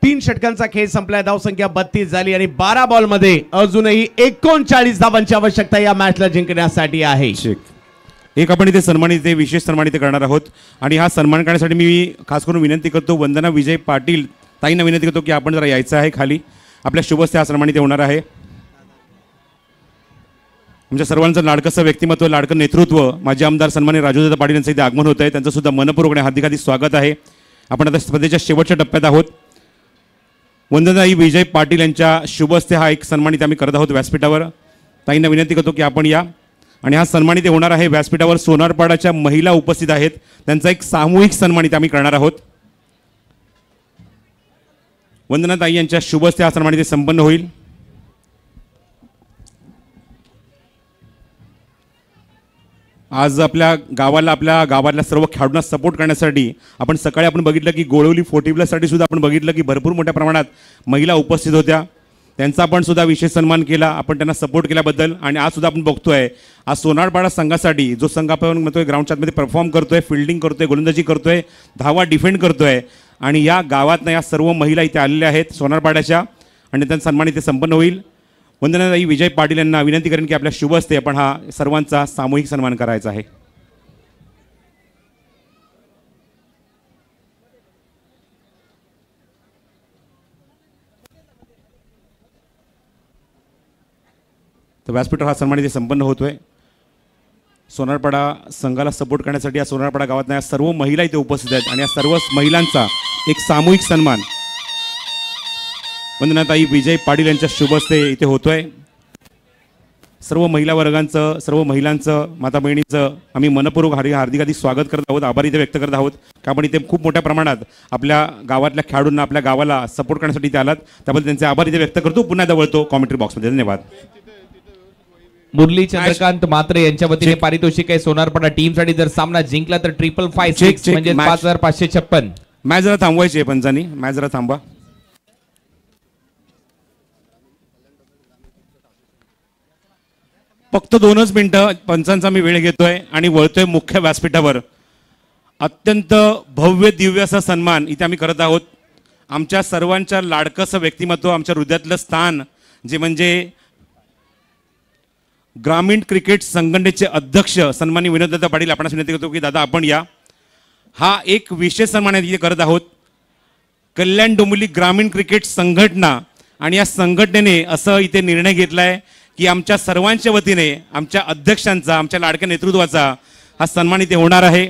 3 षटकांचा खेळ संपलाय, धावसंख्या 32 झाली आणि 12 बॉल मध्ये अजूनही 39 धावांची आवश्यकता या मॅचला जिंकण्यासाठी आहे. एक आपण इथे सन्मानित, विशेष सन्मानित करणार आहोत आणि हा सन्मान करण्यासाठी मी खास करून विनंती करतो वंदना विजय पाटील ताईंना विनंती करतो की आपण जरा यायचं आहे खाली. आपल्या शुभस्ते हा सन्मानित होणार आहे. आमच्या सर्वांचं लाडकंसं व्यक्तिमत्व, लाडकं नेतृत्व माजी आमदार सन्मान्य राजूदादा पाटील यांचं इथे आगमन होत आहे. त्यांचं सुद्धा मनपूर्वक आणि हार्दिक स्वागत आहे. आपण आता स्पर्धेच्या शेवटच्या टप्प्यात आहोत. वंदनाई विजय पाटील यांच्या शुभस्ते हा एक सन्मानित आम्ही करत आहोत व्यासपीठावर. ताईंना विनंती करतो की आपण या. आणि हा सन्मानित होणार आहे व्यासपीठावर सोनारपाडाच्या महिला उपस्थित आहेत, त्यांचा एक सामूहिक सन्मानित आम्ही करणार आहोत. वंदनाताई यांच्या शुभस्ते हा सन्मानित संपन्न होईल. आज आपल्या गावातल्या सर्व खेळाडूंना सपोर्ट करण्यासाठी आपण सकाळी बघितलं की गोळवली 40 साठी सुद्धा आपण बघितलं की भरपूर मोठ्या प्रमाणात महिला उपस्थित होत्या. त्यांचा आपण सुद्धा विशेष सन्मान केला, आपण त्यांना सपोर्ट केल्याबद्दल. आणि आज सुद्धा आपण बघतोय आज सोनारपाडा संघासाठी जो संघ आपण म्हणतोय ग्राउंडच्या आतमध्ये परफॉर्म करतोय, फिल्डिंग करतोय, गोलंदाजी करतोय, धावा डिफेंड करतोय. आणि या गावातनं या सर्व महिला इथे आलेल्या आहेत सोनारपाड्याच्या आणि त्यांचा सन्मान इथे संपन्न होईल. वंदनाताई विजय पाटील यांना विनंती करेन की आपल्या शुभ हस्ते आपण हा सर्वांचा सामूहिक सन्मान करायचा आहे. तर व्यासपीठावर हा सन्मान इथे संपन्न होतोय. सोनारपाडा संघाला सपोर्ट करण्यासाठी या सोनारपाडा गावातल्या या सर्व महिला इथे उपस्थित आहेत आणि या सर्व महिलांचा एक सामूहिक सन्मान वंदनाताई विजय पाटील यांच्या शुभ हस्ते इथे होतोय. सर्व महिला वर्गांचं, सर्व महिलांचं, माता बहिणींचं आम्ही मनपूर्वक हार्दिक स्वागत करत आहोत, आभार इथे व्यक्त करत आहोत की आपण इथे खूप मोठ्या प्रमाणात आपल्या गावातल्या खेळाडूंना, आपल्या गावाला सपोर्ट करण्यासाठी इथे आलात, त्याबद्दल त्यांचे आभार इथे व्यक्त करतो. पुन्हा एकदा वळतो कॉमेंट्री बॉक्समध्ये. धन्यवाद. मुरली चंद्रकांत मात्रे यांच्या वतीने पारितोषिक आहे सोनारपाडा टीम साठी. जर सामना जिंकला तर 555 म्हणजे 5556. मॅच जरा थांबवायची आहे पंचांनी, मॅच जरा थांबवा. फक्त 2च मिनिटं पंचांचा मी वेळ घेतोय आणि वळतोय मुख्य व्यासपीठावर. अत्यंत भव्य दिव्य असा सन्मान इथे आम्ही करत आहोत. आमच्या सर्वांच्या लाडकंसं व्यक्तिमत्व, आमच्या हृदयातलं स्थान जे म्हणजे ग्रामीण क्रिकेट संघटनेचे अध्यक्ष सन्माननीय विनोददादा पाटील, आपणास विनंती करतो की दादा आपण या. हा एक विशेष सन्मान इथे करत आहोत. कल्याण डोंबिवली ग्रामीण क्रिकेट संघटना आणि या संघटनेने असं इथे निर्णय घेतलाय की आमच्या सर्वांच्या वतीने आमच्या अध्यक्षांचा, आमच्या लाडक्या नेतृत्वाचा हा सन्मान इथे होणार आहे.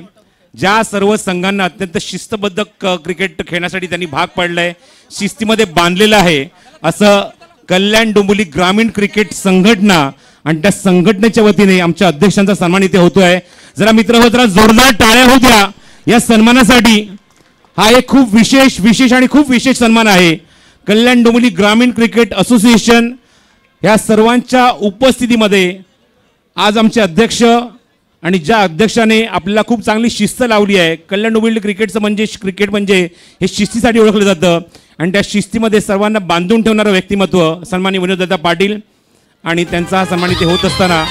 ज्या सर्व संघांना अत्यंत शिस्तबद्ध क्रिकेट खेळण्यासाठी त्यांनी भाग पाडलाय, शिस्तीमध्ये बांधलेलं आहे, असं कल्याण डोंबिवली ग्रामीण क्रिकेट संघटना आणि त्या संघटनेच्या वतीने आमच्या अध्यक्षांचा सन्मान इथे होतोय. जरा मित्र जरा जोरदार टाळ्या होत्या या सन्मानासाठी. हा एक खूप विशेष आणि खूप विशेष सन्मान आहे. कल्याण डोंबिवली ग्रामीण क्रिकेट असोसिएशन या सर्वांच्या उपस्थितीमध्ये आज आमचे अध्यक्ष आणि ज्या अध्यक्षाने आपल्याला खूप चांगली शिस्त लावली आहे. कल्याण डोंबिवली क्रिकेट म्हणजे हे शिस्तीसाठी ओळखलं जातं आणि त्या शिस्तीमध्ये सर्वांना बांधून ठेवणारं व्यक्तिमत्व सन्माननीय विनोददादा पाटील आणि त्यांचा हा सन्मान इथे होत असताना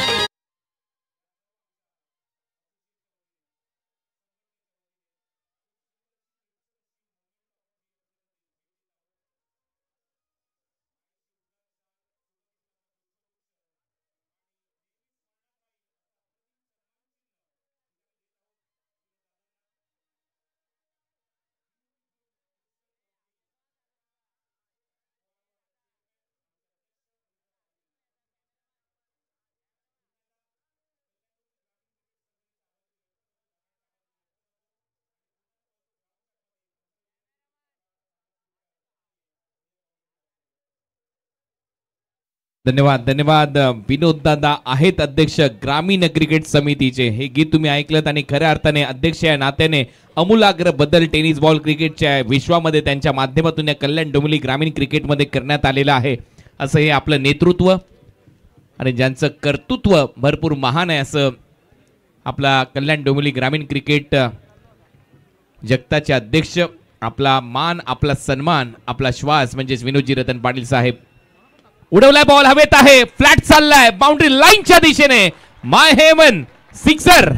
धन्यवाद धन्यवाद. विनोद दादा आहेत अध्यक्ष ग्रामीण क्रिकेट समितीचे. हे गीत तुम्ही ऐकलं आणि खऱ्या अर्थाने अध्यक्ष या नात्याने अमूलाग्र बदल टेनिस बॉल क्रिकेटच्या विश्वामध्ये त्यांच्या माध्यमातून या कल्याण डोंबिवली ग्रामीण क्रिकेटमध्ये करण्यात आलेलं आहे. असं हे आपलं नेतृत्व आणि ज्यांचं कर्तृत्व भरपूर महान आहे असं आपला कल्याण डोंबिवली ग्रामीण क्रिकेट जगताचे अध्यक्ष, आपला मान, आपला सन्मान, आपला श्वास म्हणजेच विनोदजी रतन पाटील साहेब. उडवलाय बॉल हवेत आहे, फ्लॅट चाललाय बाउंड्री लाईनच्या दिशेने. माय हेवन सिक्सर.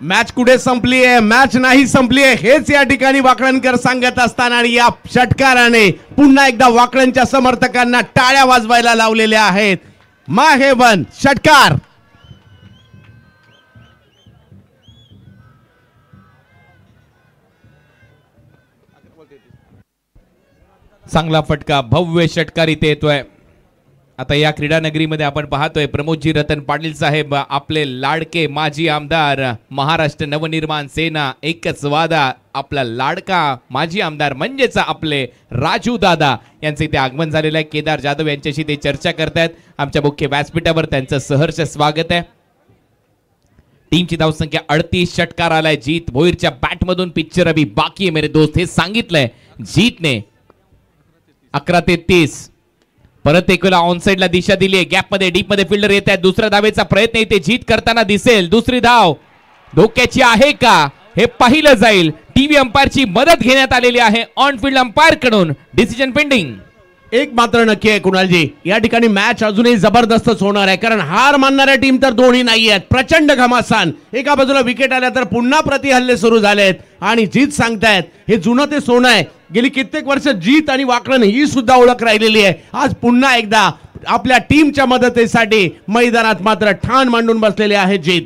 मॅच कुठे संपली आहे? मॅच नाही संपली आहे हेच या ठिकाणी वाकळणकर सांगत असताना आणि या षटकाराने पुन्हा एकदा वाकळणच्या समर्थकांना टाळ्या वाजवायला लावलेल्या आहेत. माय हेवन षटकार. चांगला फटका, भव्य षटकार इथे येतोय. आता या क्रीडा नगरीमध्ये आपण पाहतोय प्रमोदजी रतन पाटील साहेब, आपले लाडके माजी आमदार, महाराष्ट्र नवनिर्माण सेना, एकच वादा, आपला लाडका माजी आमदार म्हणजेच आपले राजू दादा यांचे इथे आगमन झालेलं आहे. केदार जाधव यांच्याशी ते चर्चा करतायत. आमच्या मुख्य व्यासपीठावर त्यांचं सहर्ष स्वागत आहे. टीमची धावसंख्या 38. षटकार आलाय जीत भोईरच्या बॅटमधून. पिक्चर अभी बाकी आहे मेरे दोस्त, हे सांगितलंय जीतने. 11-33. परत एक वेळा ऑन साइडला दिशा दिली आहे. गॅप मध्ये डीप मध्ये फिल्डर येत आहे. दुसऱ्या धावेचा प्रयत्न इथे जीत करताना दिसेल. दुसरी धाव धोक्याची आहे का हे पाहिलं जाईल. टीव्ही अंपायरची मदत घेण्यात आलेली आहे ऑन फील्ड अंपायर कडून. Decision pending. एक मात्र नक्की आहे कुणालजी, या ठिकाणी मॅच अजूनही जबरदस्तच होणार आहे, कारण हार मानणाऱ्या टीम तर दोन्ही नाही आहेत. प्रचंड घमासान. एका बाजूला विकेट आल्या तर पुन्हा प्रतिहल्ले सुरू झालेत आणि जीत सांगतायत हे जुनं ते सोनं आहे. गेली कित्येक वर्ष जीत आणि वाकळण ही सुद्धा ओळख राहिलेली आहे. आज पुन्हा एकदा आपल्या टीमच्या मदतीसाठी मैदानात मात्र ठाण मांडून बसलेले आहे जीत.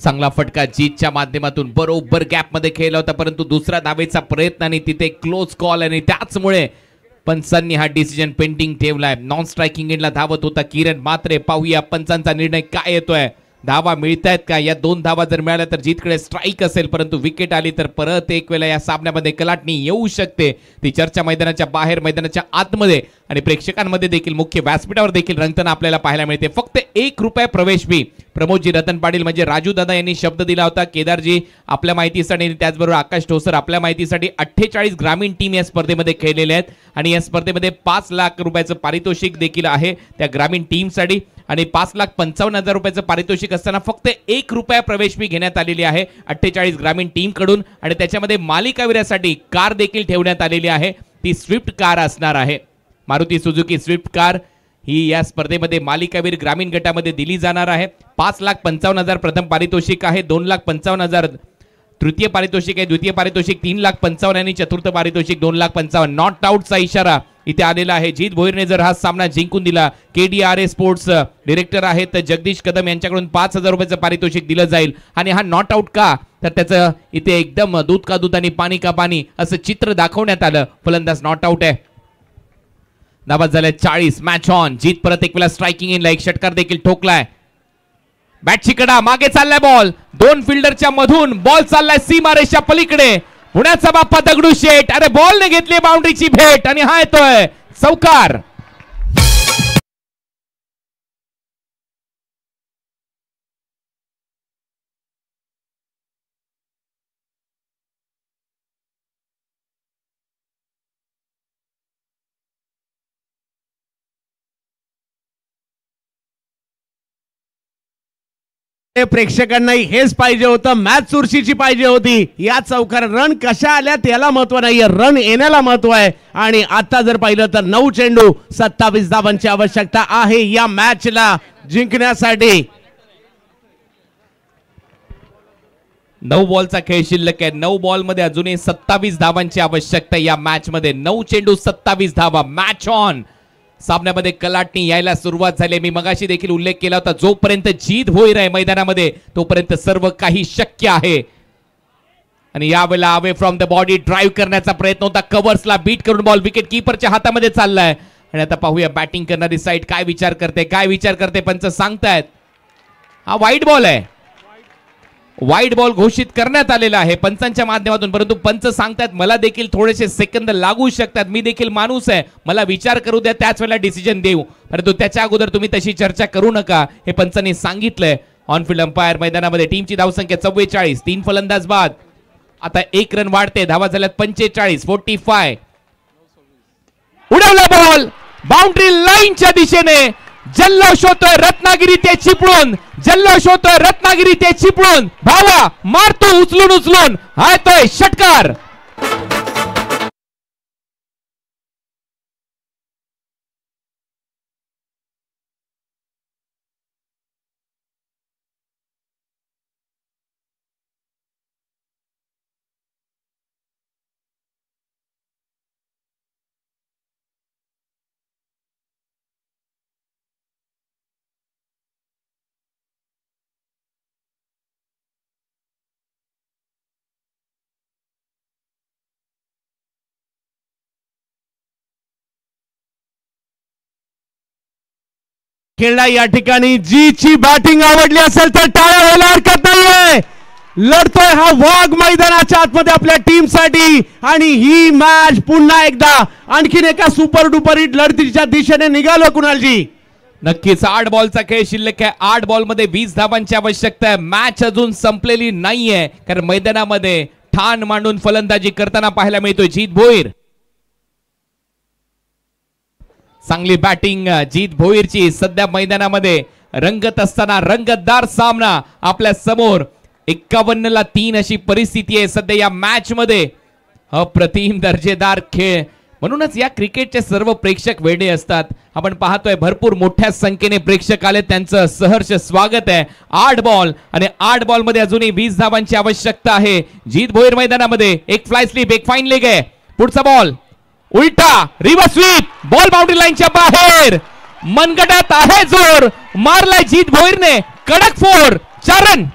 चांगला फटका जीतच्या माध्यमातून बरोबर गॅप मध्ये खेळला होता, परंतु दुसऱ्या धावेचा प्रयत्न आणि तिथे क्लोज कॉल आणि त्याचमुळे पंचांनी हा डिसिजन पेंडिंग ठेवलाय. नॉन स्ट्रायकिंग एंडला धावत होता किरण मात्रे. पाहूया पंचांचा निर्णय काय येतोय. धावा मिळतायत का? या 2 धावा जर मिळाल्या तर जीतकडे स्ट्राईक असेल, परंतु विकेट आली तर परत एक वेळा या सामन्यामध्ये कलाटणी येऊ शकते. ती चर्चा मैदानाच्या बाहेर, मैदानाच्या आतमध्ये आणि प्रेक्षकांमध्ये देखील, मुख्य व्यासपीठावर देखील रंगताना आपल्याला पाहायला मिळते. फक्त ₹1 प्रवेश फी. प्रमोदजी रतन पाटील म्हणजे राजू दादा यांनी शब्द दिला होता. केदारजी आपल्या माहितीसाठी आणि त्याचबरोबर आकाश ठोसर आपल्या माहितीसाठी 48 ग्रामीण टीम या स्पर्धेमध्ये खेळलेल्या आहेत आणि या स्पर्धेमध्ये ₹5 लाख पारितोषिक देखील आहे त्या ग्रामीण टीमसाठी आणि ₹5,55,000 पारितोषिक असताना फक्त ₹1 प्रवेश फी घेण्यात आलेली आहे 48 ग्रामीण टीम कडून. आणि त्याच्यामध्ये मालिकावीरासाठी कार देखील ठेवण्यात आलेली आहे. ती स्विफ्ट कार असणार आहे. मारुती सुझुकी स्विफ्ट कार ही या स्पर्धेमध्ये मालिकावीर ग्रामीण गटामध्ये दिली जाणार आहे. 5,55,000 प्रथम पारितोषिक आहे. 2,55,000 तृतीय पारितोषिक आहे. द्वितीय पारितोषिक 3,55,000 आणि चतुर्थ पारितोषिक 2,55,000. नॉट आउटचा इशारा इथे आलेला आहे. जीत भोईरने जर हा सामना जिंकून दिला, KDRA स्पोर्ट्स डिरेक्टर आहेत जगदीश कदम यांच्याकडून ₹5,000 पारितोषिक दिलं जाईल. आणि हा नॉट आउट का, तर त्याचं इथे एकदम दूध का दूध आणि पाणी का पाणी असं चित्र दाखवण्यात आलं. फलंदाज नॉट आउट आहे. नाबाद झाले 40. Match on. जीत परत एक वेळा स्ट्रायकिंग इनला एक षटकार देखील ठोकलाय. बॅटची कडा मागे चाललाय बॉल. 2 फिल्डरच्या मधून बॉल चाललाय सीमारेषा पलीकडे. पुण्याचा बाप्पा दगडूशेठ. अरे बॉलने घेतली बाउंड्रीची भेट आणि हा येतोय चौकार. प्रेक्षकांनाही हेच पाहिजे होतं. मॅच चुरशीची पाहिजे होती. या चौकार रन कशा आल्या त्याला महत्व नाहीये, रन येण्याला महत्व आहे. आणि आता जर पाहिलं तर 9 चेंडू 27 धावांची आवश्यकता आहे या मॅचला जिंकण्यासाठी. 9 बॉलचा खेळ शिल्लक आहे. 9 बॉल मध्ये अजूनही 27 धावांची आवश्यकता या मॅच मध्ये. 9 चेंडू 27 धावा. Match on. सामन्यामध्ये कलाटणी यायला सुरुवात झाली. मी मगाशी देखील उल्लेख केला होता, जोपर्यंत जीत भोईर आहे मैदानामध्ये तोपर्यंत सर्व काही शक्य आहे. आणि यावेळेला away from the body drive करण्याचा प्रयत्न होता. कव्हर्सला बीट करून बॉल विकेट कीपरच्या हातामध्ये चाललाय. आणि आता पाहूया बॅटिंग करणारी साईड काय विचार करते, काय विचार करते. पंच सांगतायत हा वाईट बॉल आहे. वाईड बॉल घोषित करण्यात आलेला आहे पंचांच्या माध्यमातून, परंतु पंच सांगतात मला देखील थोडेसे सेकंद लागू शकतात, मी देखील माणूस आहे, मला विचार करू द्या, त्याच वेळेला डिसिजन देऊ, परंतु त्याच्या अगोदर तुम्ही तशी चर्चा करू नका हे पंचांनी सांगितलंय. ऑनफिल्ड अंपायर मैदानामध्ये. टीमची धावसंख्या 44, 3 फलंदाज बाद. आता 1 रन वाढते, धावा झाल्यात 45, 45. उडवला बॉल बाउंड्री लाईनच्या दिशेने. जल्लोष होतोय रत्नागिरी ते चिपळूण, जल्लोष होतोय रत्नागिरी ते चिपळूण. भावा मारतो उचलून उचलून, हायतोय षटकार. खेळला या ठिकाणी जीची बॅटिंग आवडली असेल तर टाळ्या व्हायला हरकत नाहीये. लढतोय हा वाघ मैदानाच्या आतमध्ये आपल्या टीम साठी आणि ही मॅच पुन्हा एकदा आणखीन एका सुपर डुपर हिट लढतीच्या दिशेने निघालो. कुणालजी नक्कीच 8 बॉलचा खेळ शिल्लक आहे. 8 बॉल मध्ये 20 धावांची आवश्यकता आहे. मॅच अजून संपलेली नाहीये, कारण मैदानामध्ये ठाण मांडून फलंदाजी करताना पाहायला मिळतोय जीत भोईर. चांगली बॅटिंग जीत भोईरची सध्या मैदानामध्ये रंगत असताना रंगतदार सामना आपल्या समोर. 51ला 3 अशी परिस्थिती आहे सध्या या मॅच मध्ये. अप्रतिम दर्जेदार खेळ, म्हणूनच या क्रिकेटचे सर्व प्रेक्षक वेडे असतात. आपण पाहतोय भरपूर मोठ्या संख्येने प्रेक्षक आले, त्यांचं सहर्ष स्वागत आहे. 8 बॉल आणि 8 बॉल मध्ये अजूनही 20 धावांची आवश्यकता आहे. जीत भोईर मैदानामध्ये. एक फ्लाय स्लिप, एक फाईन लेग आहे. पुढचा बॉल उलटा रिव्हर्स स्वीप, बॉल बाउंड्री लाईनच्या बाहेर. मनगटात आहे जोर, मारलाय जीत भोईरने कडक 4. 4 रन.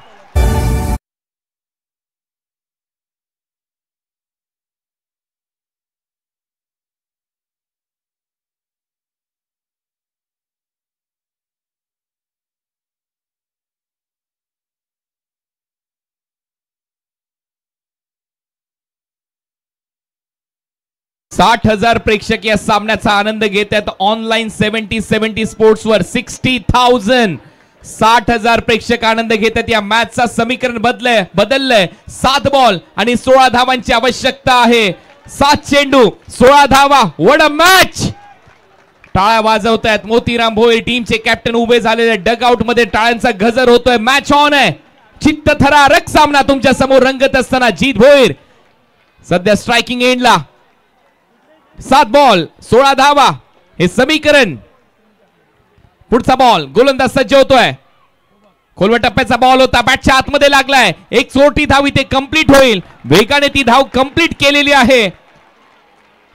$60,000 प्रेक्षक या सामन्याचा आनंद घेत आहेत. ऑनलाईन 70 स्पोर्ट्स वर 60,000 $60,000 प्रेक्षक आनंद घेत आहेत. या मॅचचा समीकरण बदललंय. 7 बॉल आणि 16 धावांची आवश्यकता आहे. 7 चेंडू 16 धावा. What a match. टाळ्या वाजवत आहेत मोतीराम भोईर, टीमचे कॅप्टन उभे झालेले डगआउट मध्ये. टाळ्यांचा गजर होतोय. मॅच ऑन आहे. चित्तथरारक सामना तुमच्या समोर रंगत असताना जीत भोईर सध्या स्ट्रायकिंग एंडला. 7 बॉल 16 धावा हे समीकरण. पुढचा बॉल गोलंदाज सज्ज होतोय. खोलवर टप्प्याचा बॉल होता, बॅटच्या आतमध्ये लागलाय. एक चोरटी धाव इथे कंप्लीट होईल. वेगाने ती धाव कंप्लीट केलेली आहे.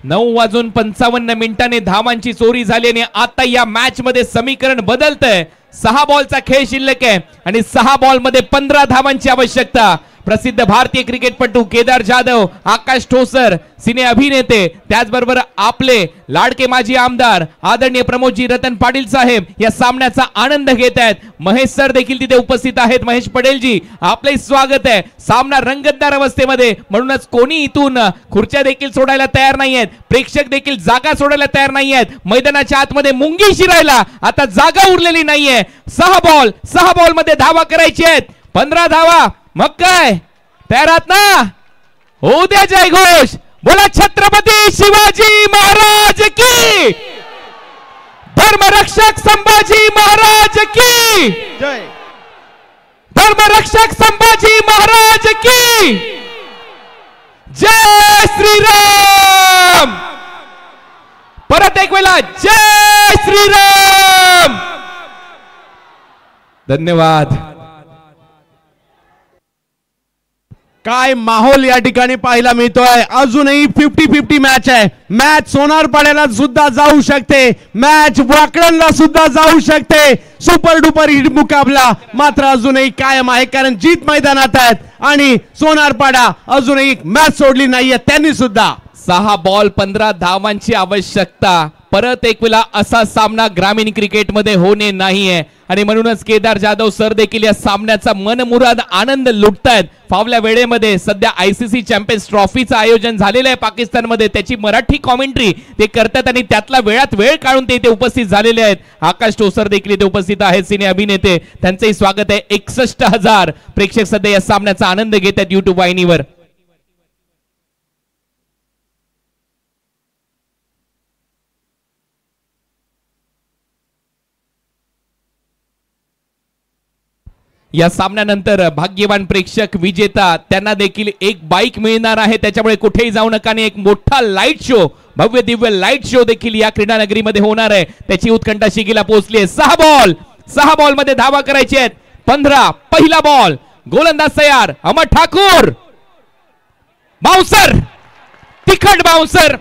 9:55 धावांची चोरी झाली आणि आता या मॅच मध्ये समीकरण बदलतंय. 6 बॉलचा खेळ शिल्लक आहे आणि 6 बॉल मध्ये 15 धावांची आवश्यकता. प्रसिद्ध भारतीय क्रिकेटपटू केदार जाधव, आकाश ठोसर, सिने अभिनेते, त्याचबरोबर आपले लाडके माजी आमदार आदरणीय प्रमोदजी रतन पाटील साहेब या सामन्याचा आनंद घेत आहेत. महेश सर देखील तिथे उपस्थित आहेत. महेश पटेलजी आपले स्वागत आहे. सामना रंगतदार अवस्थेमध्ये, म्हणूनच कोणी इथून खुर्च्या देखील सोडायला तयार नाहीयेत. प्रेक्षक देखील जागा सोडायला तयार नाहीयेत. मैदानाच्या आतमध्ये मुंगी शिरायला आता जागा उरलेली नाहीये. 6 बॉल मध्ये धावा करायची आहेत. 15 धावा. मग काय तयार आहात ना. होऊ द्या जय घोष. बोला छत्रपती शिवाजी महाराज की. धर्मरक्षक संभाजी महाराज की जय. धर्मरक्षक संभाजी महाराज की जय श्रीराम. परत एक वेळा जय श्रीराम. धन्यवाद. काय माहोल या ठिकाणी पाहायला मिळतोय. अजूनही 50-50 मॅच आहे. मॅच सोनारपाड्याला सुद्धा जाऊ शकते, मॅच वाकड्यांना सुद्धा जाऊ शकते. सुपर डुपर हिट मुकाबला मात्र अजूनही कायम आहे, कारण जीत मैदानात आहेत आणि सोनारपाडा अजूनही मॅच सोडली नाहीये त्यांनी सुद्धा. 6 बॉल 15 धावांची आवश्यकता. परत एक वेळा असा सामना ग्रामीण क्रिकेटमध्ये होणे नाहीये आणि म्हणूनच केदार जाधव सर देखील या सामन्याचा मनमुराद आनंद लुटतायत. फावल्या वेळेमध्ये सध्या ICC चॅम्पियन्स ट्रॉफीचं आयोजन झालेलं आहे पाकिस्तानमध्ये, त्याची मराठी कॉमेंट्री ते करतात आणि त्यातला वेळात वेळ काढून ते इथे उपस्थित झालेले आहेत. आकाश टोसर देखील इथे उपस्थित आहेत, सिने अभिनेते, त्यांचंही स्वागत आहे. 61,000 प्रेक्षक सध्या या सामन्याचा आनंद घेत आहेत युट्यूब वाहिनीवर. या सामन्यानंतर भाग्यवान प्रेक्षक विजेता त्यांना देखील एक बाईक मिळणार आहे, त्याच्यामुळे कुठेही जाऊ नका. आणि एक मोठा लाईट शो, भव्य दिव्य लाईट शो देखील या क्रीडा नगरीमध्ये होणार आहे, त्याची उत्कंठा शिगेला पोहोचली आहे. 6 बॉल मध्ये धावा करायची आहेत. 15 पहिला बॉल, गोलंदाज तयार, अमर ठाकूर, बाउन्सर, तिखट बाउन्सर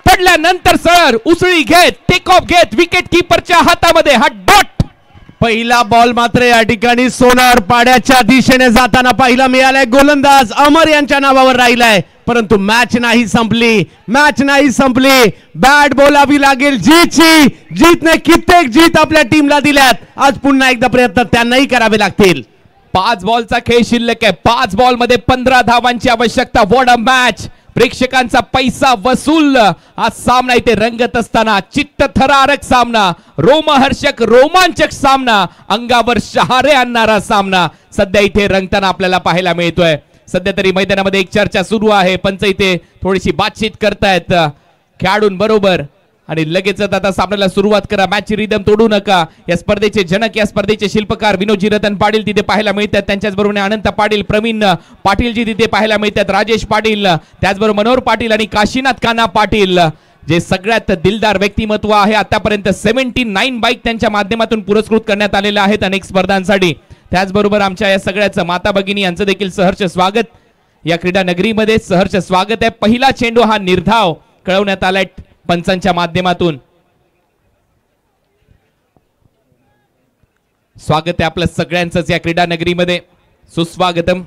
पडल्यानंतर सर उसळी घेत, टेक ऑफ घेत, विकेट कीपरच्या हातामध्ये हा डॉट. पहिला बॉल मात्र या ठिकाणी सोनार पाड्याच्या दिशेने जाताना पाहिला मिळालाय. गोलंदाज अमर यांच्या नावावर राहिलाय, परंतु मॅच नाही संपली. बॅट बोलावी लागेल जीतची. जीतने कित्येक जीत आपल्या टीमला दिल्यात, आज पुन्हा एकदा प्रयत्न त्यांनाही करावे लागतील. 5 बॉलचा खेळ शिल्लक आहे. 5 बॉल मध्ये 15 धावांची आवश्यकता. What a match. प्रेक्षकांचा पैसा वसूल हा सामना इथे रंगत असताना चित्तथरारक सामना, रोमहर्षक रोमांचक सामना, अंगावर शहारे आणणारा सामना सध्या इथे रंगताना आपल्याला पाहायला मिळतोय. सध्या तरी मैदानामध्ये एक चर्चा सुरू आहे. पंच इथे थोडीशी बातचीत करतायत खेळाडूंबरोबर आणि लगेचच आता सामन्याला सुरुवात करा. मॅचची रिदम तोडू नका. या स्पर्धेचे जनक, या स्पर्धेचे शिल्पकार विनोदजी रतन पाटील तिथे पाहायला मिळतात. त्यांच्याच बरोबर अनंत पाटील, प्रवीण पाटीलजी तिथे पाहायला मिळतात, राजेश पाटील, त्याचबरोबर मनोहर पाटील आणि काशीनाथ काना पाटील, जे सगळ्यात दिलदार व्यक्तिमत्व आहे. आतापर्यंत 79 बाईक त्यांच्या माध्यमातून पुरस्कृत करण्यात आलेल्या आहेत अनेक स्पर्धांसाठी. त्याचबरोबर आमच्या या सगळ्याचं माता भगिनी यांचं देखील सहर्ष स्वागत या क्रीडा नगरीमध्ये. सहर्ष स्वागत आहे. पहिला चेंडू हा निर्धाव कळवण्यात आलाय पंचांच्या माध्यमातून. स्वागत आहे आपलं सगळ्यांचंच या क्रीडा नगरीमध्ये. सुस्वागतम.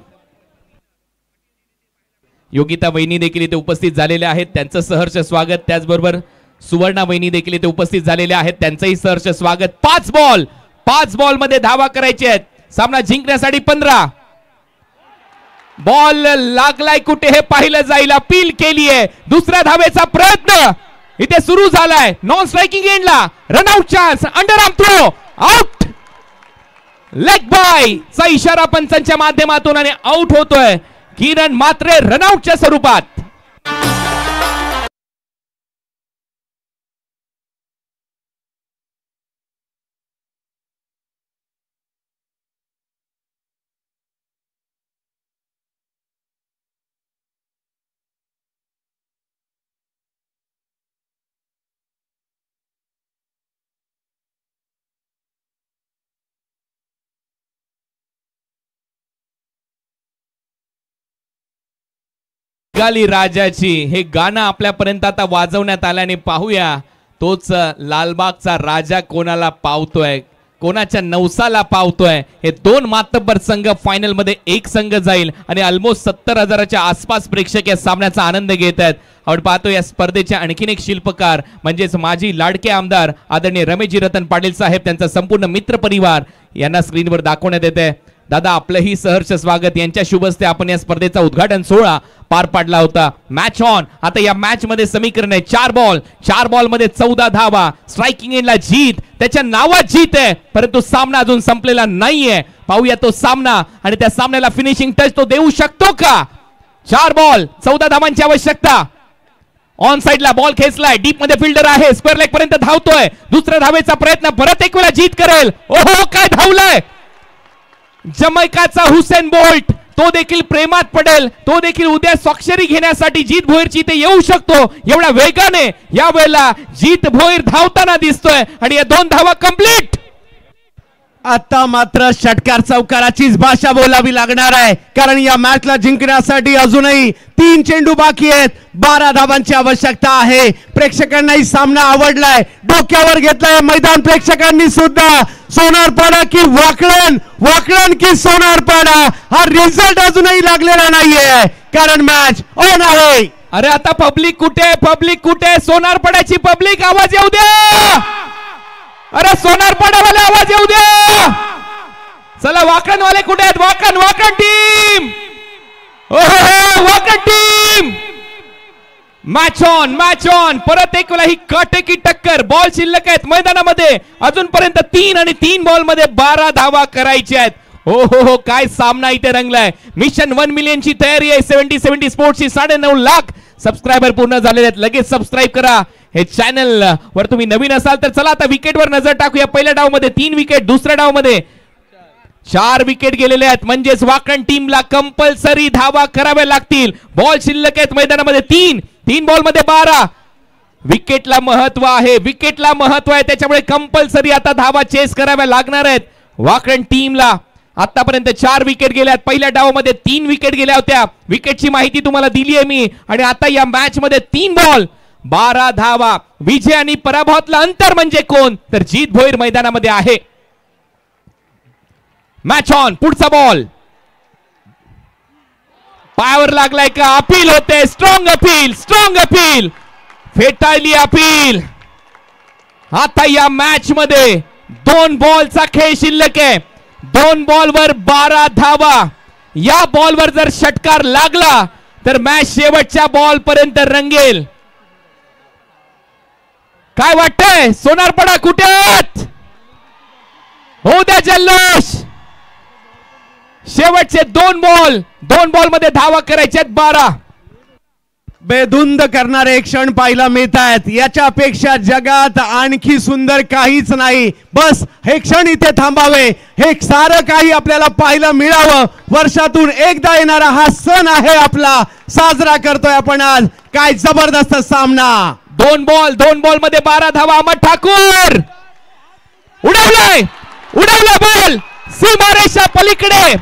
योगिता वहिनी देखील इथे उपस्थित झालेल्या आहेत, त्यांचं सहर्ष स्वागत. त्याचबरोबर सुवर्णा वहिनी देखील इथे उपस्थित झालेल्या आहेत, त्यांचंही सहर्ष स्वागत. 5 बॉल मध्ये धावा करायचे आहेत. सामना जिंकण्यासाठी 15. बॉल लागलाय कुठे हे पाहिलं जाईल. अपील केली आहे. दुसऱ्या धावेचा प्रयत्न इथे सुरू झालाय. नॉन स्ट्रायकिंग एंडला run out chance, under arm throw, out. Leg bye चा इशारा पंचांच्या माध्यमातून आणि आउट होतोय किरण मात्रे रनआउटच्या स्वरूपात. बंगाली राजाची हे गाणं आपल्यापर्यंत आता वाजवण्यात आल्याने पाहूया तोच लालबागचा राजा कोणाला पावतोय, कोणाच्या नवसाला पावतोय. हे 2 मातब्बर संघ फायनल मध्ये एक संघ जाईल आणि ऑलमोस्ट 70,000च्या आसपास प्रेक्षक या सामन्याचा आनंद घेत आहेत. आपण पाहतो या स्पर्धेचे आणखीन एक शिल्पकार म्हणजेच माजी लाडके आमदार आदरणीय रमेशजी रतन पाटील साहेब, त्यांचा संपूर्ण मित्र परिवार यांना स्क्रीनवर दाखवण्यात येते. दादा आपलंही सहर्ष स्वागत. यांच्या शुभ हस्ते आपण या स्पर्धेचा उद्घाटन सोहळा पार पाडला होता. Match on. आता या मॅच मध्ये समीकरण आहे 4 बॉल मध्ये 14 धावा. स्ट्रायकिंग एंडला जीत, त्याच्या नावात जीत आहे, परंतु सामना अजून संपलेला नाहीये. पाहूया तो सामना आणि त्या सामन्याला फिनिशिंग टच तो देऊ शकतो का. 4 बॉल 14 धावांची आवश्यकता. ऑन साइडला बॉल खेचलाय, डीप मध्ये फिल्डर आहे, स्क्वेअर लेग पर्यंत धावतोय. दुसऱ्या धावेचा प्रयत्न, परत एक वेळा जीत करेल. ओहो काय धावलाय जमैकाचा हुसेन बोल्ट. तो देखील प्रेमात पडेल, तो देखील उद्या स्वाक्षरी घेण्यासाठी जीत भोईरची इथे येऊ शकतो. एवढ्या वेगाने या वेळेला जीत भोईर धावताना दिसतोय आणि या 2 धावा कंप्लीट. आता मात्र षटकार चौकाराचीच भाषा बोलावी लागणार आहे, कारण या मॅचला जिंकण्यासाठी अजूनही 3 चेंडू बाकी आहेत. 12 धावांची आवश्यकता आहे. प्रेक्षकांनाही सामना आवडलाय, डोक्यावर घेतलाय मैदान प्रेक्षकांनी सुद्धा. सोनारपाडा की वाकळण की सोनारपाडा हा रिझल्ट अजूनही लागलेला नाहीये, कारण मॅच ऑन आहे. अरे आता पब्लिक कुठे, पब्लिक कुठे? सोनारपाड्याची पब्लिक आवाज येऊ द्या. अरे सोनारपाड्यावाले आवाज येऊ द्या. चला वाकणवाले कुठे आहेत? Wakan team, Wakan team. Match on. परत एक वेळा ही काटेकी टक्कर. बॉल शिल्लक आहेत मैदानामध्ये अजूनपर्यंत 3 आणि 3 बॉल मध्ये 12 धावा करायच्या आहेत. हो काय सामना इथे रंगलाय. मिशन 1 मिलियन ची तयारी आहे 70 स्पोर्ट्सची. 9.5 लाख सबस्क्रायबर पूर्ण झालेले आहेत. लगेच सबस्क्राईब करा हे चॅनल वर. तुम्ही नवीन असाल तर चला आता विकेटवर नजर टाकूया. पहिल्या डाव मध्ये 3 विकेट, दुसऱ्या डाव मध्ये 4 विकेट गेलेले आहेत. म्हणजेच वाकण टीमला कंपल्सरी धावा कराव्या लागतील. बॉल शिल्लक आहेत मैदानामध्ये 3 बॉल मध्ये 12. विकेटला महत्व आहे, त्याच्यामुळे कंपल्सरी आता धावा चेस कराव्या लागणार आहेत वाकण टीमला. आतापर्यंत 4 विकेट गेल्यात. पहिल्या डावामध्ये 3 विकेट गेल्या होत्या. विकेटची माहिती तुम्हाला दिली आहे मी. आणि आता या मॅच मध्ये 3 बॉल 12 धावा. विजय आणि पराभवातलं अंतर म्हणजे कोण? तर जीत भोईर मैदानामध्ये आहे. Match on. पुढचा बॉल पायावर लागलाय का? अपील होते. Strong appeal. फेटाळली अपील. आता या मॅच मध्ये 2 बॉलचा खेळ शिल्लक आहे. 2 बॉलवर 12 धावा. या बॉलवर जर षटकार लागला तर मॅच शेवटच्या बॉल पर्यंत रंगेल. काय वाटतंय? सोनारपाडा कुठे आहेत? होऊ द्या जल्लोष. शेवटचे 2 बॉल मध्ये धावा करायच्यात 12. बेधुंद करणारे क्षण पाहायला मिळत आहेत. याच्यापेक्षा जगात आणखी सुंदर काहीच नाही. बस हे क्षण इथे थांबावे. हे सारं काही आपल्याला पाहायला मिळावं. वर्षातून एकदा येणारा हा सण आहे आपला. साजरा करतोय आपण आज. काय जबरदस्त सामना. 2 बॉल मध्ये 12 धावा. अमर ठाकूर उडवलाय बॉल सीमारेषा पलीकडे.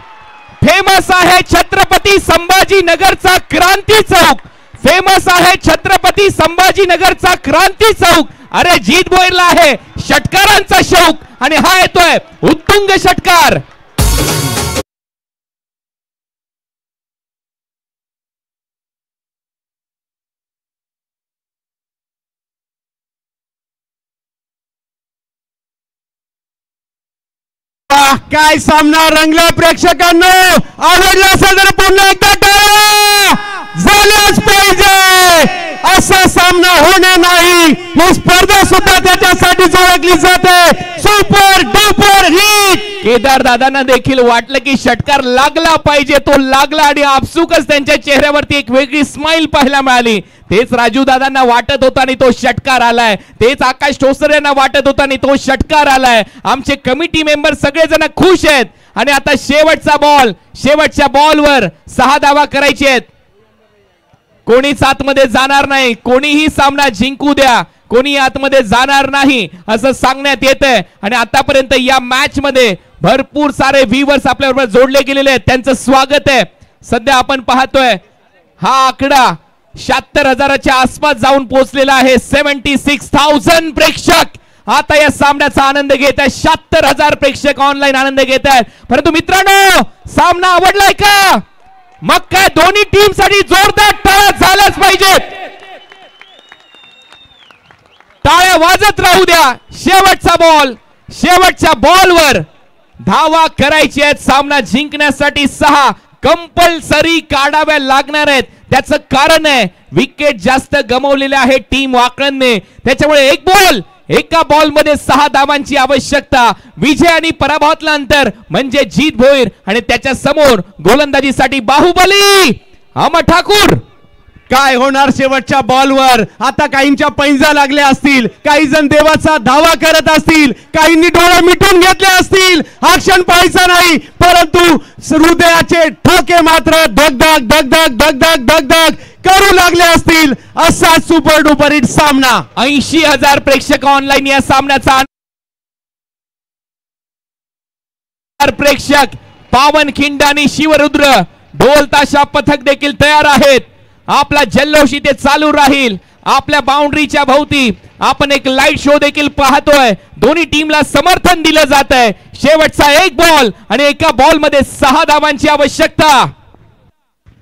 फेमस आहे छत्रपती संभाजीनगरचा क्रांती चौक. क्रांती चौक. अरे जीत भोईरला आहे षटकारांचा शौक. आणि हा येतोय उत्तुंग षटकार. काय सामना रंगला प्रेक्षकांनो. आवडला असेल तर पुन्हा एकदा टाळ्या झाल्याच पाहिजे. असा सामना होणार नाही. ही स्पर्धा सुद्धा त्याच्यासाठीच ओळखली जाते. Super duper hit. केदार दादांना देखील वाटलं की षटकार लागला पाहिजे. तो लागला आणि आपसुकच त्यांच्या चेहऱ्यावरती एक वेगळी स्माइल पाहायला मिळाली. तेच राजू दादांना वाटत होता आणि तो षटकार आलाय. तेच आकाश ठोसर यांना वाटत होता आणि तो षटकार आलाय. आमचे कमिटी मेंबर सगळेजण खुश आहेत. आणि आता शेवटचा बॉल. शेवटच्या बॉलवर 6 धावा करायचे आहेत. कोणीच आतमध्ये जाणार नाही. कोणीही सामना जिंकू द्या, कोणी आतमध्ये जाणार नाही असं सांगण्यात येतंय. आणि आतापर्यंत या मॅच मध्ये भरपूर सारे व्ह्यूअर्स आपल्याबरोबर जोडले गेलेले आहेत. त्यांचं स्वागत आहे. सध्या आपण पाहतोय हा आकडा 76,000च्या आसपास जाऊन पोहोचलेला आहे. 76,000 प्रेक्षक आता या सामन्याचा आनंद घेत आहेत. 76,000 प्रेक्षक ऑनलाईन आनंद घेत आहेत. परंतु मित्रांनो सामना आवडलाय का? मग काय दोन्ही टीम साठी जोरदार टाळ्या झाल्याच पाहिजेत. टाळ्या वाजत राहू द्या. शेवटचा बॉल. शेवटच्या बॉलवर धावा करायची आहेत. सामना जिंकण्यासाठी 6 कंपल्सरी काढाव्या लागणार आहेत. त्याचं कारण आहे विकेट जास्त गमावलेले आहे टीम वाकणने. त्याच्यामुळे एका बॉल मध्ये 6 धावांची आवश्यकता. विजय आणि पराभवातलं अंतर म्हणजे जीत भोईर. आणि त्याच्या समोर गोलंदाजीसाठी बाहुबली अमर ठाकूर. काय होणार शेवटच्या बॉलवर? आता काहींच्या पैंजा लागल्या असतील. काही जण देवाचा धावा करत असतील. काहींनी डोळे मिटून घेतले असतील. हा क्षण पाहायचा नाही. परंतु हृदयाचे ठोके मात्र धगधग धगधग धगधग धगधग करू लागले असतील. असा सुपर डुपर हिट सामना. 80,000 प्रेक्षक ऑनलाईन या सामन्याचा. प्रेक्षक पावनखिंड आणि शिवरुद्र ढोल ताशा पथक देखील तयार आहेत. आपला जल्लोष इथे चालू राहील. आपल्या बाउंड्रीच्या भोवती आपण एक लाईट शो देखील पाहतोय. दोन्ही टीमला समर्थन दिलं जात आहे. शेवटचा 1 बॉल आणि एका बॉल मध्ये 6 धावांची आवश्यकता.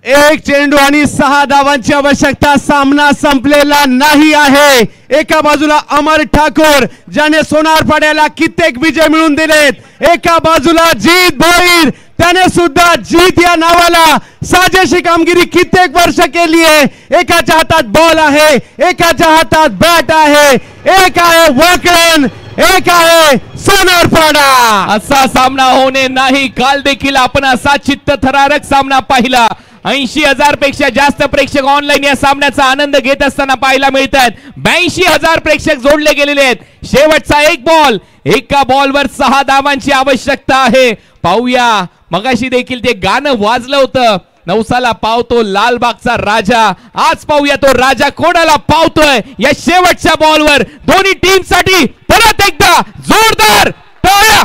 एक चेंडू आणि 6 धावांची आवश्यकता. सामना संपलेला नाही आहे. एका बाजूला अमर ठाकूर ज्याने सोनारपाड्याला कित्येक विजय मिळवून दिलेत, एका बाजूला जीत भोईर त्याने सुद्धा जीत या नावाला साजेशी कामगिरी कित्येक वर्ष केली आहे. एकाच्या हातात बॉल आहे, एकाच्या हातात बॅट आहे, एक आहे वाकळण, एक आहे सोनारपाडा. असा सामना होणे नाही. काल देखील आपण असा चित्तथरारक सामना पाहिला. 80,000 पेक्षा जास्त प्रेक्षक ऑनलाईन या सामन्याचा आनंद घेत असताना पाहायला मिळतात. 82,000 प्रेक्षक जोडले गेलेले आहेत. शेवटचा एक बॉल, एका बॉलवर 6 धावांची आवश्यकता आहे. पाहूया, मगाशी देखील ते गाणं वाजलं होतं, नवसाला पावतो लालबागचा राजा. आज पाहूया तो राजा कोणाला पावतोय या शेवटच्या बॉलवर. दोन्ही टीम साठी परत एकदा जोरदार टाळ्या.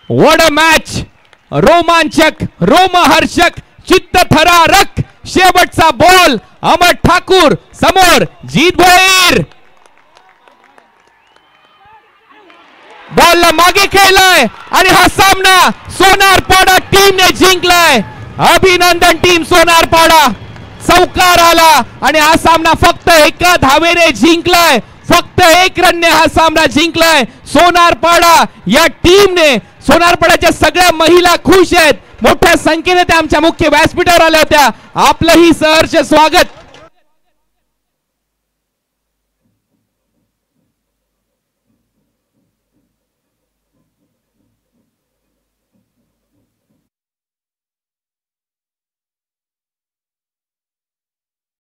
What a match. रोमांचक, रोमहर्षक, चित्तथरारक शेवटचा बॉल. अमर ठाकूर समोर जीत भोईर. बॉलला मागे खेळलाय आणि हा सामना सोनारपाडा टीमने जिंकलाय. अभिनंदन टीम सोनारपाडा. चौकार आला आणि हा सामना फक्त एका धावेने जिंकलाय. फक्त 1 रनने हा सामना जिंकलाय सोनारपाडा या टीमने. सोनारपाड्याच्या सगळ्या महिला खुश आहेत. मोठ्या संख्येने त्या आमच्या मुख्य व्यासपीठावर आल्या होत्या. आपलंही सहर्ष स्वागत.